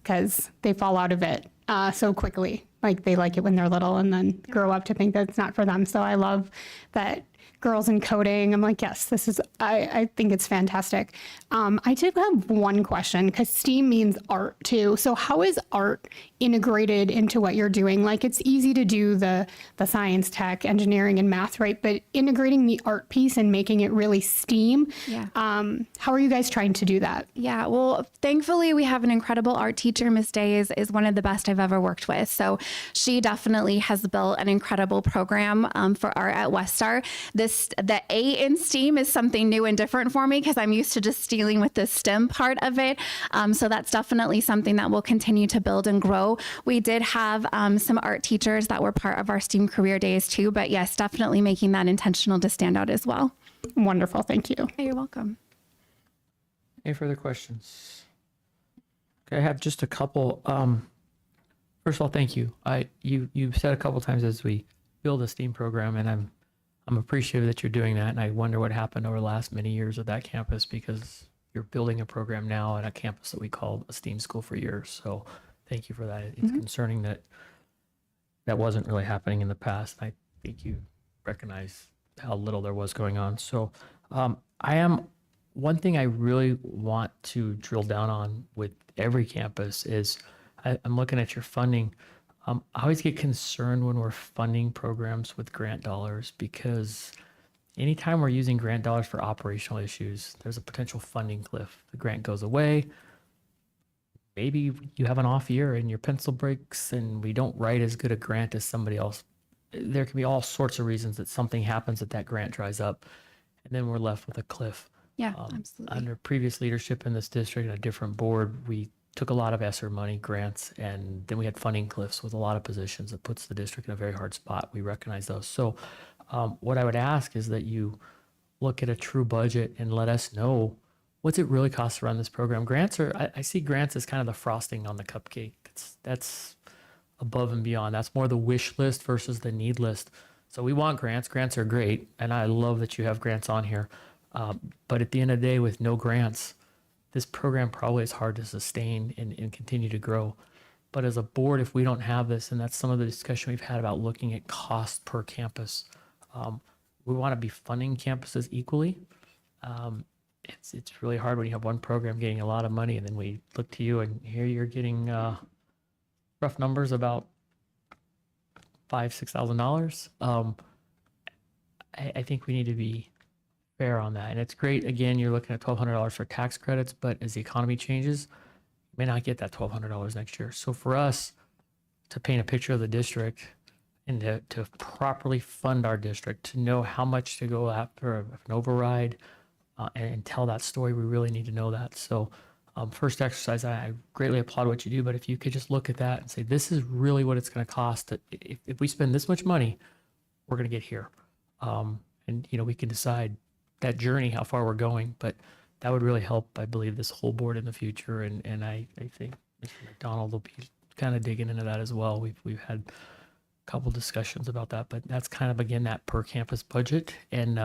because they fall out of it so quickly. Like they like it when they're little and then grow up to think that it's not for them. So I love that girls in coding. I'm like, yes, I think it's fantastic. I did have one question because STEAM means art too. So how is art integrated into what you're doing? Like it's easy to do the science, tech, engineering, and math, right? But integrating the art piece and making it really STEAM. Yeah. How are you guys trying to do that? Yeah, well, thankfully we have an incredible art teacher. Miss Day is one of the best I've ever worked with. So she definitely has built an incredible program for art at Westar. The A in STEAM is something new and different for me because I'm used to just dealing with the STEM part of it. So that's definitely something that we'll continue to build and grow. We did have some art teachers that were part of our STEAM career days too, but yes, definitely making that intentional to stand out as well. Wonderful. Thank you. You're welcome. Any further questions? Okay, I have just a couple. First of all, thank you. You've said a couple times as we build a STEAM program, and I'm appreciative that you're doing that. And I wonder what happened over the last many years of that campus, because you're building a program now at a campus that we called a STEAM school for years. So thank you for that. It's concerning that that wasn't really happening in the past. I think you recognize how little there was going on. So one thing I really want to drill down on with every campus is I'm looking at your funding. I always get concerned when we're funding programs with grant dollars, because anytime we're using grant dollars for operational issues, there's a potential funding cliff. The grant goes away. Maybe you have an off year and your pencil breaks and we don't write as good a grant as somebody else. There can be all sorts of reasons that something happens that grant dries up, and then we're left with a cliff. Yeah, absolutely. Under previous leadership in this district and a different board, we took a lot of ESSER money, grants, and then we had funding cliffs with a lot of positions that puts the district in a very hard spot. We recognize those. So what I would ask is that you look at a true budget and let us know what's it really cost to run this program. Grants are, I see grants as kind of the frosting on the cupcake. That's above and beyond. That's more the wish list versus the need list. So we want grants. Grants are great, and I love that you have grants on here. But at the end of the day, with no grants, this program probably is hard to sustain and continue to grow. But as a board, if we don't have this, and that's some of the discussion we've had about looking at cost per campus, we want to be funding campuses equally. It's really hard when you have one program getting a lot of money, and then we look to you, and here you're getting rough numbers about $5,000-$6,000. I think we need to be fair on that. And it's great, again, you're looking at $1,200 for tax credits, but as the economy changes, you may not get that $1,200 next year. So for us to paint a picture of the district and to properly fund our district, to know how much to go after an override and tell that story, we really need to know that. So first exercise, I greatly applaud what you do, but if you could just look at that and say, this is really what it's going to cost. If we spend this much money, we're going to get here. And, we can decide that journey, how far we're going, but that would really help, I believe, this whole board in the future. And I think Mr. McDonald will be kind of digging into that as well. We've had a couple discussions about that, but that's kind of, again, that per campus budget and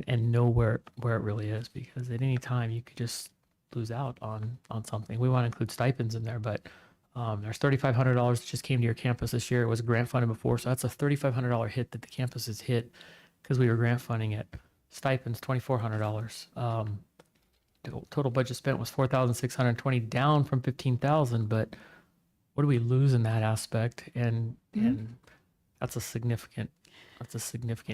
know where it really is, because at any time you could just lose out on something. We want to include stipends in there, but there's $3,500 that just came to your campus this year. It was grant funded before, so that's a $3,500 hit that the campus has hit because we were grant funding it. Stipends, $2,400. The total budget spent was $4,620, down from $15,000. But what do we lose in that aspect? And that's a significant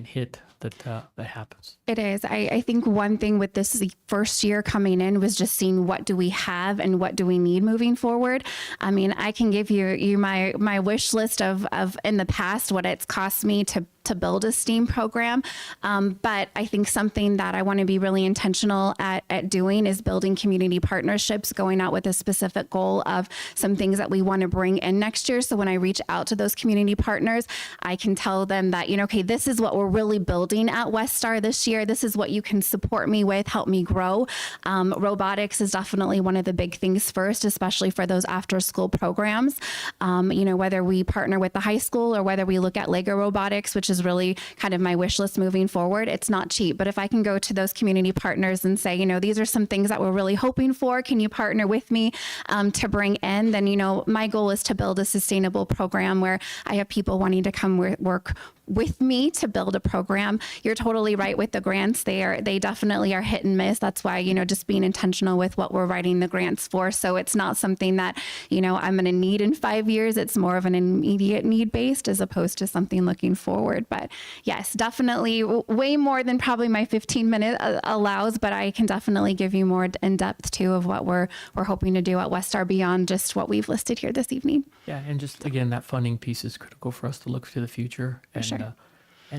hit that happens. It is. I think one thing with this the first year coming in was just seeing what do we have and what do we need moving forward. I mean, I can give you my wish list of in the past what it's cost me to build a STEAM program. But I think something that I want to be really intentional at doing is building community partnerships, going out with a specific goal of some things that we want to bring in next year. So when I reach out to those community partners, I can tell them that, okay, this is what we're really building at West Star this year. This is what you can support me with, help me grow. Robotics is definitely one of the big things first, especially for those after school programs. Whether we partner with the high school or whether we look at Lego robotics, which is really kind of my wish list moving forward. It's not cheap, but if I can go to those community partners and say, these are some things that we're really hoping for, can you partner with me to bring in? Then, my goal is to build a sustainable program where I have people wanting to come work with me to build a program. You're totally right with the grants. They definitely are hit and miss. That's why, just being intentional with what we're writing the grants for. So it's not something that, I'm going to need in 5 years. It's more of an immediate need based as opposed to something looking forward. But yes, definitely way more than probably my 15-minute allows, but I can definitely give you more in depth too of what we're hoping to do at West Star beyond just what we've listed here this evening. Yeah, and just again, that funding piece is critical for us to look to the future and sure.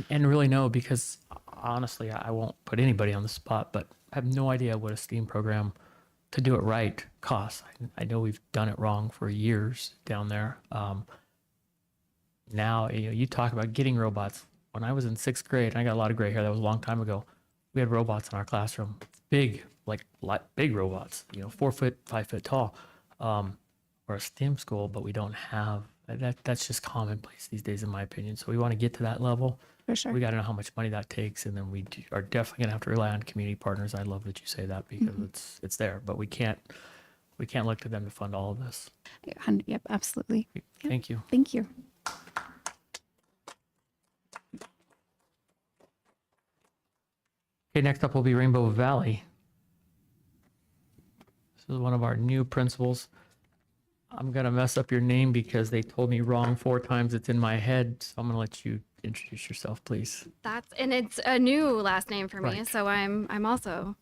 And really know, because honestly, I won't put anybody on the spot, but I have no idea what a STEAM program to do it right costs. I know we've done it wrong for years down there. Now, you talk about getting robots. When I was in 6th grade, and I got a lot of gray hair, that was a long time ago, we had robots in our classroom, big robots, 4 foot, 5 foot tall. We're a STEM school, but we don't have that's just commonplace these days, in my opinion. So we want to get to that level. For sure. We got to know how much money that takes, and then we are definitely going to have to rely on community partners. I love that you say that because it's there, but we can't look to them to fund all of this. Yep, absolutely. Thank you. Thank you. Okay, next up will be Rainbow Valley. This is one of our new principals. I'm going to mess up your name because they told me wrong 4 times. It's in my head. So I'm going to let you introduce yourself, please. It's a new last name for me, Right. so I'm also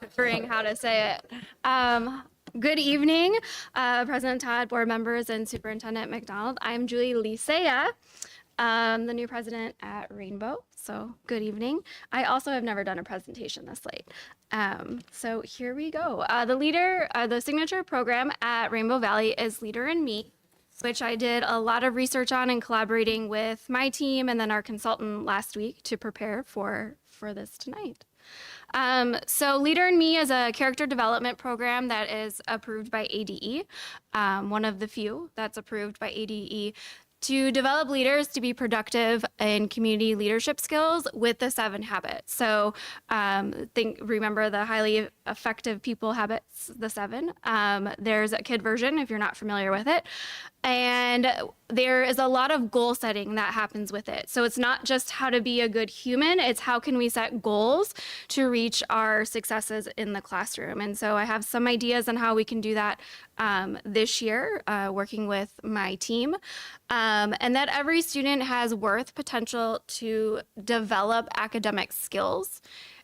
figuring how to say it. Good evening, President Todd, board members, and Superintendent McDonald. I'm Julie Lisea. the new president at Rainbow. So good evening. I also have never done a presentation this late. So here we go. The signature program at Rainbow Valley is Leader in Me, which I did a lot of research on and collaborating with my team and then our consultant last week to prepare for this tonight. So Leader in Me is a character development program that is approved by ADE, one of the few that's approved by ADE, to develop leaders to be productive in community leadership skills with the 7 habits. So remember the highly effective people habits, the 7. There's a kid version if you're not familiar with it. And there is a lot of goal setting that happens with it. So it's not just how to be a good human, it's how can we set goals to reach our successes in the classroom. And so I have some ideas on how we can do that this year, working with my team. And that every student has worth potential to develop academic skills.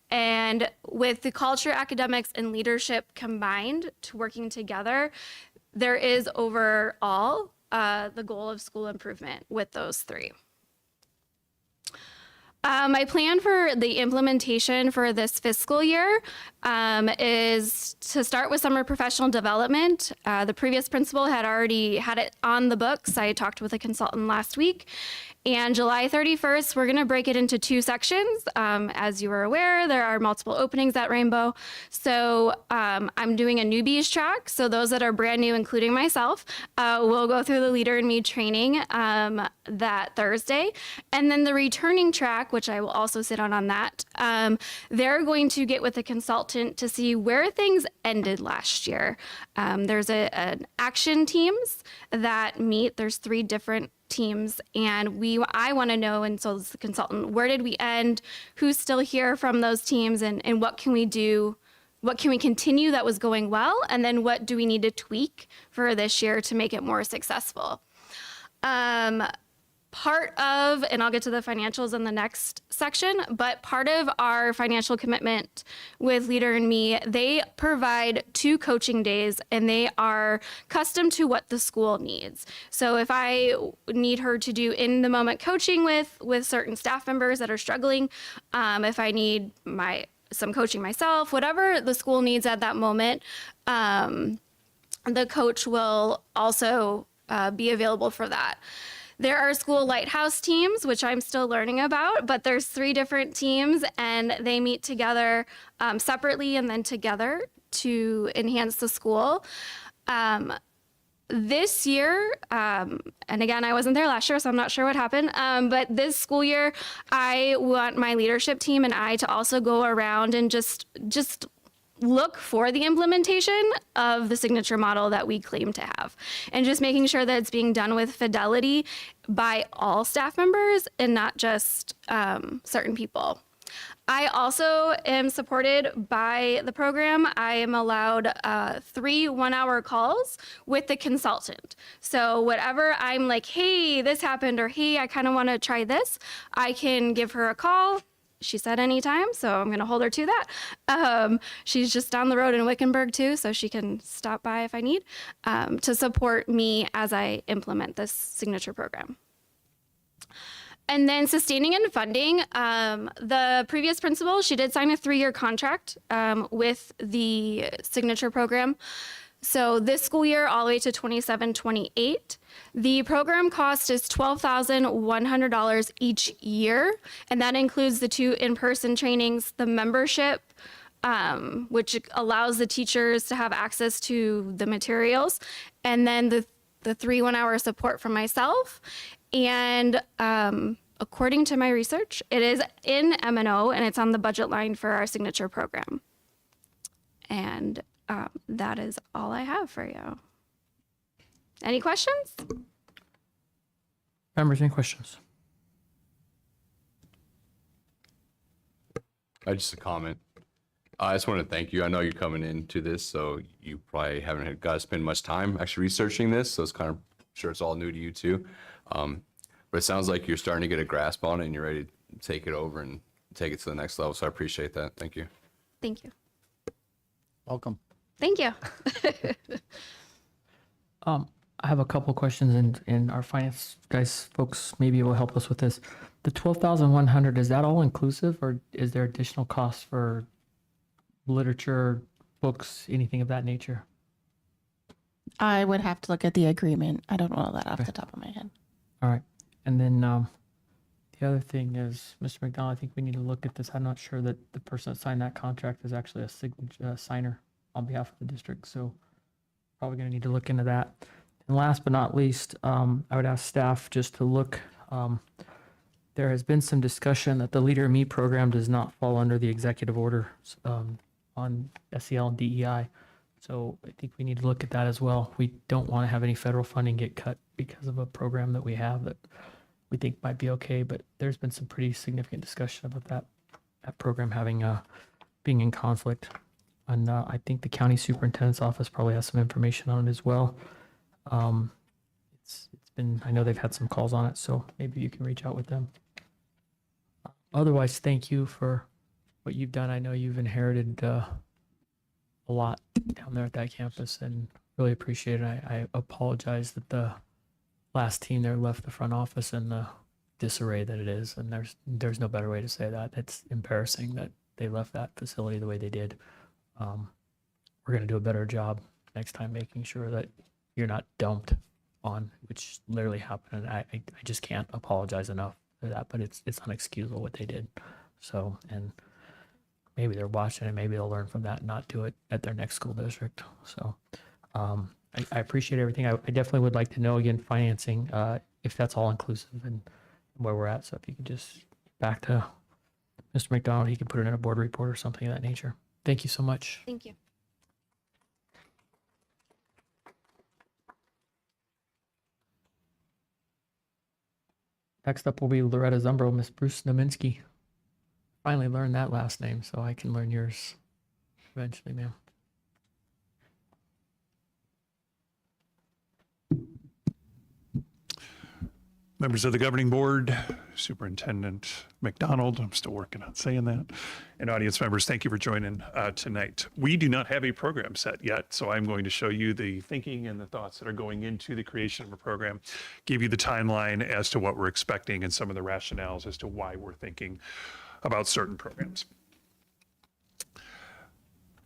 And with the culture, academics, and leadership combined to working together, there is overall the goal of school improvement with those 3. My plan for the implementation for this fiscal year is to start with summer professional development. The previous principal had already had it on the books. I talked with a consultant last week. And July 31st, we're going to break it into 2 sections. As you are aware, there are multiple openings at Rainbow. So I'm doing a newbies track. So those that are brand new, including myself, will go through the Leader in Me training that Thursday. And then the returning track, which I will also sit on that, they're going to get with a consultant to see where things ended last year. There's an action teams that meet. There's 3 different teams, and I want to know, and so is the consultant, where did we end, who's still here from those teams, and what can we do, what can we continue that was going well, and then what do we need to tweak for this year to make it more successful. Part of, and I'll get to the financials in the next section, but part of our financial commitment with Leader in Me, they provide 2 coaching days and they are custom to what the school needs. So if I need her to do in the moment coaching with certain staff members that are struggling, if I need some coaching myself, whatever the school needs at that moment, the coach will also be available for that. There are school lighthouse teams, which I'm still learning about, but there's 3 different teams and they meet together separately and then together to enhance the school. This year, and again, I wasn't there last year, so I'm not sure what happened, but this school year, I want my leadership team and I to also go around and just look for the implementation of the signature model that we claim to have, and just making sure that it's being done with fidelity by all staff members and not just certain people. I also am supported by the program. I am allowed 3 one-hour calls with the consultant. So whatever I'm like, hey, this happened, or hey, I kind of want to try this, I can give her a call. She said anytime, so I'm going to hold her to that. She's just down the road in Wickenburg too, so she can stop by if I need, to support me as I implement this signature program. And then sustaining and funding, the previous principal, she did sign a 3-year contract with the signature program. So this school year, all the way to 27-28, the program cost is $12,100 each year, and that includes the 2 in-person trainings, the membership, which allows the teachers to have access to the materials, and then the 3 one-hour support from myself. And according to my research, it is in M&O, and it's on the budget line for our signature program. And that is all I have for you. Any questions? Members, any questions? Just a comment. I just want to thank you. I know you're coming into this, so you probably haven't got to spend much time actually researching this. So it's kind of, I'm sure it's all new to you too. But it sounds like you're starting to get a grasp on it and you're ready to take it over and take it to the next level. So I appreciate that. Thank you. Thank you. Welcome. Thank you. I have a couple questions, and our finance guys, folks, maybe will help us with this. The 12,100, is that all inclusive, or is there additional costs for literature, books, anything of that nature? I would have to look at the agreement. I don't know that off the top of my head. All right. And then the other thing is, Mr. McDonald, I think we need to look at this. I'm not sure that the person that signed that contract is actually a signer on behalf of the district. So probably going to need to look into that. And last but not least, I would ask staff just to look. There has been some discussion that the Leader in Me program does not fall under the executive order on SEL and DEI. So I think we need to look at that as well. We don't want to have any federal funding get cut because of a program that we have that we think might be okay, but there's been some pretty significant discussion about that program having being in conflict. And I think the county superintendent's office probably has some information on it as well. It's been, I know they've had some calls on it, so maybe you can reach out with them. Otherwise, thank you for what you've done. I know you've inherited a lot down there at that campus, and really appreciate it. I apologize that the last team there left the front office in the disarray that it is, and there's no better way to say that. It's embarrassing that they left that facility the way they did. We're going to do a better job next time making sure that you're not dumped on, which literally happened. And I just can't apologize enough for that, but it's unexcusable what they did. So, and maybe they're watching and maybe they'll learn from that and not do it at their next school district. So I appreciate everything. I definitely would like to know, again, financing, if that's all inclusive and where we're at. So if you could just back to Mr. McDonald, he can put it in a board report or something of that nature. Thank you so much. Thank you. Next up will be Loretta Zumbro, Miss Bruce Nominski. Finally learned that last name, so I can learn yours eventually, ma'am. Members of the governing board, Superintendent McDonald, I'm still working on saying that, and audience members, thank you for joining tonight. We do not have a program set yet, so I'm going to show you the thinking and the thoughts that are going into the creation of a program, give you the timeline as to what we're expecting and some of the rationales as to why we're thinking about certain programs.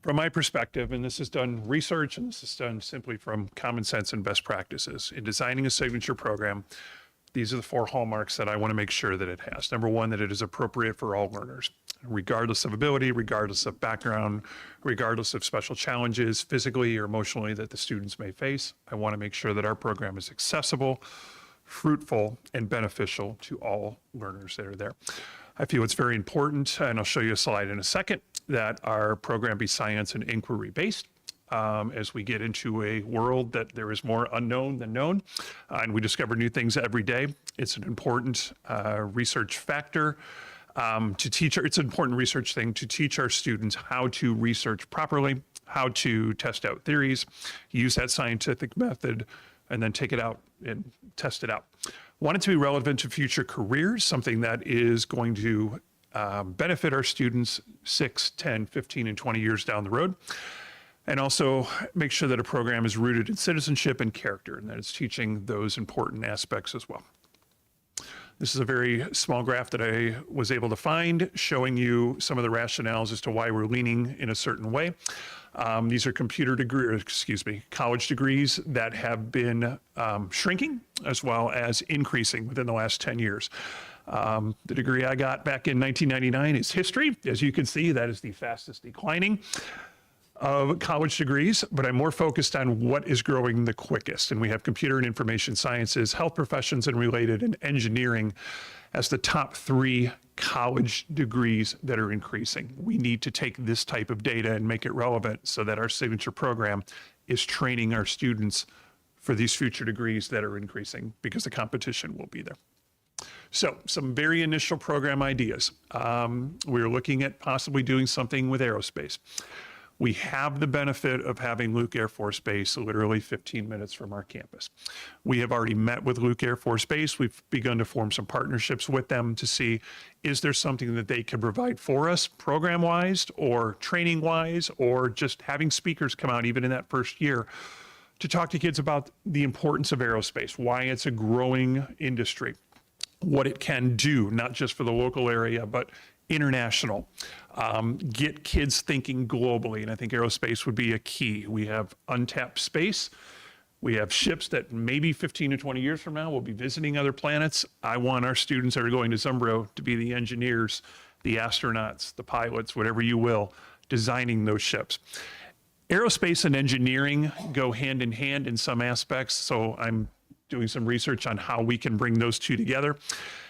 From my perspective, and this is done research, and this is done simply from common sense and best practices, in designing a signature program, these are the 4 hallmarks that I want to make sure that it has. Number 1, that it is appropriate for all learners, regardless of ability, regardless of background, regardless of special challenges, physically or emotionally, that the students may face. I want to make sure that our program is accessible, fruitful, and beneficial to all learners that are there. I feel it's very important, and I'll show you a slide in a second, that our program be science and inquiry based. As we get into a world that there is more unknown than known, and we discover new things every day, it's an important research factor to teach. It's an important research thing to teach our students how to research properly, how to test out theories, use that scientific method, and then take it out and test it out. Want it to be relevant to future careers, something that is going to benefit our students 6, 10, 15, and 20 years down the road. And also make sure that a program is rooted in citizenship and character, and that it's teaching those important aspects as well. This is a very small graph that I was able to find, showing you some of the rationales as to why we're leaning in a certain way. These are college degrees that have been shrinking as well as increasing within the last 10 years. The degree I got back in 1999 is history. As you can see, that is the fastest declining of college degrees, but I'm more focused on what is growing the quickest. And we have computer and information sciences, health professions and related, and engineering as the top 3 college degrees that are increasing. We need to take this type of data and make it relevant so that our signature program is training our students for these future degrees that are increasing, because the competition will be there. So some very initial program ideas. We're looking at possibly doing something with aerospace. We have the benefit of having Luke Air Force Base literally 15 minutes from our campus. We have already met with Luke Air Force Base. We've begun to form some partnerships with them to see, is there something that they can provide for us program-wise or training-wise, or just having speakers come out even in that first year to talk to kids about the importance of aerospace, why it's a growing industry, what it can do, not just for the local area, but international. Get kids thinking globally, and I think aerospace would be a key. We have untapped space. We have ships that maybe 15 to 20 years from now will be visiting other planets. I want our students that are going to Zumbro to be the engineers, the astronauts, the pilots, whatever you will, designing those ships. Aerospace and engineering go hand in hand in some aspects, so I'm doing some research on how we can bring those two together.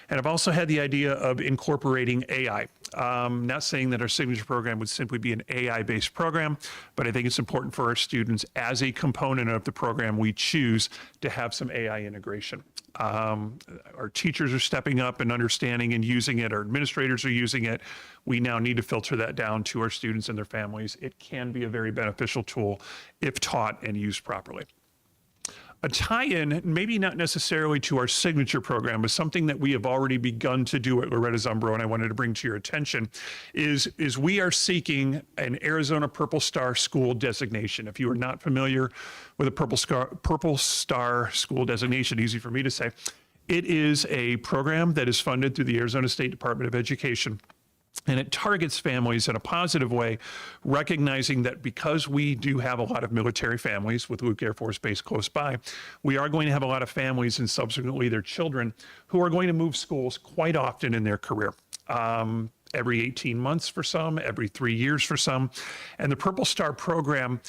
And I've also had the idea of incorporating AI. Not saying that our signature program would simply be an AI-based program, but I think it's important for our students as a component of the program we choose to have some AI integration. Our teachers are stepping up and understanding and using it. Our administrators are using it. We now need to filter that down to our students and their families. It can be a very beneficial tool if taught and used properly. A tie-in, maybe not necessarily to our signature program, but something that we have already begun to do at Loretta Zumbro, and I wanted to bring to your attention, is we are seeking an Arizona Purple Star school designation. If you are not familiar with a Purple Star school designation, easy for me to say, it is a program that is funded through the Arizona State Department of Education. And it targets families in a positive way, recognizing that because we do have a lot of military families with Luke Air Force Base close by, we are going to have a lot of families and subsequently their children who are going to move schools quite often in their career. Every 18 months for some, every 3 years for some. And the Purple Star program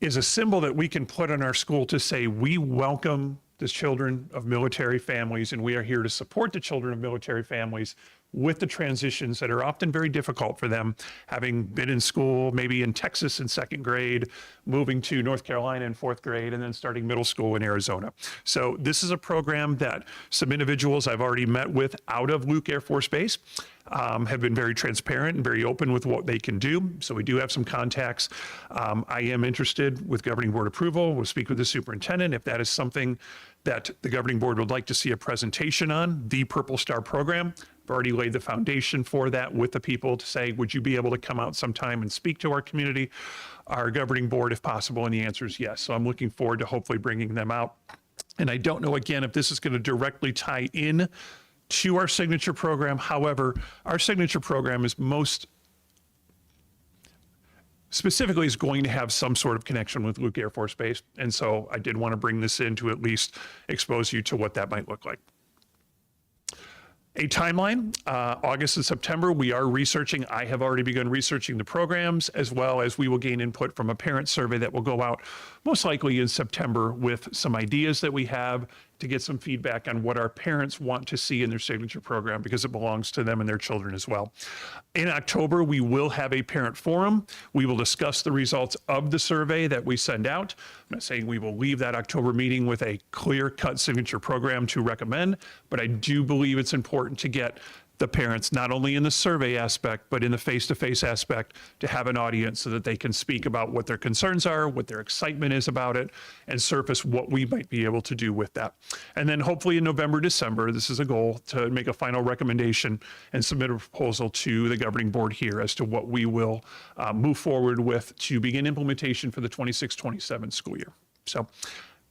is a symbol that we can put on our school to say, we welcome the children of military families, and we are here to support the children of military families with the transitions that are often very difficult for them, having been in school, maybe in Texas in 2nd grade, moving to North Carolina in 4th grade, and then starting middle school in Arizona. So this is a program that some individuals I've already met with out of Luke Air Force Base have been very transparent and very open with what they can do. So we do have some contacts. I am interested with governing board approval. We'll speak with the superintendent if that is something that the governing board would like to see a presentation on, the Purple Star program. I've already laid the foundation for that with the people to say, would you be able to come out sometime and speak to our community, our governing board if possible? And the answer is yes. So I'm looking forward to hopefully bringing them out. And I don't know, again, if this is going to directly tie in to our signature program. However, our signature program is most specifically is going to have some sort of connection with Luke Air Force Base. And so I did want to bring this in to at least expose you to what that might look like. A timeline, August and September, we are researching. I have already begun researching the programs, as well as we will gain input from a parent survey that will go out most likely in September with some ideas that we have to get some feedback on what our parents want to see in their signature program, because it belongs to them and their children as well. In October, we will have a parent forum. We will discuss the results of the survey that we send out. I'm not saying we will leave that October meeting with a clear-cut signature program to recommend, but I do believe it's important to get the parents, not only in the survey aspect, but in the face-to-face aspect, to have an audience so that they can speak about what their concerns are, what their excitement is about it, and surface what we might be able to do with that. And then hopefully in November, December, this is a goal to make a final recommendation and submit a proposal to the governing board here as to what we will move forward with to begin implementation for the 26-27 school year. So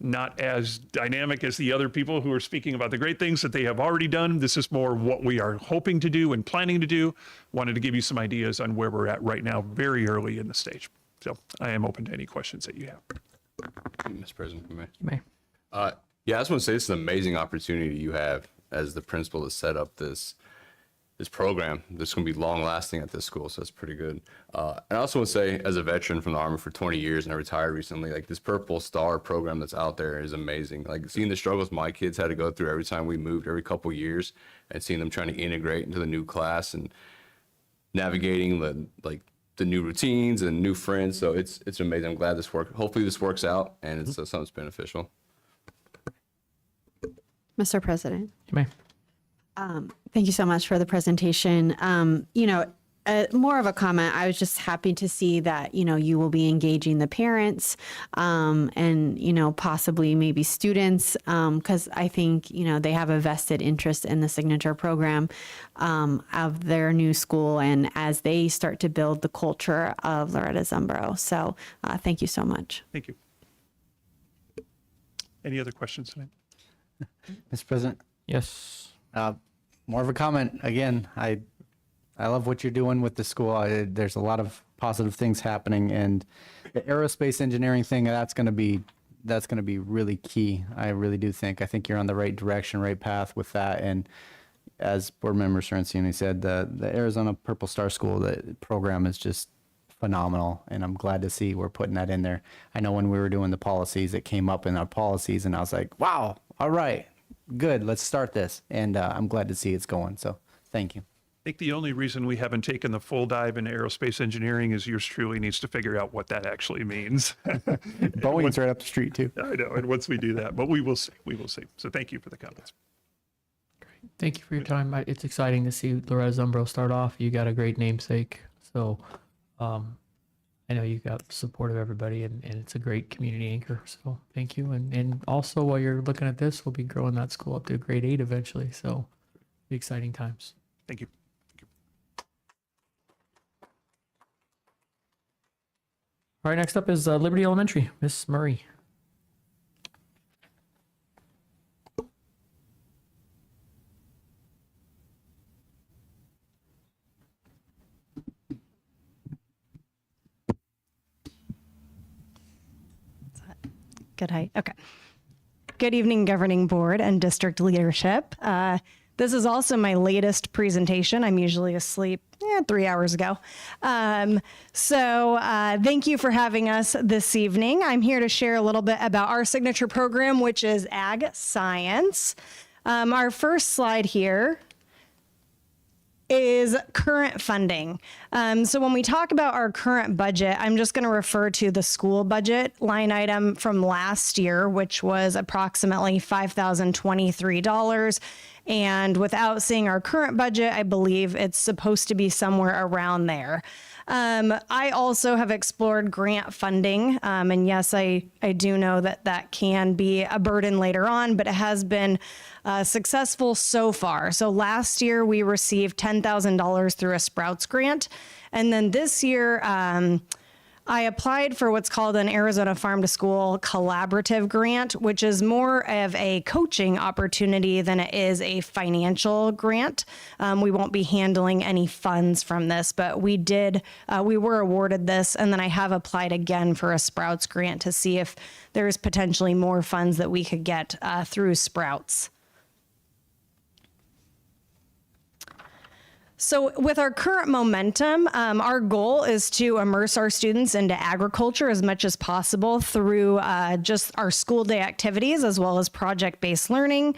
not as dynamic as the other people who are speaking about the great things that they have already done. This is more what we are hoping to do and planning to do. Wanted to give you some ideas on where we're at right now, very early in the stage. So I am open to any questions that you have. Mr. President, if you may. You may. Yeah, I just want to say it's an amazing opportunity you have as the principal to set up this program that's going to be long lasting at this school, so that's pretty good. And I also want to say, as a veteran from the Army for 20 years and I retired recently, like this Purple Star program that's out there is amazing. Like seeing the struggles my kids had to go through every time we moved, every couple years, and seeing them trying to integrate into the new class and navigating the new routines and new friends. So it's amazing. I'm glad this works. Hopefully this works out and it's something that's beneficial. Mr. President. You may. Thank you so much for the presentation. More of a comment. I was just happy to see that, you will be engaging the parents and, possibly maybe students, because I think, they have a vested interest in the signature program of their new school and as they start to build the culture of Loretta Zumbro. So thank you so much. Thank you. Any other questions tonight? Mr. President, Yes. more of a comment. Again, I love what you're doing with the school. There's a lot of positive things happening, and the aerospace engineering thing, that's going to be really key. I really do think. I think you're on the right direction, right path with that. And as Board Member Sorrentini said, the Arizona Purple Star School, the program is just phenomenal, and I'm glad to see we're putting that in there. I know when we were doing the policies, it came up in our policies, and I was like, wow, all right, good, let's start this. And I'm glad to see it's going. So thank you. I think the only reason we haven't taken the full dive into aerospace engineering is yours truly needs to figure out what that actually means. Boeing's right up the street too. I know, and once we do that, but we will see. So thank you for the comments. Thank you for your time. It's exciting to see Loretta Zumbro start off. You got a great namesake. So I know you've got support of everybody, and it's a great community anchor. So thank you. And also, while you're looking at this, we'll be growing that school up to grade 8 eventually. So be exciting times. Thank you. All right, next up is Liberty Elementary, Miss Murray. Good height. Okay. Good evening, governing board and district leadership. This is also my latest presentation. I'm usually asleep 3 hours ago. So thank you for having us this evening. I'm here to share a little bit about our signature program, which is Ag Science. Our first slide here is current funding. So when we talk about our current budget, I'm just going to refer to the school budget line item from last year, which was approximately $5,023. And without seeing our current budget, I believe it's supposed to be somewhere around there. I also have explored grant funding. And yes, I do know that that can be a burden later on, but it has been successful so far. So last year we received $10,000 through a Sprouts grant. And then this year, I applied for what's called an Arizona Farm to School collaborative grant, which is more of a coaching opportunity than it is a financial grant. We won't be handling any funds from this, but we were awarded this, and then I have applied again for a Sprouts grant to see if there's potentially more funds that we could get through Sprouts. So with our current momentum, our goal is to immerse our students into agriculture as much as possible through just our school day activities as well as project-based learning.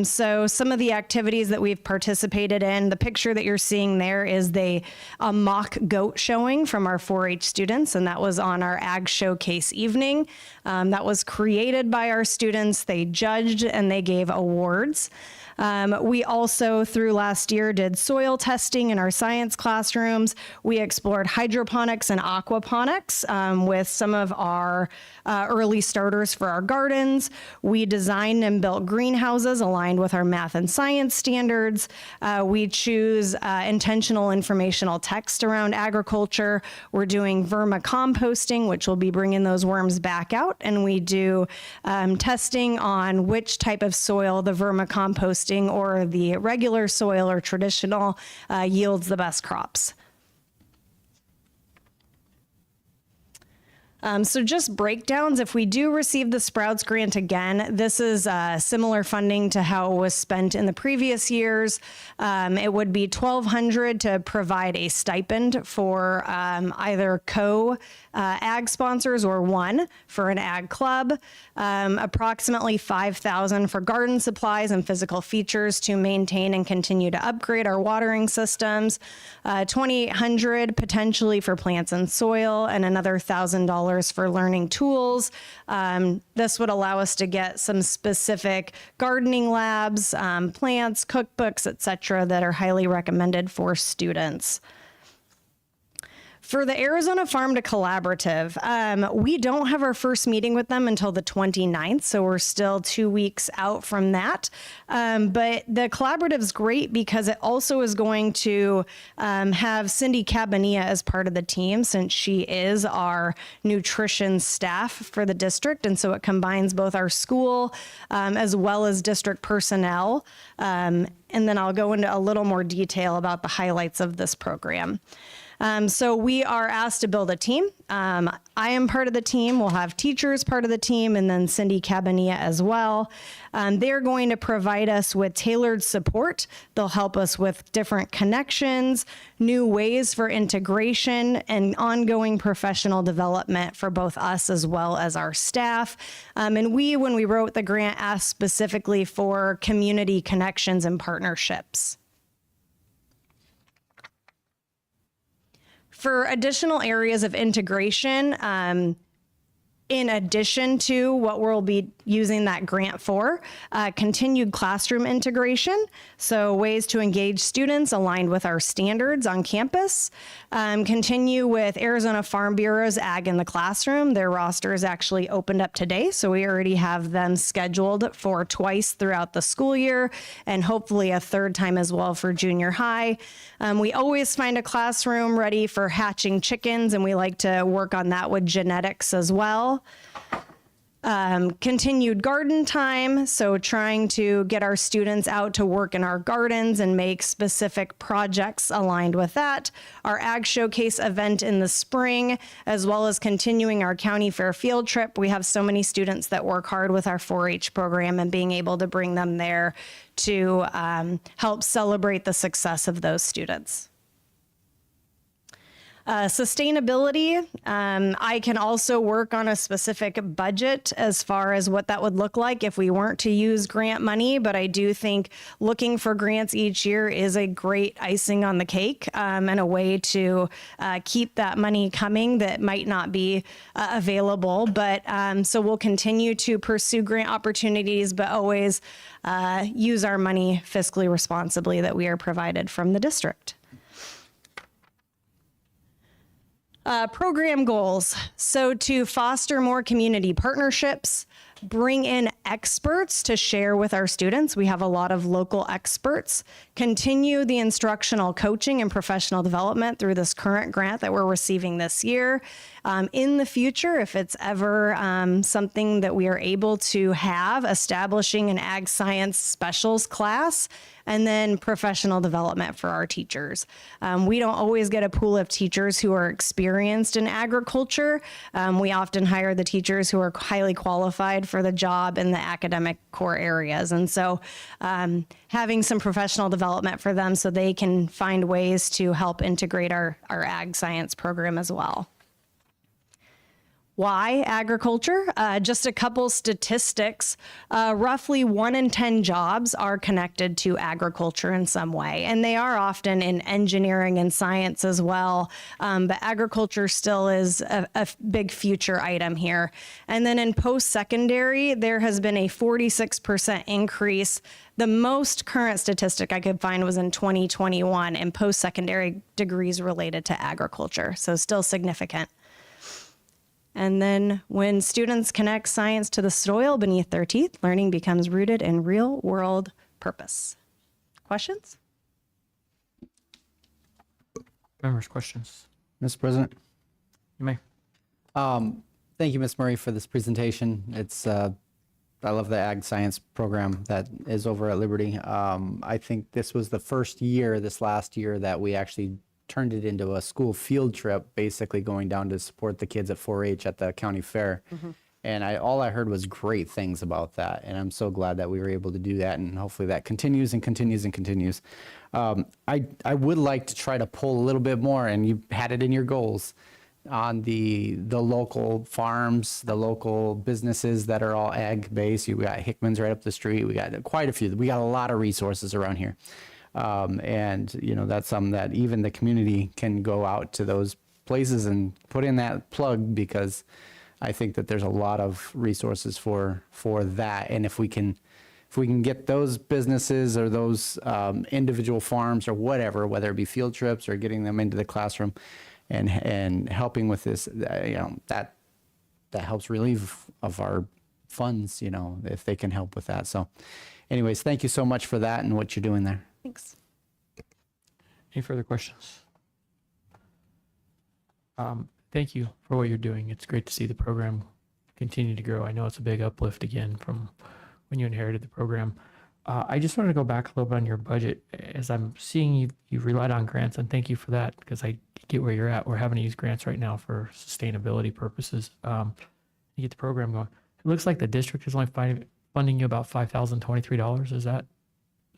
So some of the activities that we've participated in, the picture that you're seeing there is a mock goat showing from our 4-H students, and that was on our Ag Showcase evening. That was created by our students. They judged and they gave awards. We also, through last year, did soil testing in our science classrooms. We explored hydroponics and aquaponics with some of our early starters for our gardens. We designed and built greenhouses aligned with our math and science standards. We choose intentional informational text around agriculture. We're doing vermicomposting, which will be bringing those worms back out. And we do testing on which type of soil the vermicomposting or the regular soil or traditional yields the best crops. So just breakdowns, if we do receive the Sprouts grant again, this is similar funding to how it was spent in the previous years. It would be $1,200 to provide a stipend for either ag sponsors or one for an ag club, approximately $5,000 for garden supplies and physical features to maintain and continue to upgrade our watering systems, $2,800 potentially for plants and soil, and another $1,000 for learning tools. This would allow us to get some specific gardening labs, plants, cookbooks, etc., that are highly recommended for students. For the Arizona Farm to Collaborative, we don't have our first meeting with them until the 29th, so we're still 2 weeks out from that. But the collaborative's great because it also is going to have Cindy Cabanilla as part of the team, since she is our nutrition staff for the district. And so it combines both our school as well as district personnel. And then I'll go into a little more detail about the highlights of this program. So we are asked to build a team. I am part of the team. We'll have teachers part of the team, and then Cindy Cabanilla as well. They're going to provide us with tailored support. They'll help us with different connections, new ways for integration, and ongoing professional development for both us as well as our staff. And we, when we wrote the grant, asked specifically for community connections and partnerships. For additional areas of integration, in addition to what we'll be using that grant for, continued classroom integration, so ways to engage students aligned with our standards on campus, continue with Arizona Farm Bureau's Ag in the Classroom. Their roster is actually opened up today, so we already have them scheduled for twice throughout the school year, and hopefully a third time as well for junior high. We always find a classroom ready for hatching chickens, and we like to work on that with genetics as well. Continued garden time, so trying to get our students out to work in our gardens and make specific projects aligned with that. Our Ag Showcase event in the spring, as well as continuing our county fair field trip. We have so many students that work hard with our 4-H program, and being able to bring them there to help celebrate the success of those students. Sustainability, I can also work on a specific budget as far as what that would look like if we weren't to use grant money, but I do think looking for grants each year is a great icing on the cake, and a way to keep that money coming that might not be available. But so we'll continue to pursue grant opportunities, but always use our money fiscally responsibly that we are provided from the district. Program goals. So to foster more community partnerships, bring in experts to share with our students. We have a lot of local experts. Continue the instructional coaching and professional development through this current grant that we're receiving this year. In the future, if it's ever something that we are able to have, establishing an ag science specials class, and then professional development for our teachers. We don't always get a pool of teachers who are experienced in agriculture. We often hire the teachers who are highly qualified for the job in the academic core areas. And so having some professional development for them so they can find ways to help integrate our ag science program as well. Why agriculture? Just a couple statistics. Roughly 1 in 10 jobs are connected to agriculture in some way, and they are often in engineering and science as well. But agriculture still is a big future item here. And then in post-secondary, there has been a 46% increase. The most current statistic I could find was in 2021 in post-secondary degrees related to agriculture, so still significant. And then when students connect science to the soil beneath their teeth, learning becomes rooted in real world purpose. Questions? Members, questions? Mr. President? You may. Thank you, Ms. Murray, for this presentation. It's I love the ag science program that is over at Liberty. I think this was the first year, this last year, that we actually turned it into a school field trip, basically going down to support the kids at 4-H at the county fair. Mm-hmm. And all I heard was great things about that. And I'm so glad that we were able to do that. And hopefully that continues and continues and continues. I would like to try to pull a little bit more, and you had it in your goals, on the local farms, the local businesses that are all ag based. We got Hickman's right up the street. We got quite a few. We got a lot of resources around here. And, you know, that's something that even the community can go out to those places and put in that plug, because I think that there's a lot of resources for that. And if we can get those businesses or those individual farms or whatever, whether it be field trips or getting them into the classroom, and helping with this, that helps relieve of our funds, if they can help with that. So anyways, thank you so much for that and what you're doing there. Thanks. Any further questions? Thank you for what you're doing. It's great to see the program continue to grow. I know it's a big uplift again from when you inherited the program. I just wanted to go back a little bit on your budget. As I'm seeing you've relied on grants, and thank you for that, because I get where you're at. We're having to use grants right now for sustainability purposes to get the program going. It looks like the district is only funding you about $5,023. Is that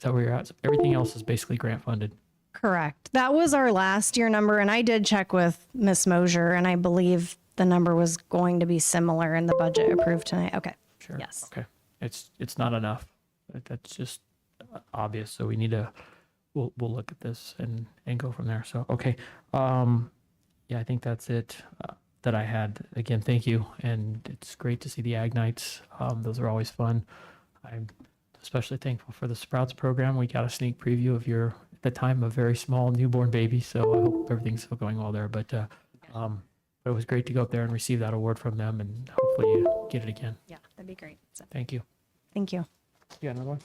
where you're at? So everything else is basically grant funded. Correct. That was our last year number, and I did check with Ms. Mosier, and I believe the number was going to be similar in the budget approved tonight. Okay. Sure. Yes. Okay. It's not enough. That's just obvious. So we need to we'll look at this and go from there. So okay. Yeah, I think that's it that I had. Again, thank you, and it's great to see the Ag Nights. Those are always fun. I'm especially thankful for the Sprouts program. We got a sneak preview of your, at the time, a very small newborn baby. So I hope everything's still going well there. But it was great to go up there and receive that award from them, and hopefully you get it again. Yeah, that'd be great. So, Thank you. thank you. Yeah, another one.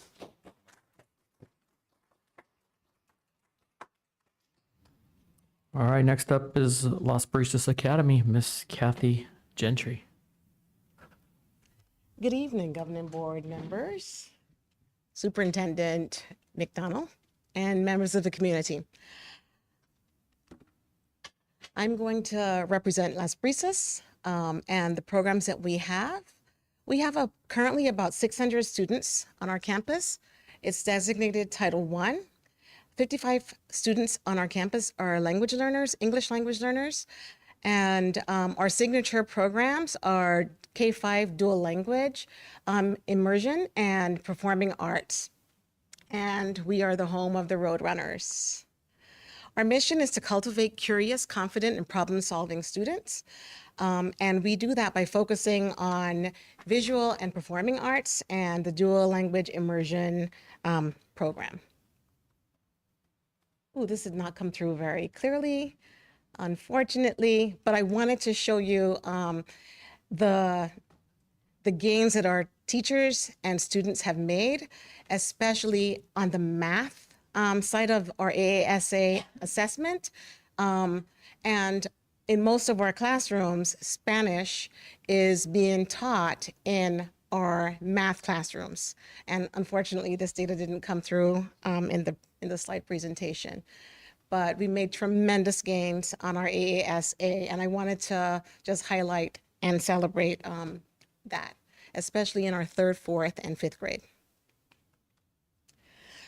All right, next up is Las Brisas Academy, Miss Kathy Gentry. Good evening, Governing Board members, Superintendent McDonald, and members of the community. I'm going to represent Las Brisas and the programs that we have. We have currently about 600 students on our campus. It's designated Title I. 55 students on our campus are language learners, English language learners. And our signature programs are K-5 dual language, immersion, and performing arts. And we are the home of the Roadrunners. Our mission is to cultivate curious, confident, and problem-solving students. And we do that by focusing on visual and performing arts and the dual language immersion program. Ooh, this did not come through very clearly, unfortunately, but I wanted to show you the gains that our teachers and students have made, especially on the math side of our AASA assessment. And in most of our classrooms, Spanish is being taught in our math classrooms. And unfortunately, this data didn't come through in the slide presentation. But we made tremendous gains on our AASA, and I wanted to just highlight and celebrate that, especially in our 3rd, 4th, and 5th grade.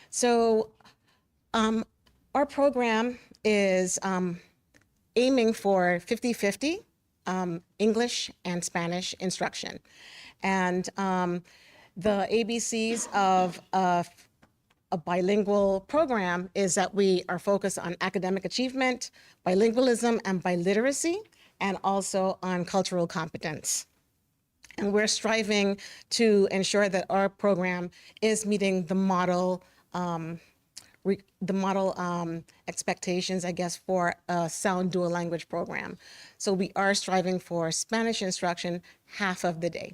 So our program is aiming for 50-50 English and Spanish instruction. And the ABCs of a bilingual program is that we are focused on academic achievement, bilingualism, and biliteracy, and also on cultural competence. And we're striving to ensure that our program is meeting the model expectations, I guess, for a sound dual language program. So we are striving for Spanish instruction half of the day.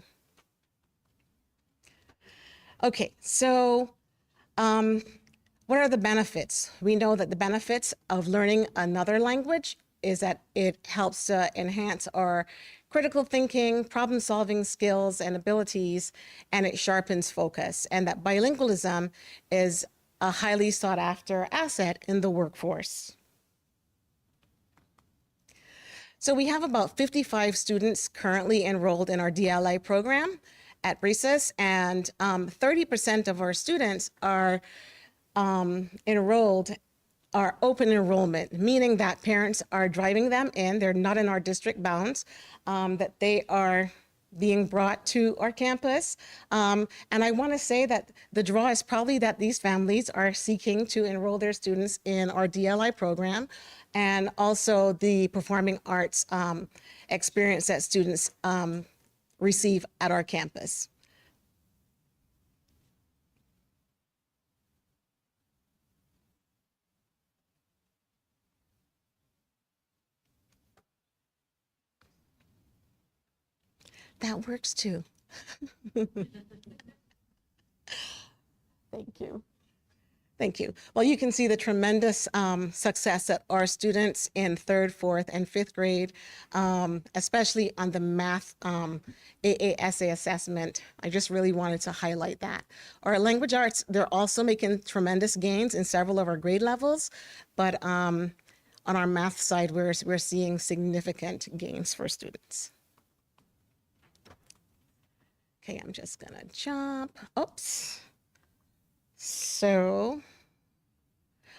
Okay, so what are the benefits? We know that the benefits of learning another language is that it helps to enhance our critical thinking, problem-solving skills and abilities, and it sharpens focus, and that bilingualism is a highly sought-after asset in the workforce. So we have about 55 students currently enrolled in our DLI program at Brisas, and 30% of our students are enrolled, are open enrollment, meaning that parents are driving them in, they're not in our district bounds, that they are being brought to our campus. And I want to say that the draw is probably that these families are seeking to enroll their students in our DLI program, and also the performing arts experience that students receive at our campus. That works too. Thank you. Thank you. Well, you can see the tremendous success that our students in 3rd, 4th, and 5th grade, especially on the math AASA assessment. I just really wanted to highlight that. Our language arts, they're also making tremendous gains in several of our grade levels, but on our math side, we're seeing significant gains for students. Okay, I'm just gonna jump. Oops. So,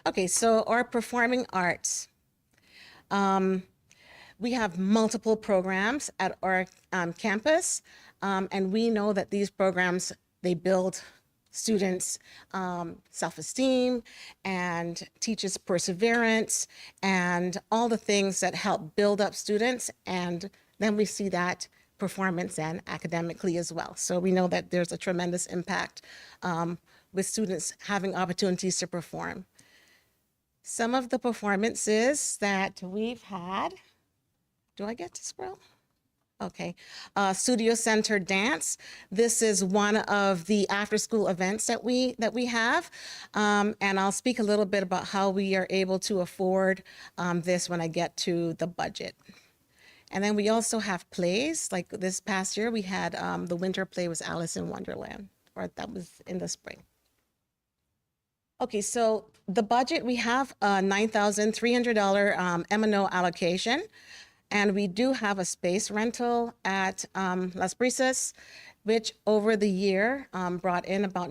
okay, so our performing arts. We have multiple programs at our campus, and we know that these programs, they build students' self-esteem and teaches perseverance and all the things that help build up students. And then we see that performance and academically as well. So we know that there's a tremendous impact with students having opportunities to perform. Some of the performances that we've had, do I get to scroll? Okay, Studio Center Dance. This is one of the after-school events that we have, and I'll speak a little bit about how we are able to afford this when I get to the budget. And then we also have plays, like this past year we had the winter play was Alice in Wonderland, or that was in the spring. Okay, so the budget, we have a $9,300 M&O allocation, and we do have a space rental at Las Brisas, which over the year brought in about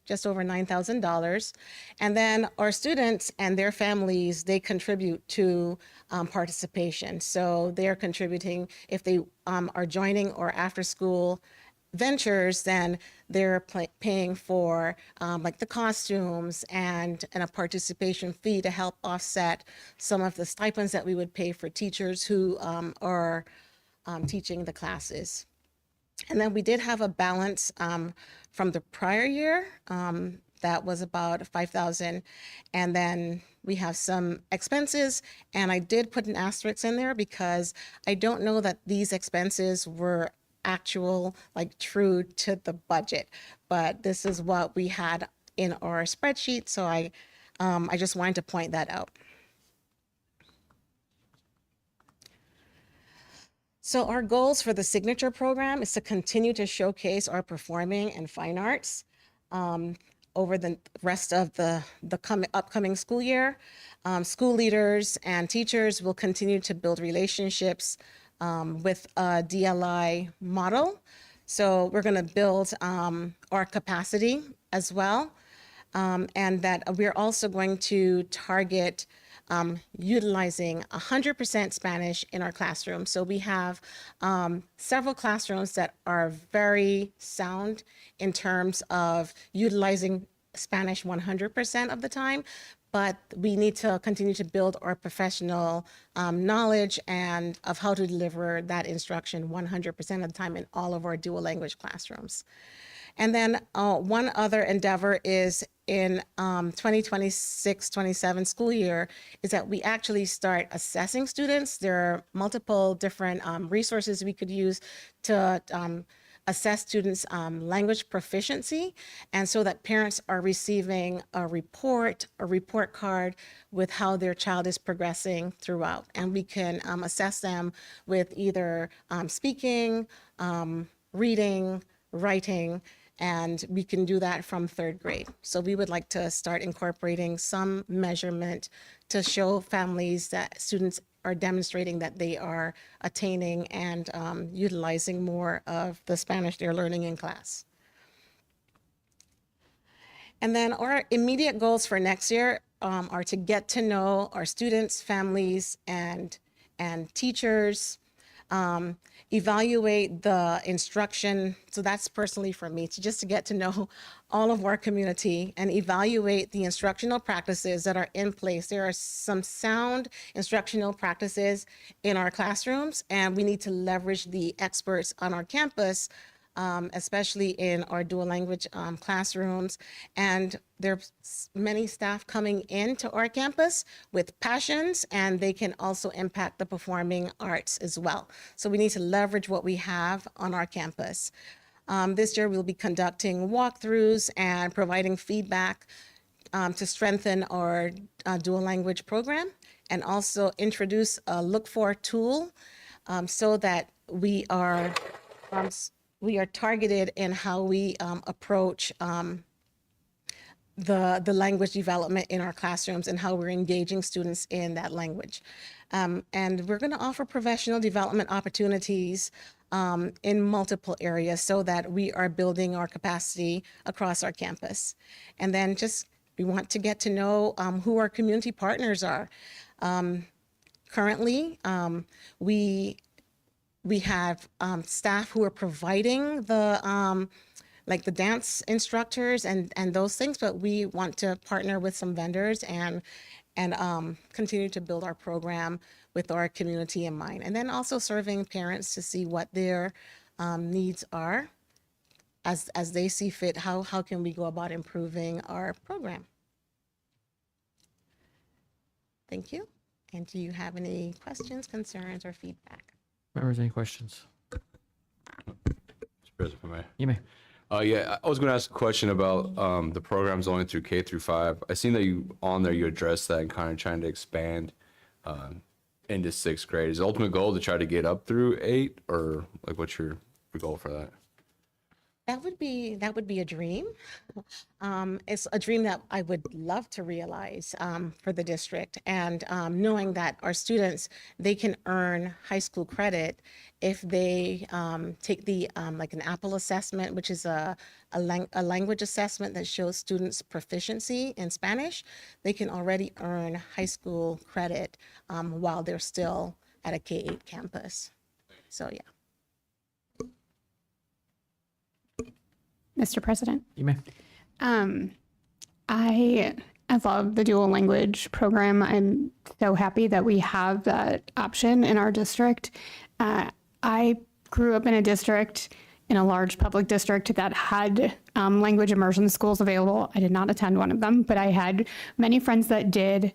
just over $9,000. And then our students and their families, they contribute to participation. So they're contributing if they are joining or after school ventures, then they're paying for like the costumes and a participation fee to help offset some of the stipends that we would pay for teachers who are teaching the classes. And then we did have a balance from the prior year that was about $5,000. And then we have some expenses, and I did put an asterisk in there because I don't know that these expenses were actual, like true to the budget, but this is what we had in our spreadsheet. So I just wanted to point that out. So our goals for the signature program is to continue to showcase our performing and fine arts over the rest of the upcoming school year. School leaders and teachers will continue to build relationships with a DLI model. So we're going to build our capacity as well, and that we're also going to target utilizing 100% Spanish in our classroom. So we have several classrooms that are very sound in terms of utilizing Spanish 100% of the time, but we need to continue to build our professional knowledge and of how to deliver that instruction 100% of the time in all of our dual language classrooms. And then one other endeavor is in 2026-27 school year is that we actually start assessing students. There are multiple different resources we could use to assess students' language proficiency, and so that parents are receiving a report card with how their child is progressing throughout. And we can assess them with either speaking, reading, writing, and we can do that from 3rd grade. So we would like to start incorporating some measurement to show families that students are demonstrating that they are attaining and utilizing more of the Spanish they're learning in class. And then our immediate goals for next year are to get to know our students, families, and teachers, evaluate the instruction. So that's personally for me, to get to know all of our community and evaluate the instructional practices that are in place. There are some sound instructional practices in our classrooms, and we need to leverage the experts on our campus especially in our dual language classrooms. And there's many staff coming into our campus with passions, and they can also impact the performing arts as well. So we need to leverage what we have on our campus. This year, we'll be conducting walkthroughs and providing feedback to strengthen our dual language program, and also introduce a look for tool so that we are targeted in how we approach the language development in our classrooms and how we're engaging students in that language. And we're going to offer professional development opportunities in multiple areas so that we are building our capacity across our campus. And then we want to get to know who our community partners are. Currently, we have staff who are providing the like the dance instructors and those things, but we want to partner with some vendors and continue to build our program with our community in mind. And then also serving parents to see what their needs are as they see fit. How can we go about improving our program? Thank you. And do you have any questions, concerns, or feedback? Members, any questions? Mr. President, if I may. You may. Yeah, I was going to ask a question about the programs only through K through 5. I seen that you addressed that and kind of trying to expand into 6th grade. Is the ultimate goal to try to get up through 8, or like what's your goal for that? That would be a dream. It's a dream that I would love to realize for the district, and knowing that our students, they can earn high school credit if they take the like an Apple assessment, which is a language assessment that shows students' proficiency in Spanish. They can already earn high school credit while they're still at a K-8 campus. So yeah. Mr. President. You may. I love the dual language program. I'm so happy that we have that option in our district. I grew up in a district, in a large public district that had language immersion schools available. I did not attend one of them, but I had many friends that did.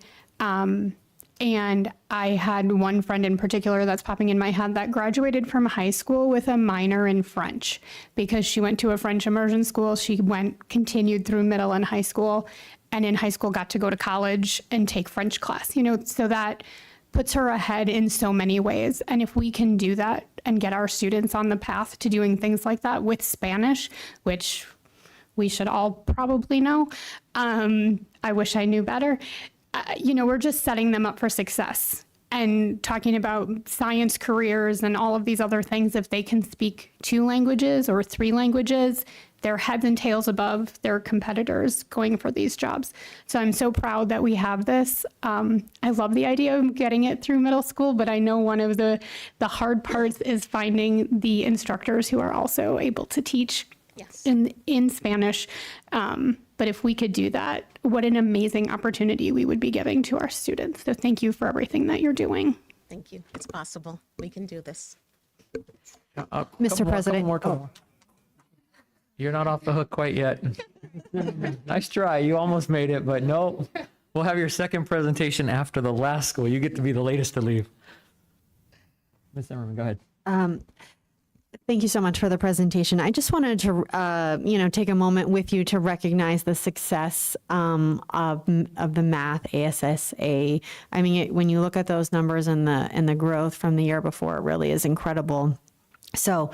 And I had one friend in particular that's popping in my head that graduated from high school with a minor in French because she went to a French immersion school. She continued through middle and high school, and in high school got to go to college and take French class, so that puts her ahead in so many ways. And if we can do that and get our students on the path to doing things like that with Spanish, which we should all probably know, I wish I knew better. We're just setting them up for success and talking about science careers and all of these other things. If they can speak 2 languages or 3 languages, they're heads and tails above their competitors going for these jobs. So I'm so proud that we have this. I love the idea of getting it through middle school, but I know one of the hard parts is finding the instructors who are also able to teach in Spanish. But if we could do that, what an amazing opportunity we would be giving to our students. So thank you for everything that you're doing. Thank you. It's possible. We can do this. Mr. President. Couple more. You're not off the hook quite yet. Nice try. You almost made it, but no. We'll have your second presentation after the last school. You get to be the latest to leave. Ms. Zimmerman, go ahead. Thank you so much for the presentation. I just wanted to, take a moment with you to recognize the success of the math ASSA. I mean, when you look at those numbers and the growth from the year before, it really is incredible. So,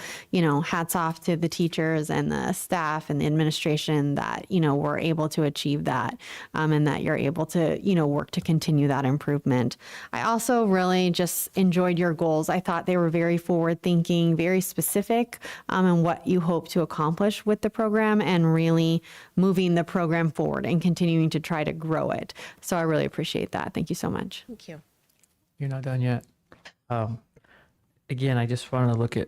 hats off to the teachers and the staff and the administration that, were able to achieve that and that you're able to, work to continue that improvement. I also really just enjoyed your goals. I thought they were very forward thinking, very specific in what you hope to accomplish with the program and really moving the program forward and continuing to try to grow it. So I really appreciate that. Thank you so much. Thank you. You're not done yet. Again, I just wanted to look at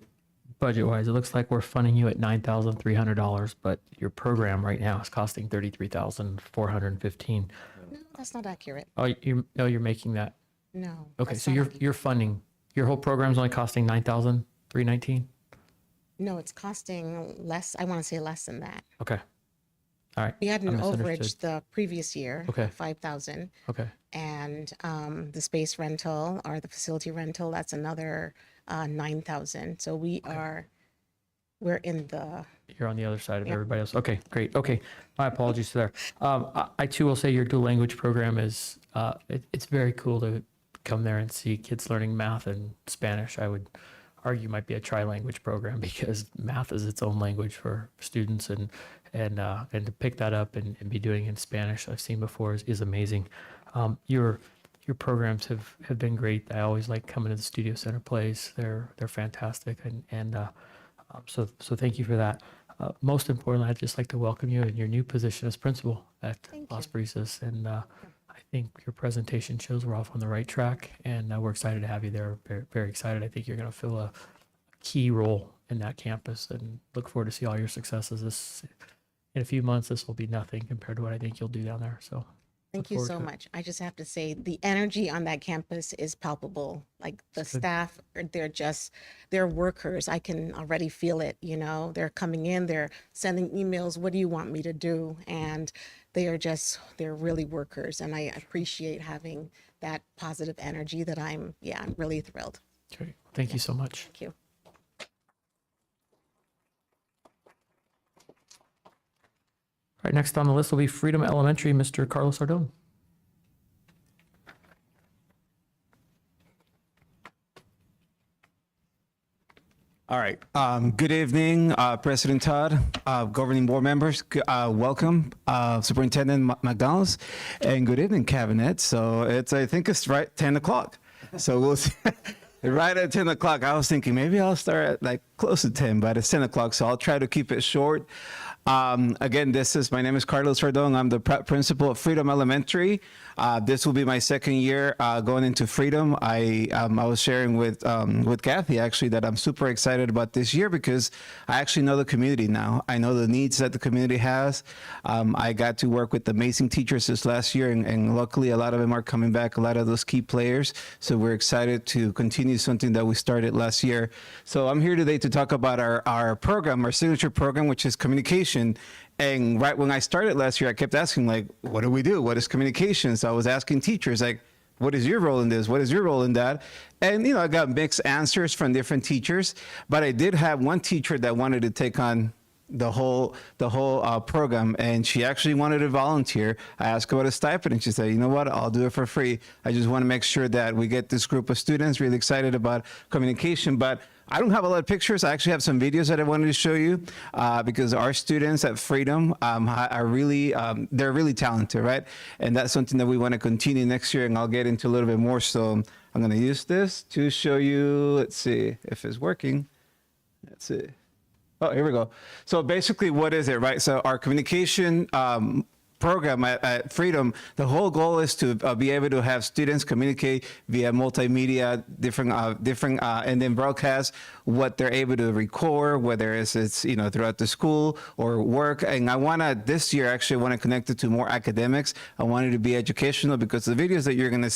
budget-wise. It looks like we're funding you at $9,300, but your program right now is costing $33,415. No, that's not accurate. Oh, you're making that. No. Okay, so you're funding your whole program's only costing $9,319. No, it's costing less. I want to say less than that. Okay. All right. We had I an overage misunderstood. the previous year, Okay. 5,000. Okay. And the space rental or the facility rental, that's another 9,000. So we're in the, You're on the other side of everybody else. Okay, great. Okay, my apologies there. I too will say your dual language program is, it's very cool to come there and see kids learning math and Spanish. I would argue might be a tri-language program because math is its own language for students, and to pick that up and be doing it in Spanish I've seen before is amazing. Your programs have been great. I always like coming to the Studio Center plays. They're fantastic, so thank you for that. Most importantly, I'd just like to welcome you in your new position as principal at Las Brisas, and I think your presentation shows we're off on the right track, and we're excited to have you there. Very, very excited. I think you're going to fill a key role in that campus, and look forward to see all your successes. In a few months, this will be nothing compared to what I think you'll do down there. So thank you so much. I just have to say the energy on that campus is palpable. Like the staff, they're workers. I can already feel it, they're coming in, they're sending emails. What do you want me to do? And they're really workers. And I appreciate having that positive energy that I'm really thrilled. Great. Thank you so much. Thank you. All right, next on the list will be Freedom Elementary, Mr. Carlos Ardon. All right. Good evening, President Todd, governing board members. Welcome, Superintendent McDonald's, and good evening, Cabinet. So I think it's right 10 o'clock. So we'll see. Right at 10 o'clock. I was thinking maybe I'll start at like close to 10, but it's 10 o'clock. So I'll try to keep it short. Again, my name is Carlos Ardon. I'm the principal of Freedom Elementary. This will be my second year going into Freedom. I was sharing with Kathy actually that I'm super excited about this year because I actually know the community now. I know the needs that the community has. I got to work with amazing teachers this last year, and luckily a lot of them are coming back, a lot of those key players. So we're excited to continue something that we started last year. So I'm here today to talk about our program, our signature program, which is communication. And right when I started last year, I kept asking, like, what do we do? What is communication? So I was asking teachers, like, what is your role in this? What is your role in that? And, I got mixed answers from different teachers, but I did have one teacher that wanted to take on the whole program, and she actually wanted to volunteer. I asked her about a stipend, and she said, you know what, I'll do it for free. I just want to make sure that we get this group of students really excited about communication. But I don't have a lot of pictures. I actually have some videos that I wanted to show you because our students at Freedom are really, they're really talented, right? And that's something that we want to continue next year, and I'll get into a little bit more. So I'm going to use this to show you, let's see if it's working. Let's see. Oh, here we go. So basically, what is it, right? So our communication program at Freedom, the whole goal is to be able to have students communicate via multimedia, different, and then broadcast what they're able to record, whether it's throughout the school or work. And this year, actually, I want to connect it to more academics. I want it to be educational because the videos that you're going to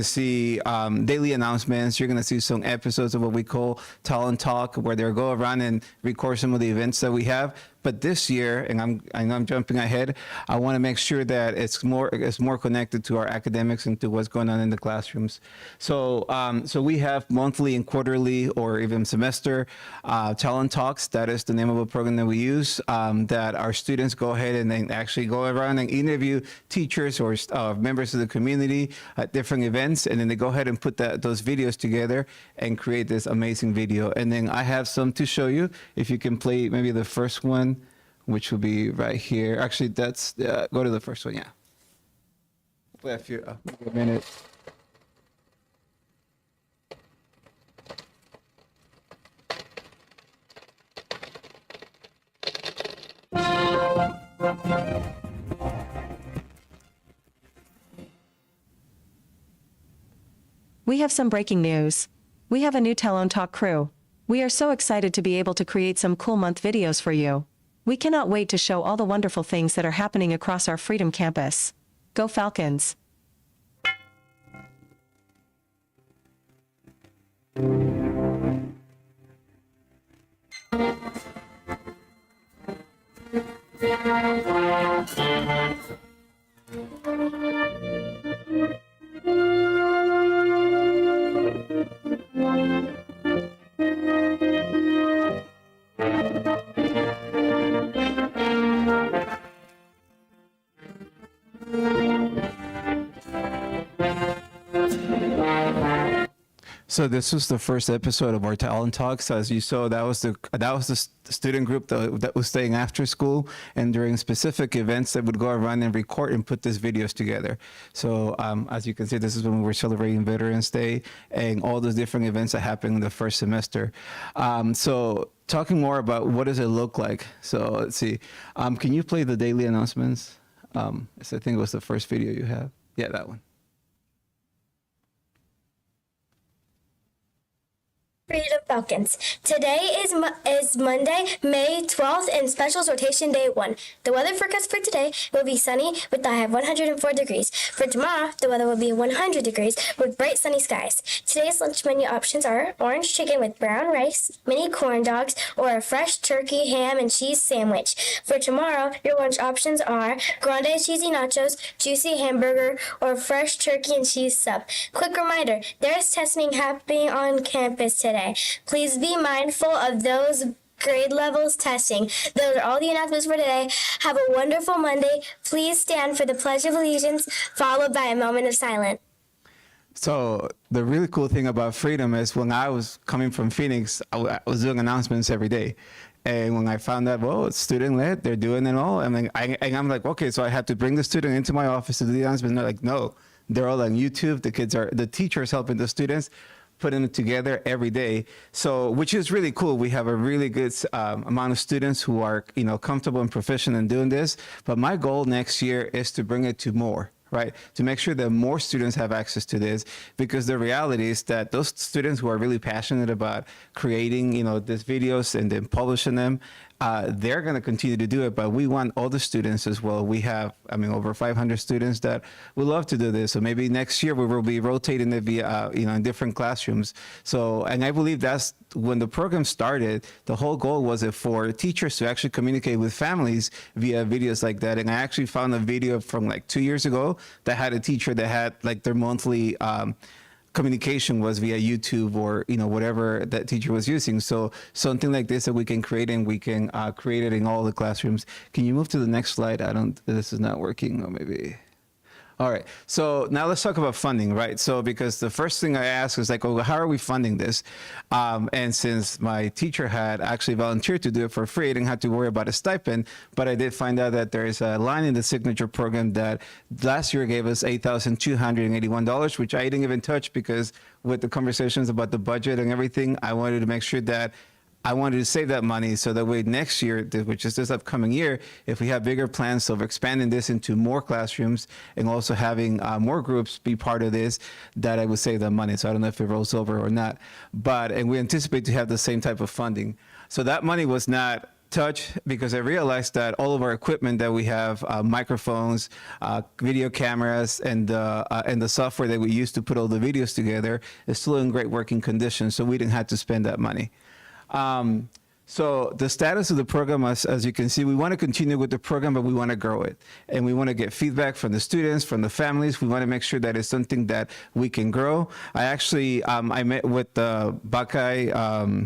see daily announcements. You're going to see some episodes of what we call Talent Talk, where they'll go around and record some of the events that we have. But this year, and I know I'm jumping ahead, I want to make sure that it's more connected to our academics and to what's going on in the classrooms. So we have monthly and quarterly or even semester talent talks. That is the name of a program that we use, that our students go ahead and then actually go around and interview teachers or members of the community at different events, and then they go ahead and put those videos together and create this amazing video. And then I have some to show you. If you can play maybe the first one, which will be right here. Actually, that's go to the first one. Yeah. Wait a minute. We have some breaking news. We have a new Tell on Talk crew. We are so excited to be able to create some cool month videos for you. We cannot wait to show all the wonderful things that are happening across our Freedom campus. Go Falcons! So this was the first episode of our talent talks. As you saw, that was the student group that was staying after school, and during specific events that would go around and record and put these videos together. So as you can see, this is when we were celebrating Veterans Day and all those different events that happened in the first semester. So talking more about what does it look like. So let's see. Can you play the daily announcements? So I think it was the first video you have. Yeah, that one. Freedom Falcons. Today is Monday, May 12th, and Special Sortation Day 1. The weather forecast for today will be sunny with a high of 104 degrees. For tomorrow, the weather will be 100 degrees with bright sunny skies. Today's lunch menu options are orange chicken with brown rice, mini corn dogs, or a fresh turkey, ham, and cheese sandwich. For tomorrow, your lunch options are grande cheesy nachos, juicy hamburger, or fresh turkey and cheese sub. Quick reminder, there is testing happening on campus today. Please be mindful of those grade levels testing. Those are all the announcements for today. Have a wonderful Monday. Please stand for the Pledge of Allegiance, followed by a moment of silence. So the really cool thing about Freedom is when I was coming from Phoenix, I was doing announcements every day. And when I found out, well, it's student-led, they're doing it all. And I'm like, okay, so I had to bring the student into my office to do the announcement. And they're like, no, they're all on YouTube. The teachers helping the students, putting it together every day. So, which is really cool. We have a really good amount of students who are, comfortable and proficient in doing this. But my goal next year is to bring it to more, right? To make sure that more students have access to this, because the reality is that those students who are really passionate about creating, these videos and then publishing them, they're going to continue to do it, but we want all the students as well. We have, over 500 students that would love to do this. So maybe next year we will be rotating it via, in different classrooms. So, and I believe that's when the program started, the whole goal was for teachers to actually communicate with families via videos like that. And I actually found a video from like 2 years ago that had a teacher that had like their monthly, communication was via YouTube or whatever that teacher was using. So something like this that we can create, and we can create it in all the classrooms. Can you move to the next slide? This is not working, or maybe. All right, so now let's talk about funding, right? So because the first thing I asked is like, how are we funding this? And since my teacher had actually volunteered to do it for free, I didn't have to worry about a stipend, but I did find out that there is a line in the signature program that last year gave us $8,281, which I didn't even touch because with the conversations about the budget and everything, I wanted to make sure that I wanted to save that money so that way next year, which is this upcoming year, if we have bigger plans of expanding this into more classrooms and also having more groups be part of this, that I would save that money. So I don't know if it rolls over or not, and we anticipate to have the same type of funding. So that money was not touched because I realized that all of our equipment that we have, microphones, video cameras, and the software that we use to put all the videos together is still in great working condition. So we didn't have to spend that money. So the status of the program, as you can see, we want to continue with the program, but we want to grow it. And we want to get feedback from the students, from the families. We want to make sure that it's something that we can grow. I actually, I met with Buckeye,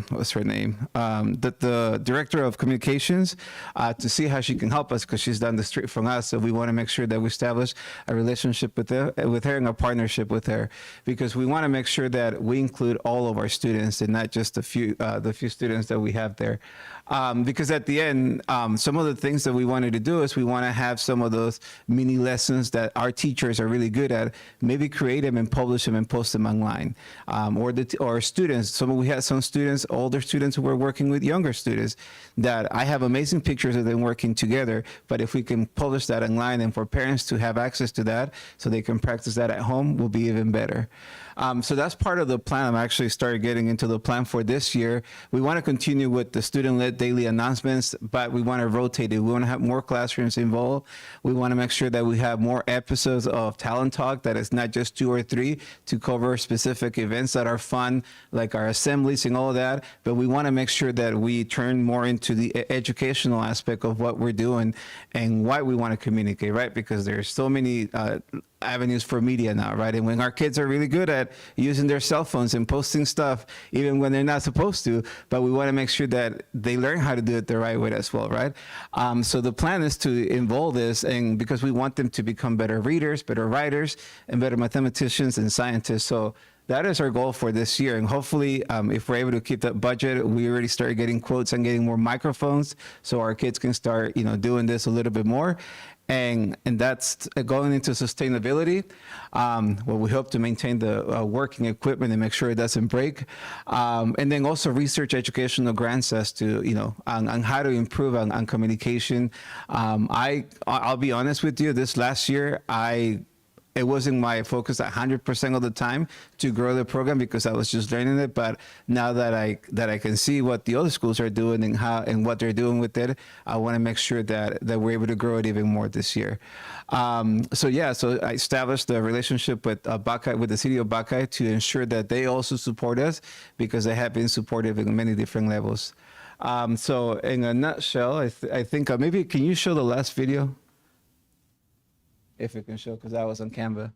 what's her name? The director of communications to see how she can help us because she's down the street from us. So we want to make sure that we establish a relationship with her and a partnership with her, because we want to make sure that we include all of our students and not just the few students that we have there. Because at the end, some of the things that we wanted to do is we want to have some of those mini lessons that our teachers are really good at, maybe create them and publish them and post them online. Or students, we had some students, older students who were working with younger students that I have amazing pictures of them working together, but if we can publish that online and for parents to have access to that so they can practice that at home will be even better. So that's part of the plan. I'm actually started getting into the plan for this year. We want to continue with the student-led daily announcements, but we want to rotate it. We want to have more classrooms involved. We want to make sure that we have more episodes of Talent Talk, that it's not just 2 or 3 to cover specific events that are fun, like our assemblies and all of that. But we want to make sure that we turn more into the educational aspect of what we're doing and why we want to communicate, right? Because there's so many avenues for media now, right? And when our kids are really good at using their cell phones and posting stuff, even when they're not supposed to, but we want to make sure that they learn how to do it the right way as well, right? So the plan is to involve this, and because we want them to become better readers, better writers, and better mathematicians and scientists. So that is our goal for this year. And hopefully, if we're able to keep that budget, we already started getting quotes and getting more microphones so our kids can start, doing this a little bit more. And that's going into sustainability. Well, we hope to maintain the working equipment and make sure it doesn't break. And then also research educational grants as to, on how to improve on communication. I'll be honest with you, this last year, it wasn't my focus 100% of the time to grow the program because I was just learning it. But now that I can see what the other schools are doing and what they're doing with it, I want to make sure that we're able to grow it even more this year. So I established a relationship with with the city of Buckeye to ensure that they also support us because they have been supportive in many different levels. So in a nutshell, I think maybe can you show the last video? If it can show, because I was on Canva.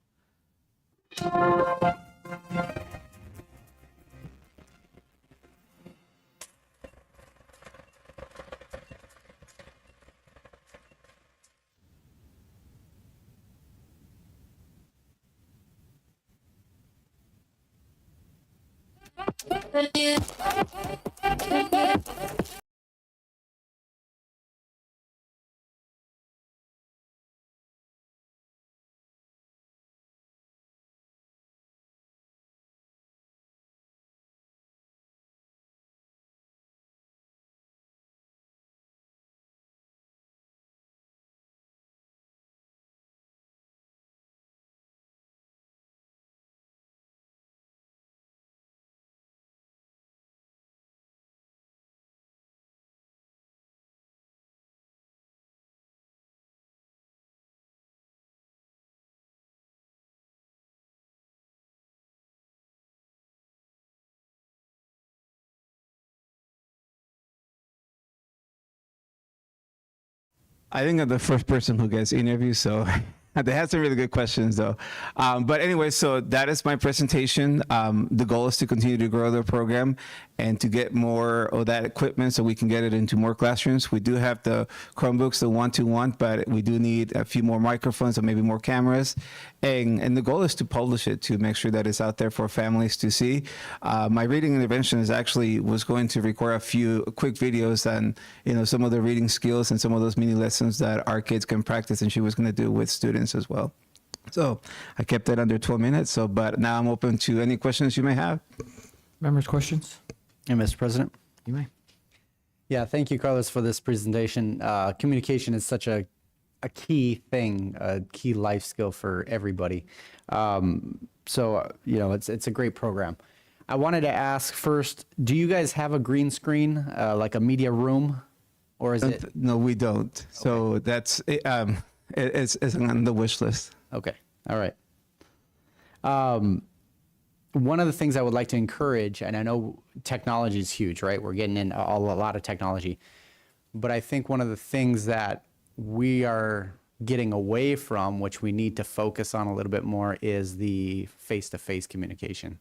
I think I'm the first person who gets interviewed, so they had some really good questions, though. But anyway, so that is my presentation. The goal is to continue to grow the program and to get more of that equipment so we can get it into more classrooms. We do have the Chromebooks, the 1-to-1, but we do need a few more microphones and maybe more cameras. And the goal is to publish it to make sure that it's out there for families to see. My reading intervention was going to record a few quick videos on, some of the reading skills and some of those mini lessons that our kids can practice, and she was going to do with students as well. So I kept it under 12 minutes. But now I'm open to any questions you may have. Members, questions? And Mr. President? You may. Yeah, thank you, Carlos, for this presentation. Communication is such a key thing, a key life skill for everybody. It's a great program. I wanted to ask first, do you guys have a green screen, like a media room, or is it? No, we don't. Okay. So that's it's on the wish list. Okay. All right. One of the things I would like to encourage, and I know technology is huge, right? We're getting in a lot of technology, but I think one of the things that we are getting away from, which we need to focus on a little bit more, is the face-to-face communication.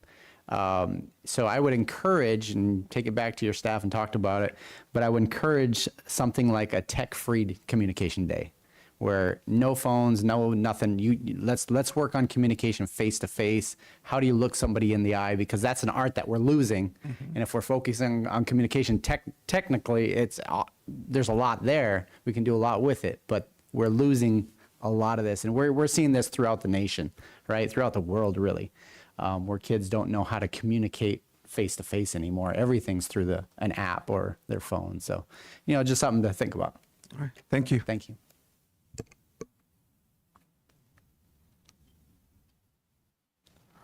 So I would encourage, and take it back to your staff and talked about it, but I would encourage something like a tech-free communication day, where no phones, no nothing. Let's work on communication face to face. How do you look somebody in the eye? Because that's an art that we're losing. Mm-hmm. And if we're focusing on communication, technically, there's a lot there. We can do a lot with it, but we're losing a lot of this. And we're seeing this throughout the nation, right? Throughout the world, really, where kids don't know how to communicate face to face anymore. Everything's through an app or their phone. So, just something to think about. All right. Thank you. Thank you.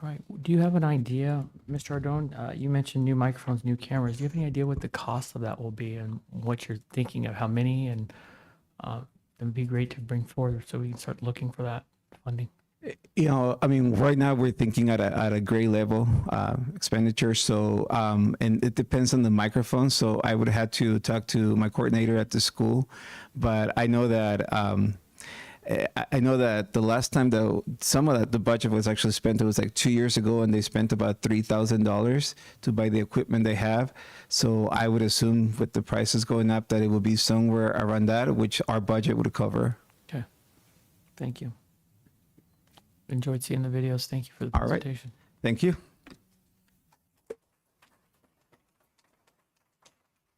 All right. Do you have an idea, Mr. Ardone? You mentioned new microphones, new cameras. Do you have any idea what the cost of that will be and what you're thinking of, how many? And that would be great to bring forward so we can start looking for that funding. You know, I mean, right now we're thinking at a grade level expenditure. So, and it depends on the microphone. So I would have to talk to my coordinator at the school, but I know that the last time that some of the budget was actually spent, it was like 2 years ago, and they spent about $3,000 to buy the equipment they have. So I would assume with the prices going up that it will be somewhere around that, which our budget would cover. Okay. Thank you. Enjoyed seeing the videos. Thank you for the All right. presentation. Thank you.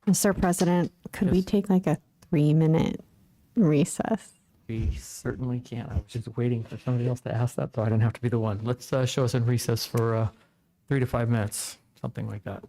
Mr. President, could we Yes. take like a 3-minute recess? We certainly can. I was just waiting for somebody else to ask that, so I didn't have to be the one. Let's show us in recess for 3 to 5 minutes, something like that.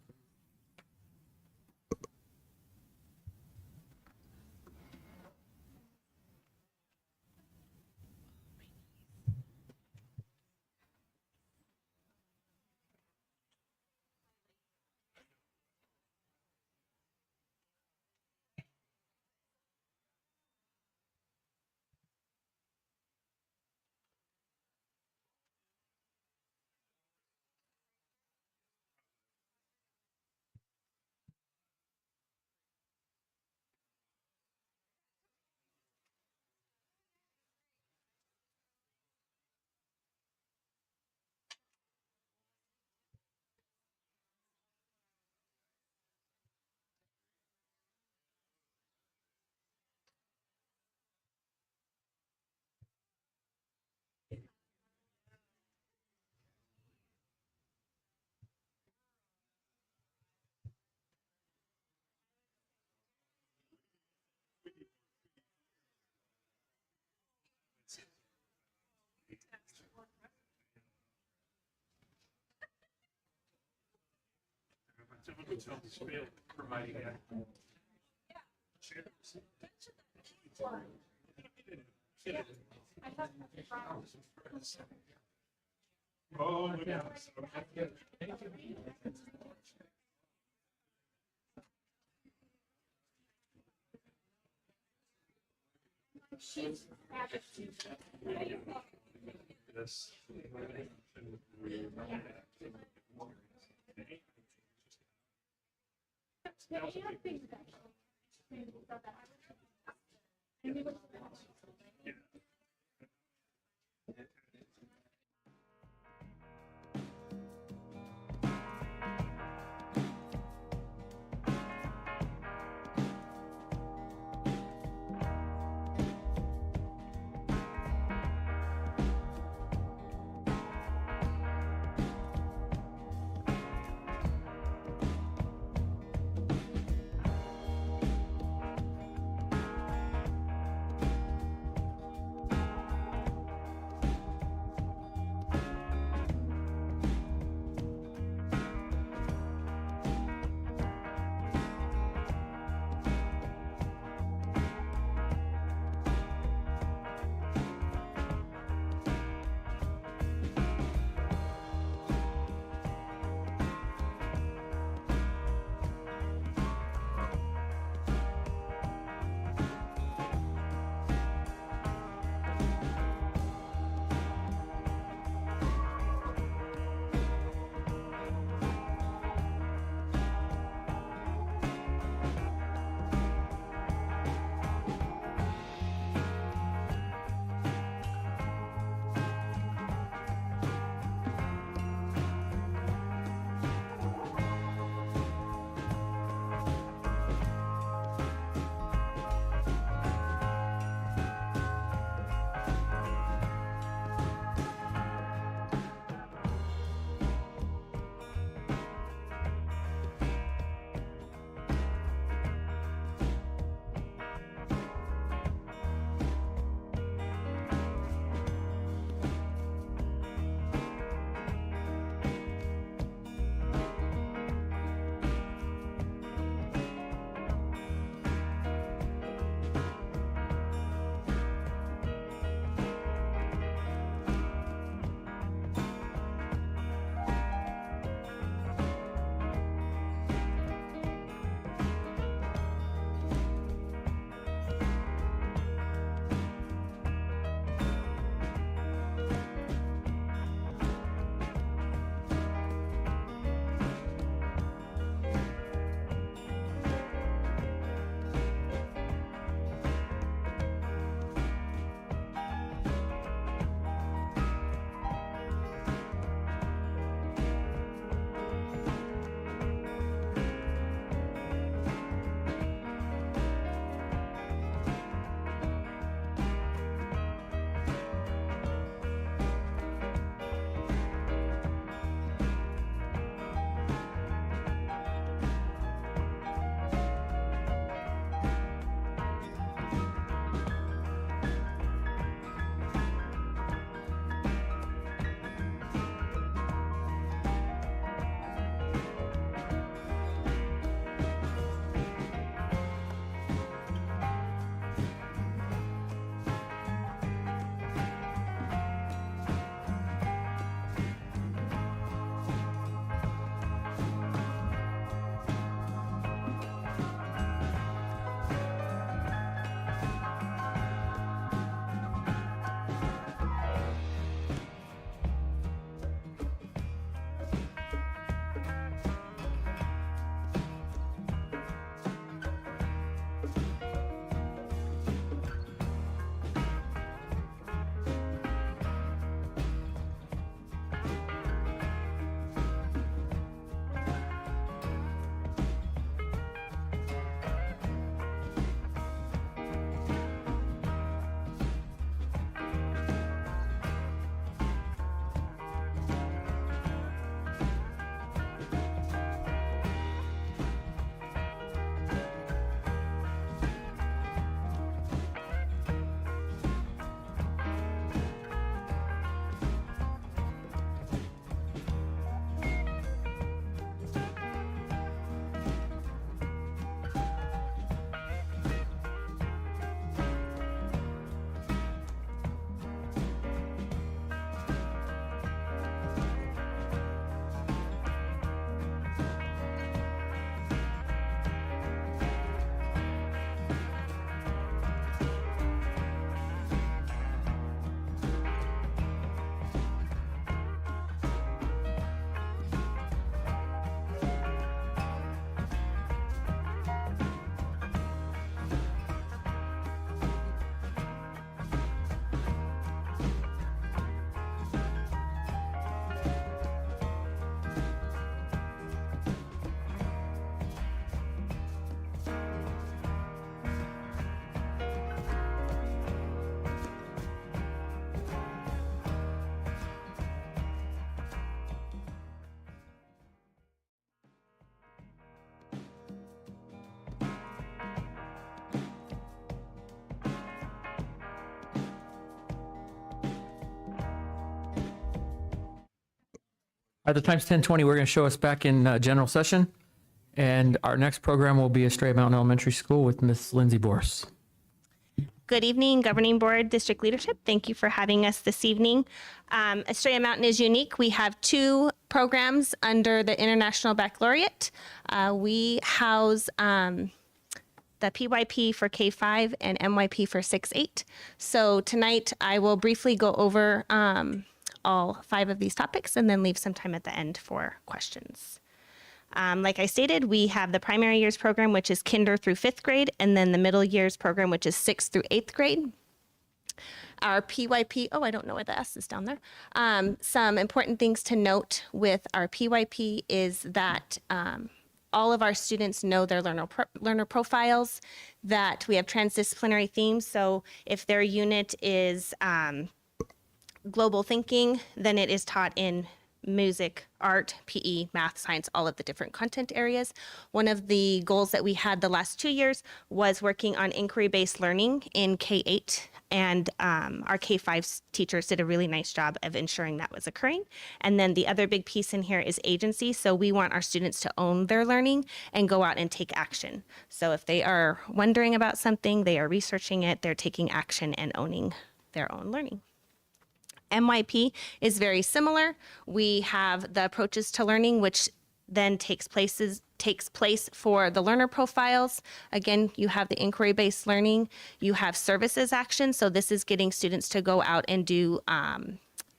The time's 10:20. We're going to show us back in general session. And our next program will be Estrella Mountain Elementary School with Miss Lindsay Boris. Good evening, Governing Board, District Leadership. Thank you for having us this evening. Estrella Mountain is unique. We have 2 programs under the International Baccalaureate. We house the PYP for K-5 and MYP for 6-8. So tonight I will briefly go over all 5 of these topics and then leave some time at the end for questions. Like I stated, we have the primary years program, which is kinder through 5th grade, and then the middle years program, which is 6th through 8th grade. Our PYP, I don't know where the S is down there. Some important things to note with our PYP is that all of our students know their learner profiles, that we have transdisciplinary themes. So if their unit is global thinking, then it is taught in music, art, PE, math, science, all of the different content areas. One of the goals that we had the last 2 years was working on inquiry-based learning in K-8, and our K-5 teachers did a really nice job of ensuring that was occurring. And then the other big piece in here is agency. So we want our students to own their learning and go out and take action. So if they are wondering about something, they are researching it, they're taking action and owning their own learning. MYP is very similar. We have the approaches to learning, which then takes place for the learner profiles. Again, you have the inquiry-based learning. You have services action. So this is getting students to go out and do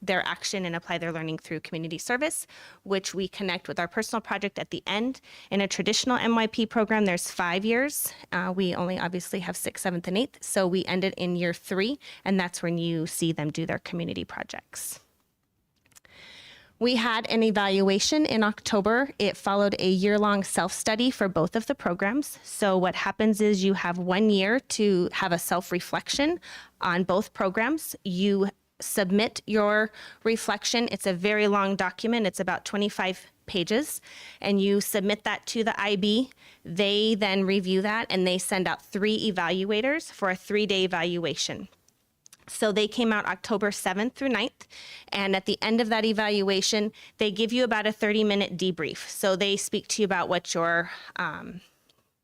their action and apply their learning through community service, which we connect with our personal project at the end. In a traditional MYP program, there's 5 years. We only obviously have 6th, 7th, and 8th. So we end it in year 3, and that's when you see them do their community projects. We had an evaluation in October. It followed a year-long self-study for both of the programs. So what happens is you have 1 year to have a self-reflection on both programs. You submit your reflection. It's a very long document. It's about 25 pages, and you submit that to the IB. They then review that, and they send out 3 evaluators for a 3-day evaluation. So they came out October 7th through 9th, and at the end of that evaluation, they give you about a 30-minute debrief. So they speak to you about what your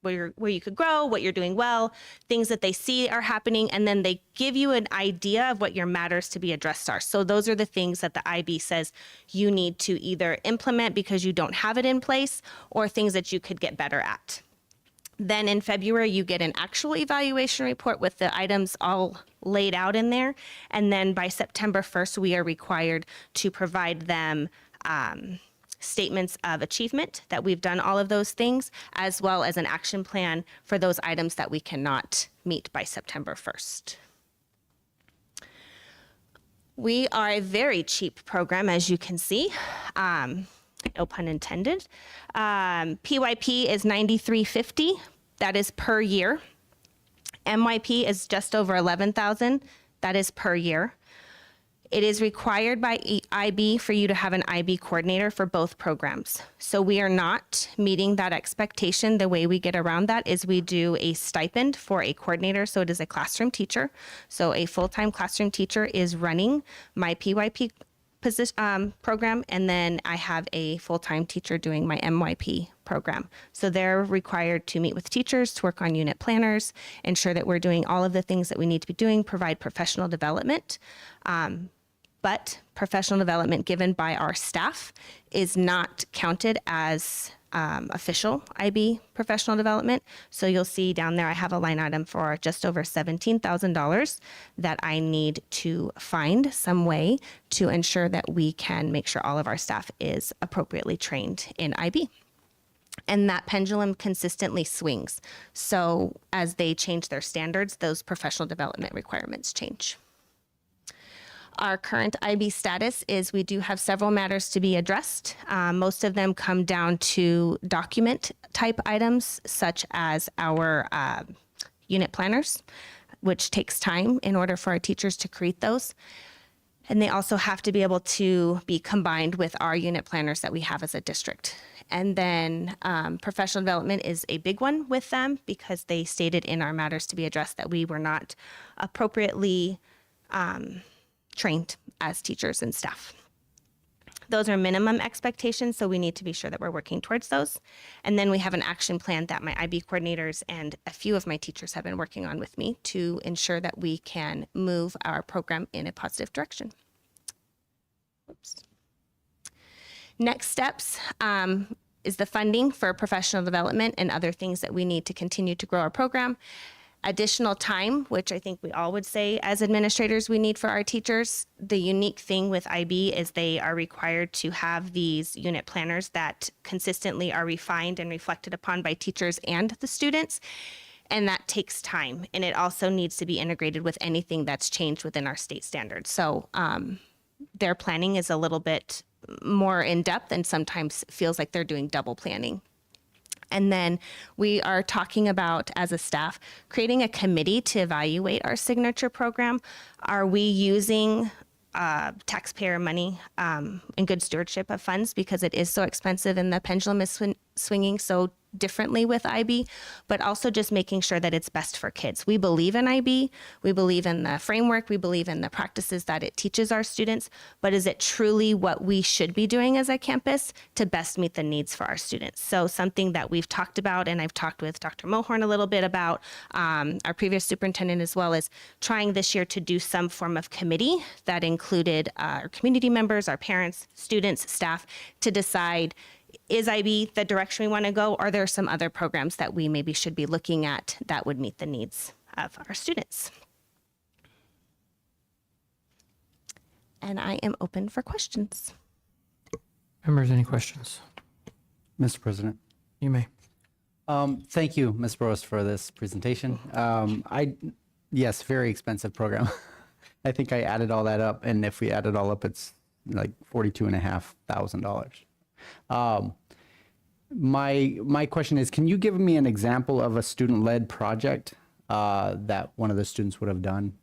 where you could grow, what you're doing well, things that they see are happening, and then they give you an idea of what your matters to be addressed are. So those are the things that the IB says you need to either implement because you don't have it in place, or things that you could get better at. Then in February, you get an actual evaluation report with the items all laid out in there. And then by September 1st, we are required to provide them statements of achievement that we've done all of those things, as well as an action plan for those items that we cannot meet by September 1st. We are a very cheap program, as you can see. No pun intended. PYP is $93.50. That is per year. MYP is just over $11,000. That is per year. It is required by IB for you to have an IB coordinator for both programs. So we are not meeting that expectation. The way we get around that is we do a stipend for a coordinator. So it is a classroom teacher. So a full-time classroom teacher is running my PYP program, and then I have a full-time teacher doing my MYP program. So they're required to meet with teachers, to work on unit planners, ensure that we're doing all of the things that we need to be doing, provide professional development. But professional development given by our staff is not counted as official IB professional development. So you'll see down there I have a line item for just over $17,000 that I need to find some way to ensure that we can make sure all of our staff is appropriately trained in IB. And that pendulum consistently swings. So as they change their standards, those professional development requirements change. Our current IB status is we do have several matters to be addressed. Most of them come down to document type items, such as our unit planners, which takes time in order for our teachers to create those. And they also have to be able to be combined with our unit planners that we have as a district. And then professional development is a big one with them because they stated in our matters to be addressed that we were not appropriately trained as teachers and staff. Those are minimum expectations, so we need to be sure that we're working towards those. And then we have an action plan that my IB coordinators and a few of my teachers have been working on with me to ensure that we can move our program in a positive direction. Oops. Next steps is the funding for professional development and other things that we need to continue to grow our program. Additional time, which I think we all would say as administrators we need for our teachers. The unique thing with IB is they are required to have these unit planners that consistently are refined and reflected upon by teachers and the students. And that takes time. And it also needs to be integrated with anything that's changed within our state standards. So their planning is a little bit more in depth and sometimes feels like they're doing double planning. And then we are talking about, as a staff, creating a committee to evaluate our signature program. Are we using taxpayer money and good stewardship of funds, because it is so expensive and the pendulum is swinging so differently with IB, but also just making sure that it's best for kids. We believe in IB, we believe in the framework, we believe in the practices that it teaches our students, but is it truly what we should be doing as a campus to best meet the needs for our students? So something that we've talked about, and I've talked with Dr. Mohorn a little bit about, our previous superintendent as well, is trying this year to do some form of committee that included our community members, our parents, students, staff, to decide, is IB the direction we want to go? Are there some other programs that we maybe should be looking at that would meet the needs of our students? And I am open for questions. Members, any questions? Mr. President. You may. Thank you, Ms. Burrows, for this presentation. Yes, very expensive program. I think I added all that up, and if we add it all up, it's like $42,500. My question is, can you give me an example of a student-led project that one of the students would have done?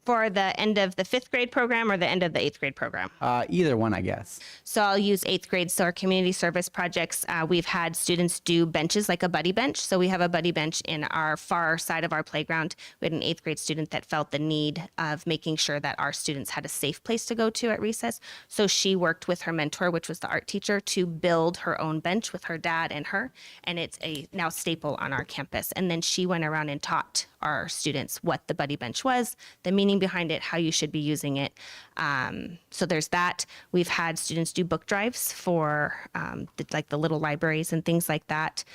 For the end of the 5th grade program or the end of the 8th grade program? Either one, I guess. So I'll use 8th grade. So our community service projects, we've had students do benches like a buddy bench. So we have a buddy bench in our far side of our playground. We had an 8th grade student that felt the need of making sure that our students had a safe place to go to at recess. So she worked with her mentor, which was the art teacher, to build her own bench with her dad and her. And it's a now staple on our campus. And then she went around and taught our students what the buddy bench was, the meaning behind it, how you should be using it. So there's that. We've had students do book drives for like the little libraries and things like that.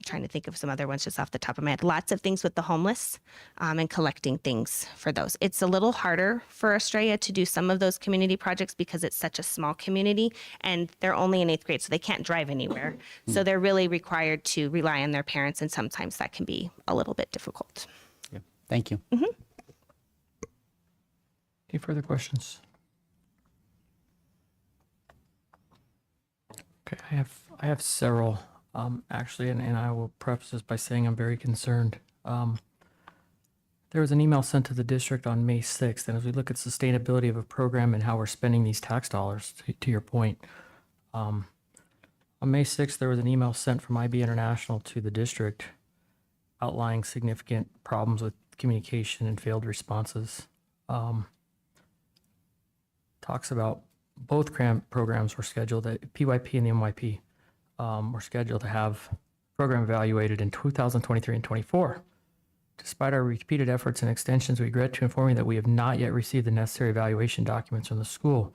Trying to think of some other ones just off the top of my head. Lots of things with the homeless and collecting things for those. It's a little harder for Estrella to do some of those community projects because it's such a small community and they're only in 8th grade, so they can't drive anywhere. So they're really required to rely on their parents, and sometimes that can be a little bit difficult. Yeah. Thank you. Mm-hmm. Any further questions? Okay, I have several. Actually, and I will preface this by saying I'm very concerned. There was an email sent to the district on May 6th, and as we look at sustainability of a program and how we're spending these tax dollars, to your point, on May 6th, there was an email sent from IB International to the district outlining significant problems with communication and failed responses. Talks about both programs were scheduled, at PYP and the MYP. We're scheduled to have program evaluated in 2023 and 24. Despite our repeated efforts and extensions, we regret to inform you that we have not yet received the necessary evaluation documents from the school,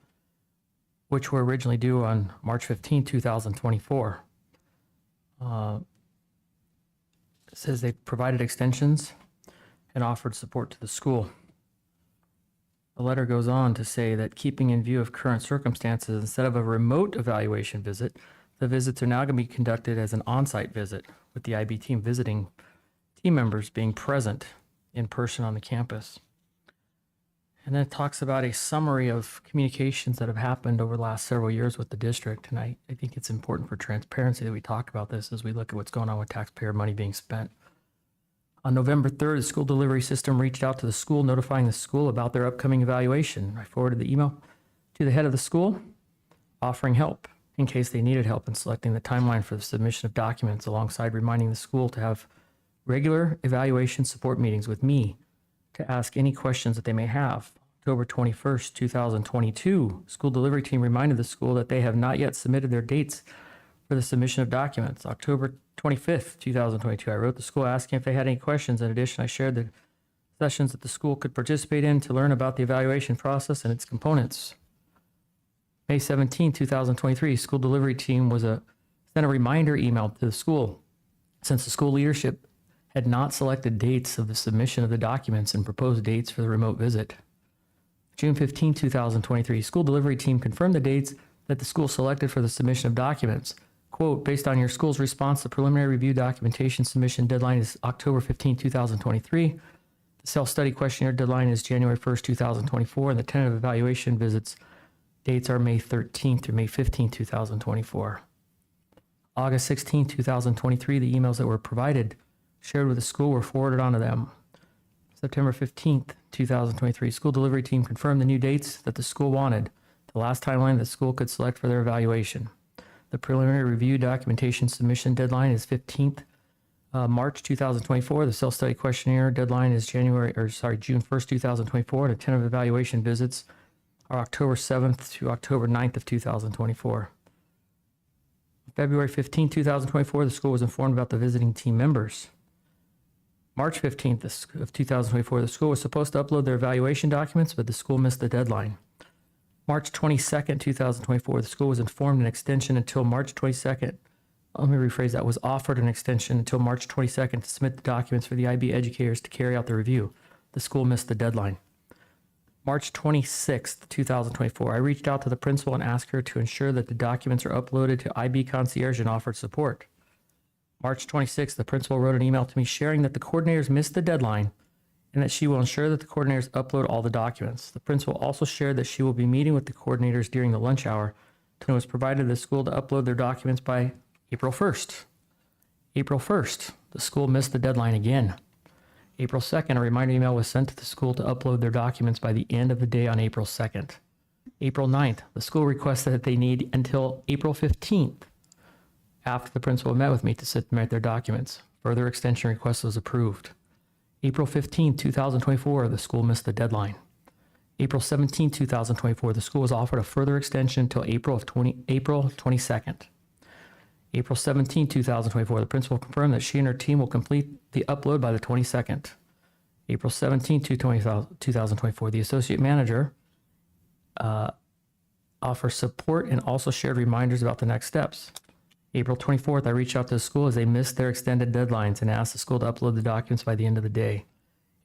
which were originally due on March 15, 2024. It says they provided extensions and offered support to the school. The letter goes on to say that keeping in view of current circumstances, instead of a remote evaluation visit, the visits are now going to be conducted as an on-site visit, with the IB team visiting team members being present in person on the campus. And then it talks about a summary of communications that have happened over the last several years with the district. And I think it's important for transparency that we talk about this as we look at what's going on with taxpayer money being spent. On November 3rd, the school delivery system reached out to the school, notifying the school about their upcoming evaluation. I forwarded the email to the head of the school, offering help in case they needed help in selecting the timeline for the submission of documents, alongside reminding the school to have regular evaluation support meetings with me to ask any questions that they may have. October 21st, 2022, school delivery team reminded the school that they have not yet submitted their dates for the submission of documents. October 25th, 2022, I wrote the school asking if they had any questions. In addition, I shared the sessions that the school could participate in to learn about the evaluation process and its components. May 17, 2023, school delivery team sent a reminder email to the school since the school leadership had not selected dates of the submission of the documents and proposed dates for the remote visit. June 15, 2023, school delivery team confirmed the dates that the school selected for the submission of documents. Quote, based on your school's response, the preliminary review documentation submission deadline is October 15, 2023. The self-study questionnaire deadline is January 1st, 2024, and the tentative evaluation visits dates are May 13th through May 15, 2024. August 16, 2023, the emails that were provided, shared with the school, were forwarded on to them. September 15th, 2023, school delivery team confirmed the new dates that the school wanted, the last timeline the school could select for their evaluation. The preliminary review documentation submission deadline is 15th March 2024. The self-study questionnaire deadline is June 1st, 2024. The tentative evaluation visits are October 7th to October 9th of 2024. February 15, 2024, the school was informed about the visiting team members. March 15th of 2024, the school was supposed to upload their evaluation documents, but the school missed the deadline. March 22nd, 2024, the school was informed an extension until March 22nd. Let me rephrase that, was offered an extension until March 22nd to submit the documents for the IB educators to carry out the review. The school missed the deadline. March 26th, 2024, I reached out to the principal and asked her to ensure that the documents are uploaded to IB Concierge and offered support. March 26th, the principal wrote an email to me sharing that the coordinators missed the deadline and that she will ensure that the coordinators upload all the documents. The principal also shared that she will be meeting with the coordinators during the lunch hour and was provided the school to upload their documents by April 1st. April 1st, the school missed the deadline again. April 2nd, a reminder email was sent to the school to upload their documents by the end of the day on April 2nd. April 9th, the school requested that they need until April 15th after the principal met with me to submit their documents. Further extension request was approved. April 15, 2024, the school missed the deadline. April 17, 2024, the school was offered a further extension until April 22nd. April 17, 2024, the principal confirmed that she and her team will complete the upload by the 22nd. April 17, 2024, the associate manager offers support and also shared reminders about the next steps. April 24th, I reached out to the school as they missed their extended deadlines and asked the school to upload the documents by the end of the day.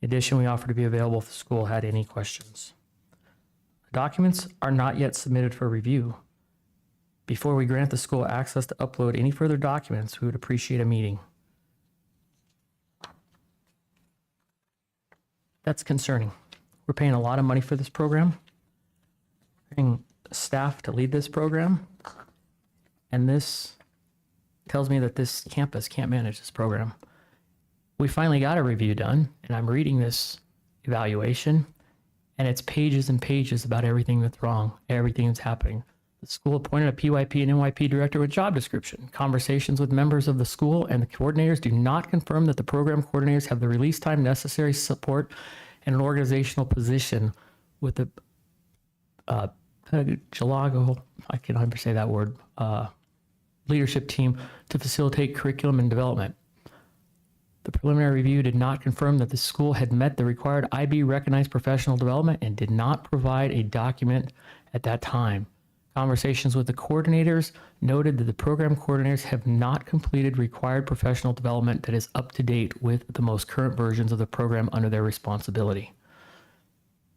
In addition, we offered to be available if the school had any questions. The documents are not yet submitted for review. Before we grant the school access to upload any further documents, we would appreciate a meeting. That's concerning. We're paying a lot of money for this program, paying staff to lead this program, and this tells me that this campus can't manage this program. We finally got a review done, and I'm reading this evaluation, and it's pages and pages about everything that's wrong, everything that's happening. The school appointed a PYP and NYP director with job description. Conversations with members of the school and the coordinators do not confirm that the program coordinators have the release time necessary support and an organizational position with the pedagogical, I can never say that word, leadership team to facilitate curriculum and development. The preliminary review did not confirm that the school had met the required IB recognized professional development and did not provide a document at that time. Conversations with the coordinators noted that the program coordinators have not completed required professional development that is up to date with the most current versions of the program under their responsibility.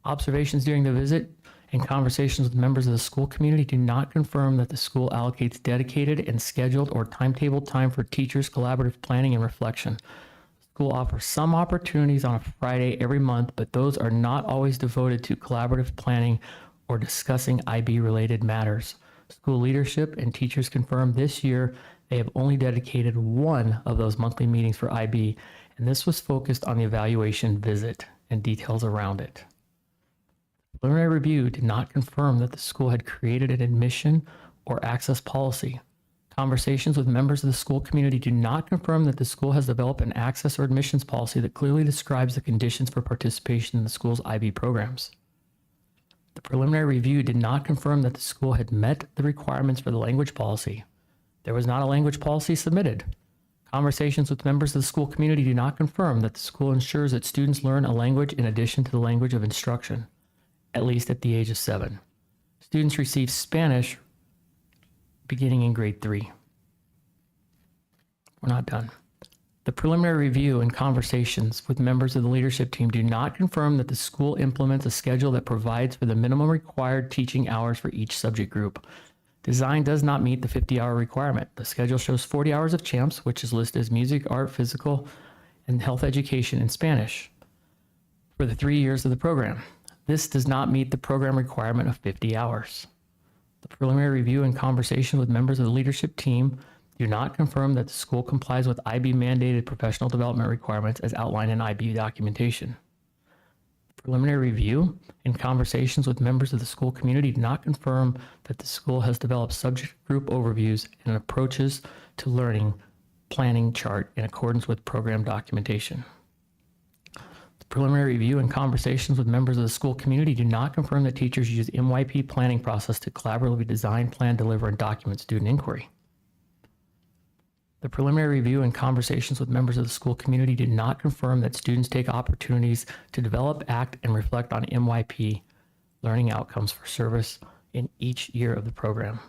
Observations during the visit and conversations with members of the school community do not confirm that the school allocates dedicated and scheduled or timetabled time for teachers' collaborative planning and reflection. The school offers some opportunities on a Friday every month, but those are not always devoted to collaborative planning or discussing IB-related matters. School leadership and teachers confirmed this year they have only dedicated one of those monthly meetings for IB, and this was focused on the evaluation visit and details around it. The preliminary review did not confirm that the school had created an admission or access policy. Conversations with members of the school community do not confirm that the school has developed an access or admissions policy that clearly describes the conditions for participation in the school's IB programs. The preliminary review did not confirm that the school had met the requirements for the language policy. There was not a language policy submitted. Conversations with members of the school community do not confirm that the school ensures that students learn a language in addition to the language of instruction, at least at the age of 7. Students receive Spanish beginning in grade 3. We're not done. The preliminary review and conversations with members of the leadership team do not confirm that the school implements a schedule that provides for the minimum required teaching hours for each subject group. Design does not meet the 50-hour requirement. The schedule shows 40 hours of CHAMPS, which is listed as music, art, physical, and health education in Spanish for the 3 years of the program. This does not meet the program requirement of 50 hours. The preliminary review and conversation with members of the leadership team do not confirm that the school complies with IB mandated professional development requirements as outlined in IB documentation. Preliminary review and conversations with members of the school community do not confirm that the school has developed subject group overviews and approaches to learning planning chart in accordance with program documentation. The preliminary review and conversations with members of the school community do not confirm that teachers use MYP planning process to collaboratively design, plan, deliver, and document student inquiry. The preliminary review and conversations with members of the school community did not confirm that students take opportunities to develop, act, and reflect on MYP learning outcomes for service in each year of the program.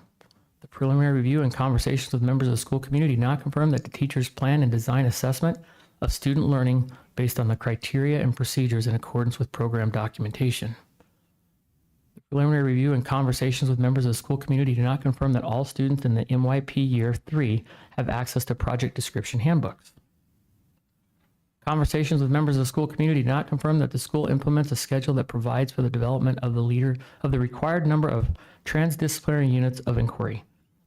The preliminary review and conversations with members of the school community did not confirm that the teachers plan and design assessment of student learning based on the criteria and procedures in accordance with program documentation. Preliminary review and conversations with members of the school community do not confirm that all students in the MYP Year 3 have access to project description handbooks. Conversations with members of the school community do not confirm that the school implements a schedule that provides for the development of the required number of transdisciplinary units of inquiry.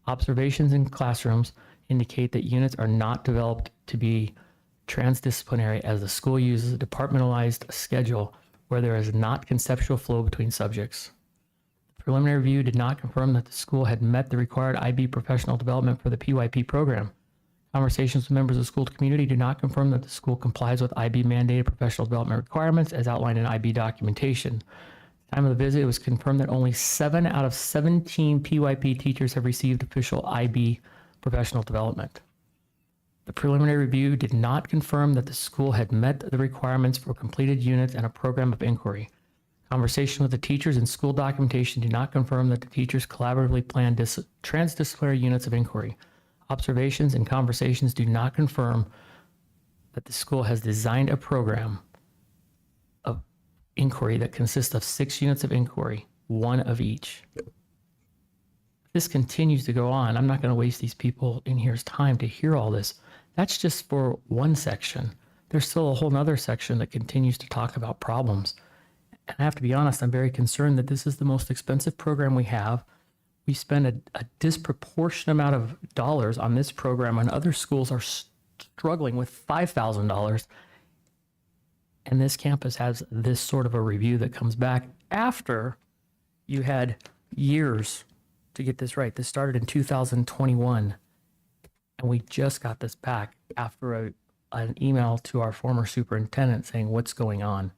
Observations in classrooms indicate that units are not developed to be transdisciplinary as the school uses a departmentalized schedule where there is not conceptual flow between subjects. Preliminary review did not confirm that the school had met the required IB professional development for the PYP program. Conversations with members of the school community do not confirm that the school complies with IB mandated professional development requirements as outlined in IB documentation. At the time of the visit, it was confirmed that only 7 out of 17 PYP teachers have received official IB professional development. The preliminary review did not confirm that the school had met the requirements for completed units and a program of inquiry. Conversation with the teachers and school documentation did not confirm that the teachers collaboratively planned transdisciplinary units of inquiry. Observations and conversations do not confirm that the school has designed a program of inquiry that consists of 6 units of inquiry, 1 of each. This continues to go on. I'm not going to waste these people in here's time to hear all this. That's just for one section. There's still a whole nother section that continues to talk about problems. And I have to be honest, I'm very concerned that this is the most expensive program we have. We spend a disproportionate amount of dollars on this program, and other schools are struggling with $5,000. And this campus has this sort of a review that comes back after you had years to get this right. This started in 2021, and we just got this back after an email to our former superintendent saying what's going on.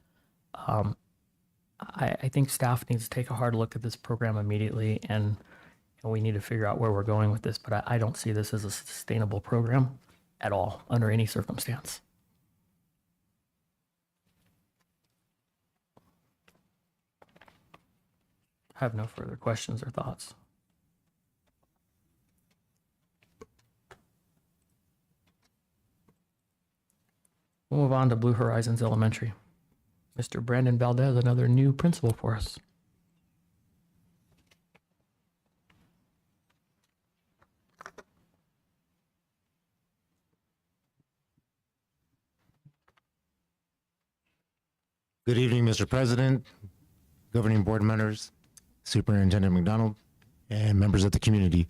I think staff needs to take a hard look at this program immediately, and we need to figure out where we're going with this. But I don't see this as a sustainable program at all under any circumstance. I have no further questions or thoughts. We'll move on to Blue Horizons Elementary. Mr. Brandon Valdez, another new principal for us. Good evening, Mr. President, governing board members, Superintendent McDonald, and members of the community.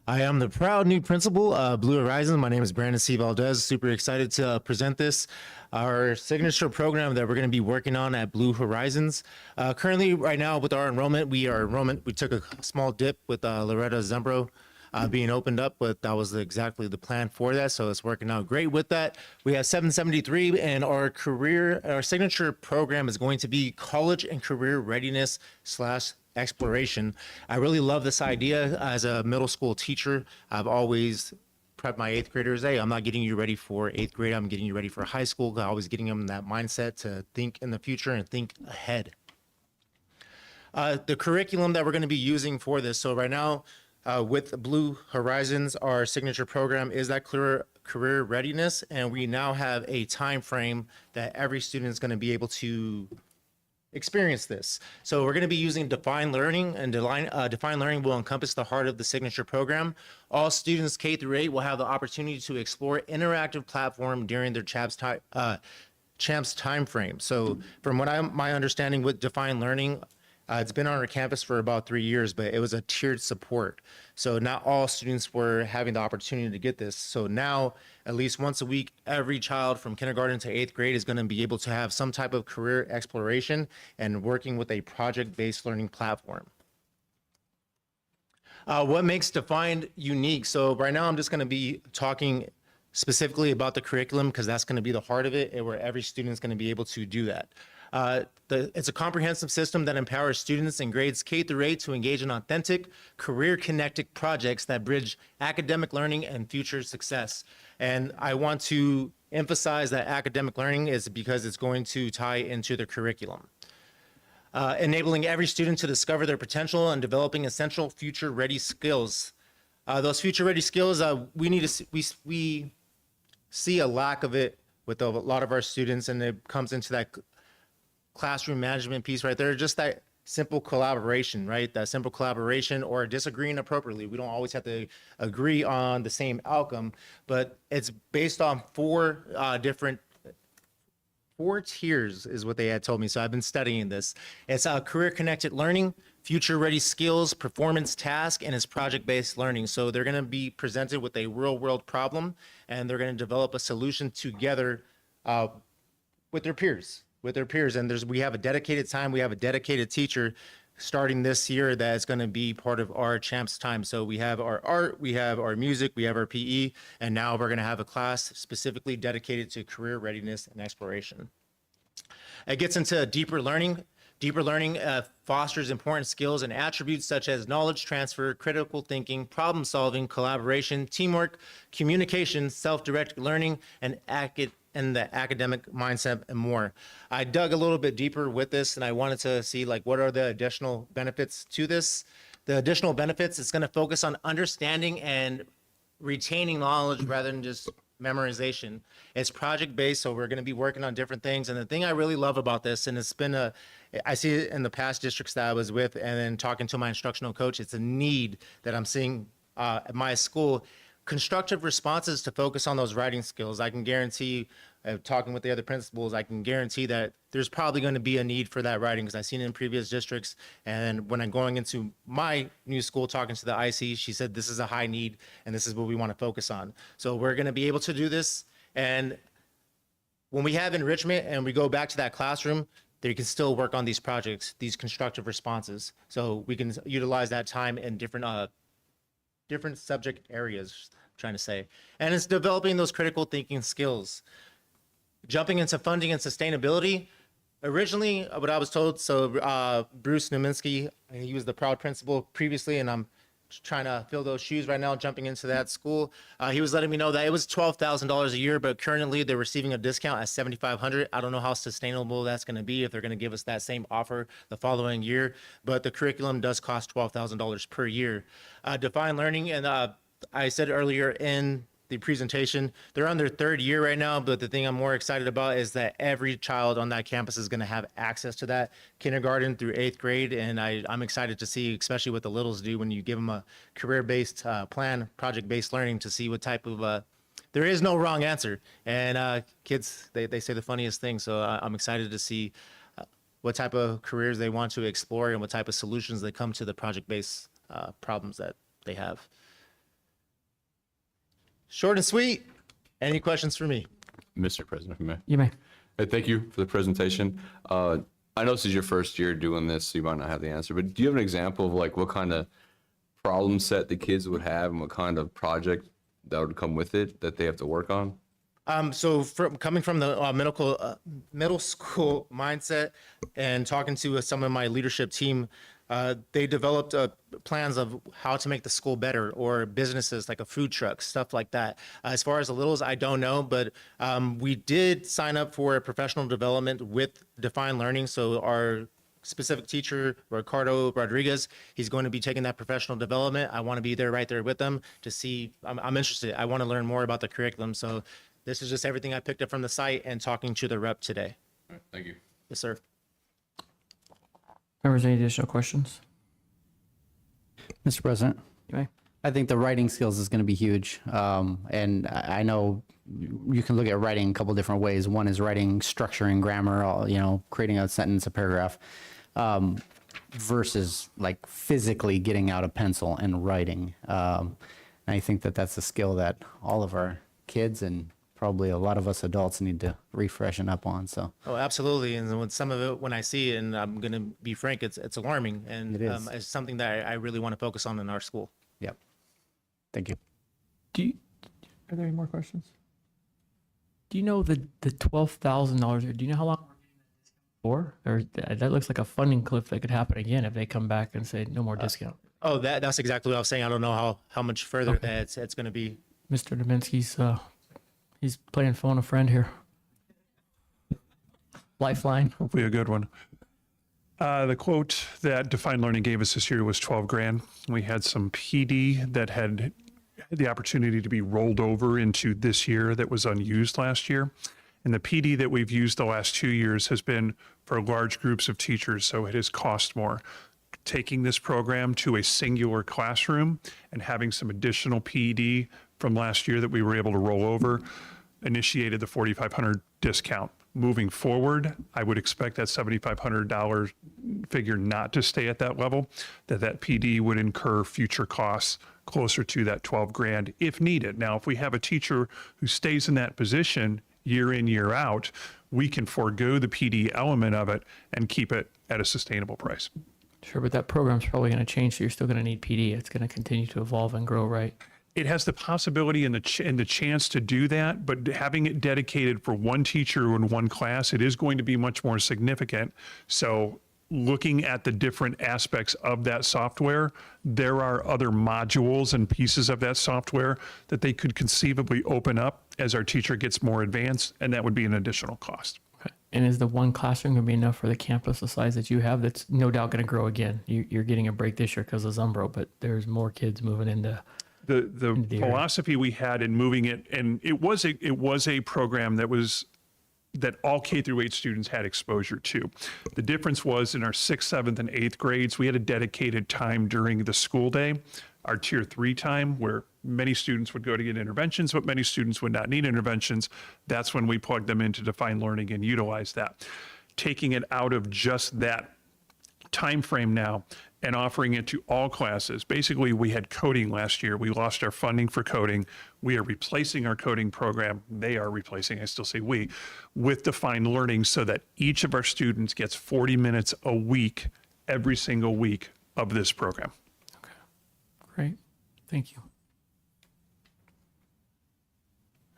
I am the proud new principal of Blue Horizons. My name is Brandon C. Valdez. Super excited to present this, our signature program that we're going to be working on at Blue Horizons. Currently, right now, with our enrollment, we took a small dip with Loretta Zembro being opened up, but that was exactly the plan for that. So it's working out great with that. We have 773, and our signature program is going to be college and career readiness / exploration. I really love this idea. As a middle school teacher, I've always prep my 8th graders. Hey, I'm not getting you ready for 8th grade. I'm getting you ready for high school. I'm always getting them that mindset to think in the future and think ahead. The curriculum that we're going to be using for this. So right now, with Blue Horizons, our signature program is that career readiness, and we now have a time frame that every student is going to be able to experience this. So we're going to be using defined learning, and defined learning will encompass the heart of the signature program. All students K through 8 will have the opportunity to explore interactive platform during their CHAMPS time frame. So from what my understanding with defined learning, it's been on our campus for about 3 years, but it was a tiered support. So not all students were having the opportunity to get this. So now, at least once a week, every child from kindergarten to 8th grade is going to be able to have some type of career exploration and working with a project-based learning platform. What makes Defined unique? So right now, I'm just going to be talking specifically about the curriculum because that's going to be the heart of it and where every student is going to be able to do that. It's a comprehensive system that empowers students in grades K through 8 to engage in authentic, career-connected projects that bridge academic learning and future success. And I want to emphasize that academic learning is because it's going to tie into the curriculum. Enabling every student to discover their potential and developing essential future-ready skills. Those future-ready skills, we see a lack of it with a lot of our students, and it comes into that classroom management piece right there, just that simple collaboration, right? That simple collaboration or disagreeing appropriately. We don't always have to agree on the same outcome, but it's based on four tiers is what they had told me. So I've been studying this. It's career connected learning, future ready skills, performance task, and it's project-based learning. So they're going to be presented with a real world problem, and they're going to develop a solution together with their peers. And we have a dedicated time, we have a dedicated teacher starting this year that is going to be part of our CHAMPS time. So we have our art, we have our music, we have our PE, and now we're going to have a class specifically dedicated to career readiness and exploration. It gets into deeper learning. Deeper learning fosters important skills and attributes such as knowledge transfer, critical thinking, problem solving, collaboration, teamwork, communication, self-directed learning, and the academic mindset and more. I dug a little bit deeper with this, and I wanted to see what are the additional benefits to this. The additional benefits, it's going to focus on understanding and retaining knowledge rather than just memorization. It's project-based, so we're going to be working on different things. And the thing I really love about this, and it's been I see it in the past districts that I was with, and then talking to my instructional coach, it's a need that I'm seeing at my school. Constructive responses to focus on those writing skills. I can guarantee, talking with the other principals, I can guarantee that there's probably going to be a need for that writing because I've seen it in previous districts. And when I'm going into my new school, talking to the IC, she said, this is a high need and this is what we want to focus on. So we're going to be able to do this. And when we have enrichment and we go back to that classroom, they can still work on these projects, these constructive responses. So we can utilize that time in different subject areas, I'm trying to say. And it's developing those critical thinking skills. Jumping into funding and sustainability. Originally, what I was told, so Bruce Nominski, he was the proud principal previously, and I'm trying to fill those shoes right now, jumping into that school. He was letting me know that it was $12,000 a year, but currently they're receiving a discount at $7,500. I don't know how sustainable that's going to be if they're going to give us that same offer the following year, but the curriculum does cost $12,000 per year. Defined learning, and I said earlier in the presentation, they're on their 3rd year right now, but the thing I'm more excited about is that every child on that campus is going to have access to that, kindergarten through 8th grade, and I'm excited to see, especially what the littles do when you give them a career-based plan, project-based learning, to see what type of there is no wrong answer, and kids, they say the funniest things, so I'm excited to see what type of careers they want to explore and what type of solutions they come to the project-based problems that they have. Short and sweet. Any questions for me? Mr. President, if I may. You may. Thank you for the presentation. I know this is your first year doing this, so you might not have the answer, but do you have an example of what kind of problem set the kids would have and what kind of project that would come with it that they have to work on? So coming from the middle school mindset and talking to some of my leadership team, they developed plans of how to make the school better, or businesses like a food truck, stuff like that. As far as the littles, I don't know, but we did sign up for a professional development with Define Learning. So our specific teacher, Ricardo Rodriguez, he's going to be taking that professional development. I want to be there right there with them to see, I'm interested. I want to learn more about the curriculum. So this is just everything I picked up from the site and talking to the rep today. All right, thank you. Yes, sir. Members, any additional questions? Mr. President, You may. I think the writing skills is going to be huge. And I know you can look at writing a couple different ways. One is writing, structuring, grammar, creating a sentence, a paragraph, versus like physically getting out a pencil and writing. And I think that that's a skill that all of our kids and probably a lot of us adults need to refreshen up on. So. Oh, absolutely. And when some of it, when I see it, and I'm going to be frank, it's alarming. And It is. it's something that I really want to focus on in our school. Yep. Thank you. Are there any more questions? Do you know the $12,000? Do you know how long we're getting that discount for? Or that looks like a funding cliff that could happen again if they come back and say no more discount. Oh, that's exactly what I was saying. I don't know how much further that it's going to be. Mr. Dominski's he's playing phone a friend here. Lifeline. Hopefully a good one. The quote that Define Learning gave us this year was 12 grand. We had some PD that had the opportunity to be rolled over into this year that was unused last year. And the PD that we've used the last 2 years has been for large groups of teachers, so it has cost more. Taking this program to a singular classroom and having some additional PD from last year that we were able to roll over initiated the $4,500 discount. Moving forward, I would expect that $7,500 figure not to stay at that level, that PD would incur future costs closer to that 12 grand if needed. Now, if we have a teacher who stays in that position year in, year out, we can forego the PD element of it and keep it at a sustainable price. Sure, but that program's probably going to change, so you're still going to need PD. It's going to continue to evolve and grow, right? It has the possibility and the chance to do that, but having it dedicated for one teacher in one class, it is going to be much more significant. So looking at the different aspects of that software, there are other modules and pieces of that software that they could conceivably open up as our teacher gets more advanced, and that would be an additional cost. Okay. And is the one classroom going to be enough for the campus the size that you have? That's no doubt going to grow again. You're getting a break this year because of Zumbro, but there's more kids moving into the philosophy we had in moving it, and it was a program that all K through 8 students had exposure to. The difference was in our 6th, 7th, and 8th grades, we had a dedicated time during the school day, our tier 3 time, where many students would go to get interventions, but many students would not need interventions. That's when we plugged them into Define Learning and utilize that. Taking it out of just that time frame now and offering it to all classes. Basically, we had coding last year. We lost our funding for coding. We are replacing our coding program. They are replacing, I still say we, with Define Learning so that each of our students gets 40 minutes a week, every single week of this program. Okay, great. Thank you.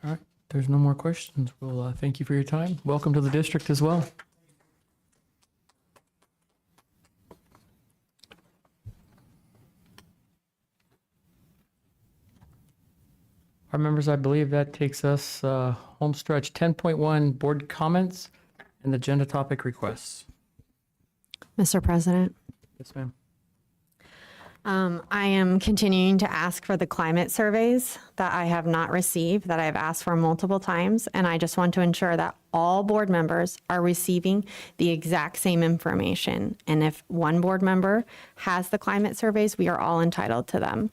All right, there's no more questions. Well, thank you for your time. Welcome to the district as well. Our members, I believe that takes us home stretch. 10.1 board comments and agenda topic requests. Mr. President. Yes, ma'am. I am continuing to ask for the climate surveys that I have not received, that I've asked for multiple times, and I just want to ensure that all board members are receiving the exact same information. And if one board member has the climate surveys, we are all entitled to them.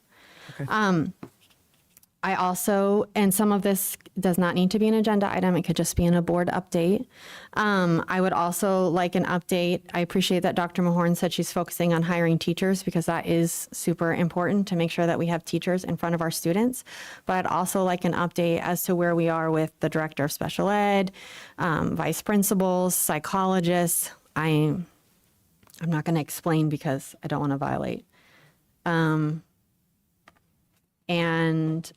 Okay. I also, and some of this does not need to be an agenda item, it could just be in a board update. I would also like an update. I appreciate that Dr. Mahorn said she's focusing on hiring teachers because that is super important to make sure that we have teachers in front of our students. But I'd also like an update as to where we are with the director of special ed, vice principals, psychologists. I'm not going to explain because I don't want to violate. And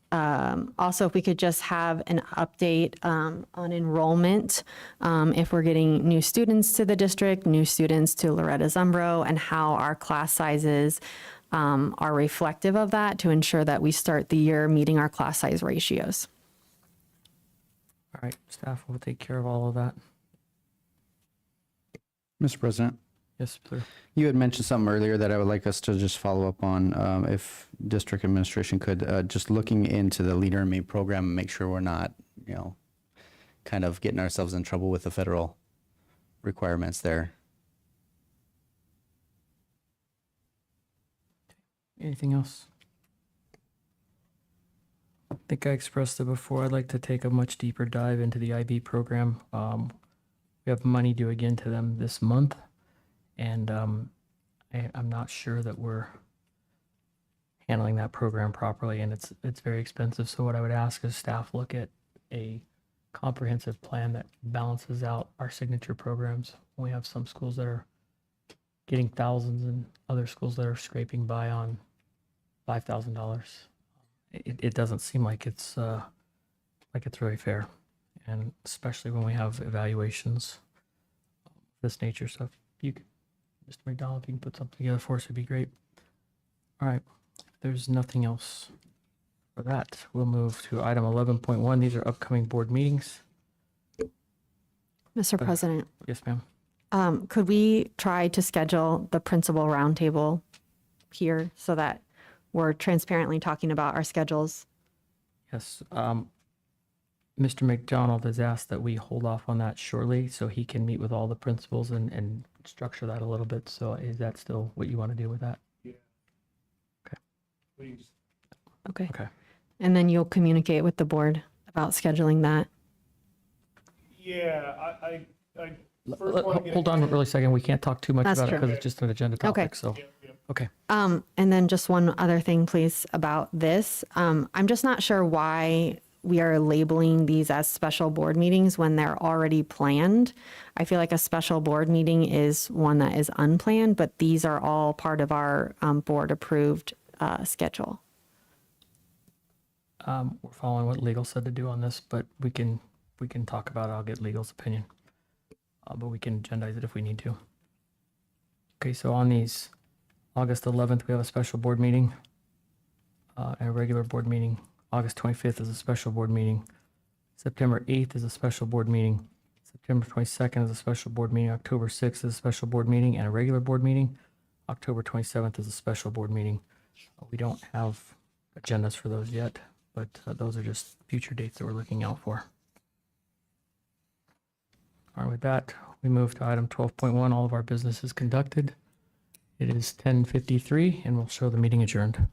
also, if we could just have an update on enrollment, if we're getting new students to the district, new students to Loretta Zumbro, and how our class sizes are reflective of that to ensure that we start the year meeting our class size ratios. All right, staff will take care of all of that. Mr. President, Yes, sir. you had mentioned something earlier that I would like us to just follow up on. If district administration could, just looking into the Leader in Me program and make sure we're not, kind of getting ourselves in trouble with the federal requirements there. Anything else? I think I expressed it before. I'd like to take a much deeper dive into the IB program. We have money due again to them this month, and I'm not sure that we're handling that program properly, and it's very expensive. So what I would ask is staff look at a comprehensive plan that balances out our signature programs. We have some schools that are getting thousands and other schools that are scraping by on $5,000. It doesn't seem like it's really fair, and especially when we have evaluations of this nature. So if you could, Mr. McDonald, if you can put something together for us, it'd be great. All right, if there's nothing else for that, we'll move to item 11.1. These are upcoming board meetings. Mr. President, Yes, ma'am. could we try to schedule the principal roundtable here so that we're transparently talking about our schedules? Yes. Mr. McDonald has asked that we hold off on that shortly so he can meet with all the principals and structure that a little bit. So is that still what you want to do with that? Yeah. Okay. Please. Okay. Okay. And then you'll communicate with the board about scheduling that. Yeah, I first want to get Hold on really a second. We can't talk too much That's about it true. because it's just an agenda Okay. topic. So, okay. And then just one other thing, please, about this. I'm just not sure why we are labeling these as special board meetings when they're already planned. I feel like a special board meeting is one that is unplanned, but these are all part of our board approved schedule. We're following what legal said to do on this, but we can talk about it. I'll get legal's opinion. But we can agendize it if we need to. Okay, so on these, August 11th, we have a special board meeting and a regular board meeting. August 25th is a special board meeting. September 8th is a special board meeting. September 22nd is a special board meeting. October 6th is a special board meeting and a regular board meeting. October 27th is a special board meeting. We don't have agendas for those yet, but those are just future dates that we're looking out for. All right, with that, we move to item 12.1. All of our business is conducted. It is 10:53, and we'll show the meeting adjourned.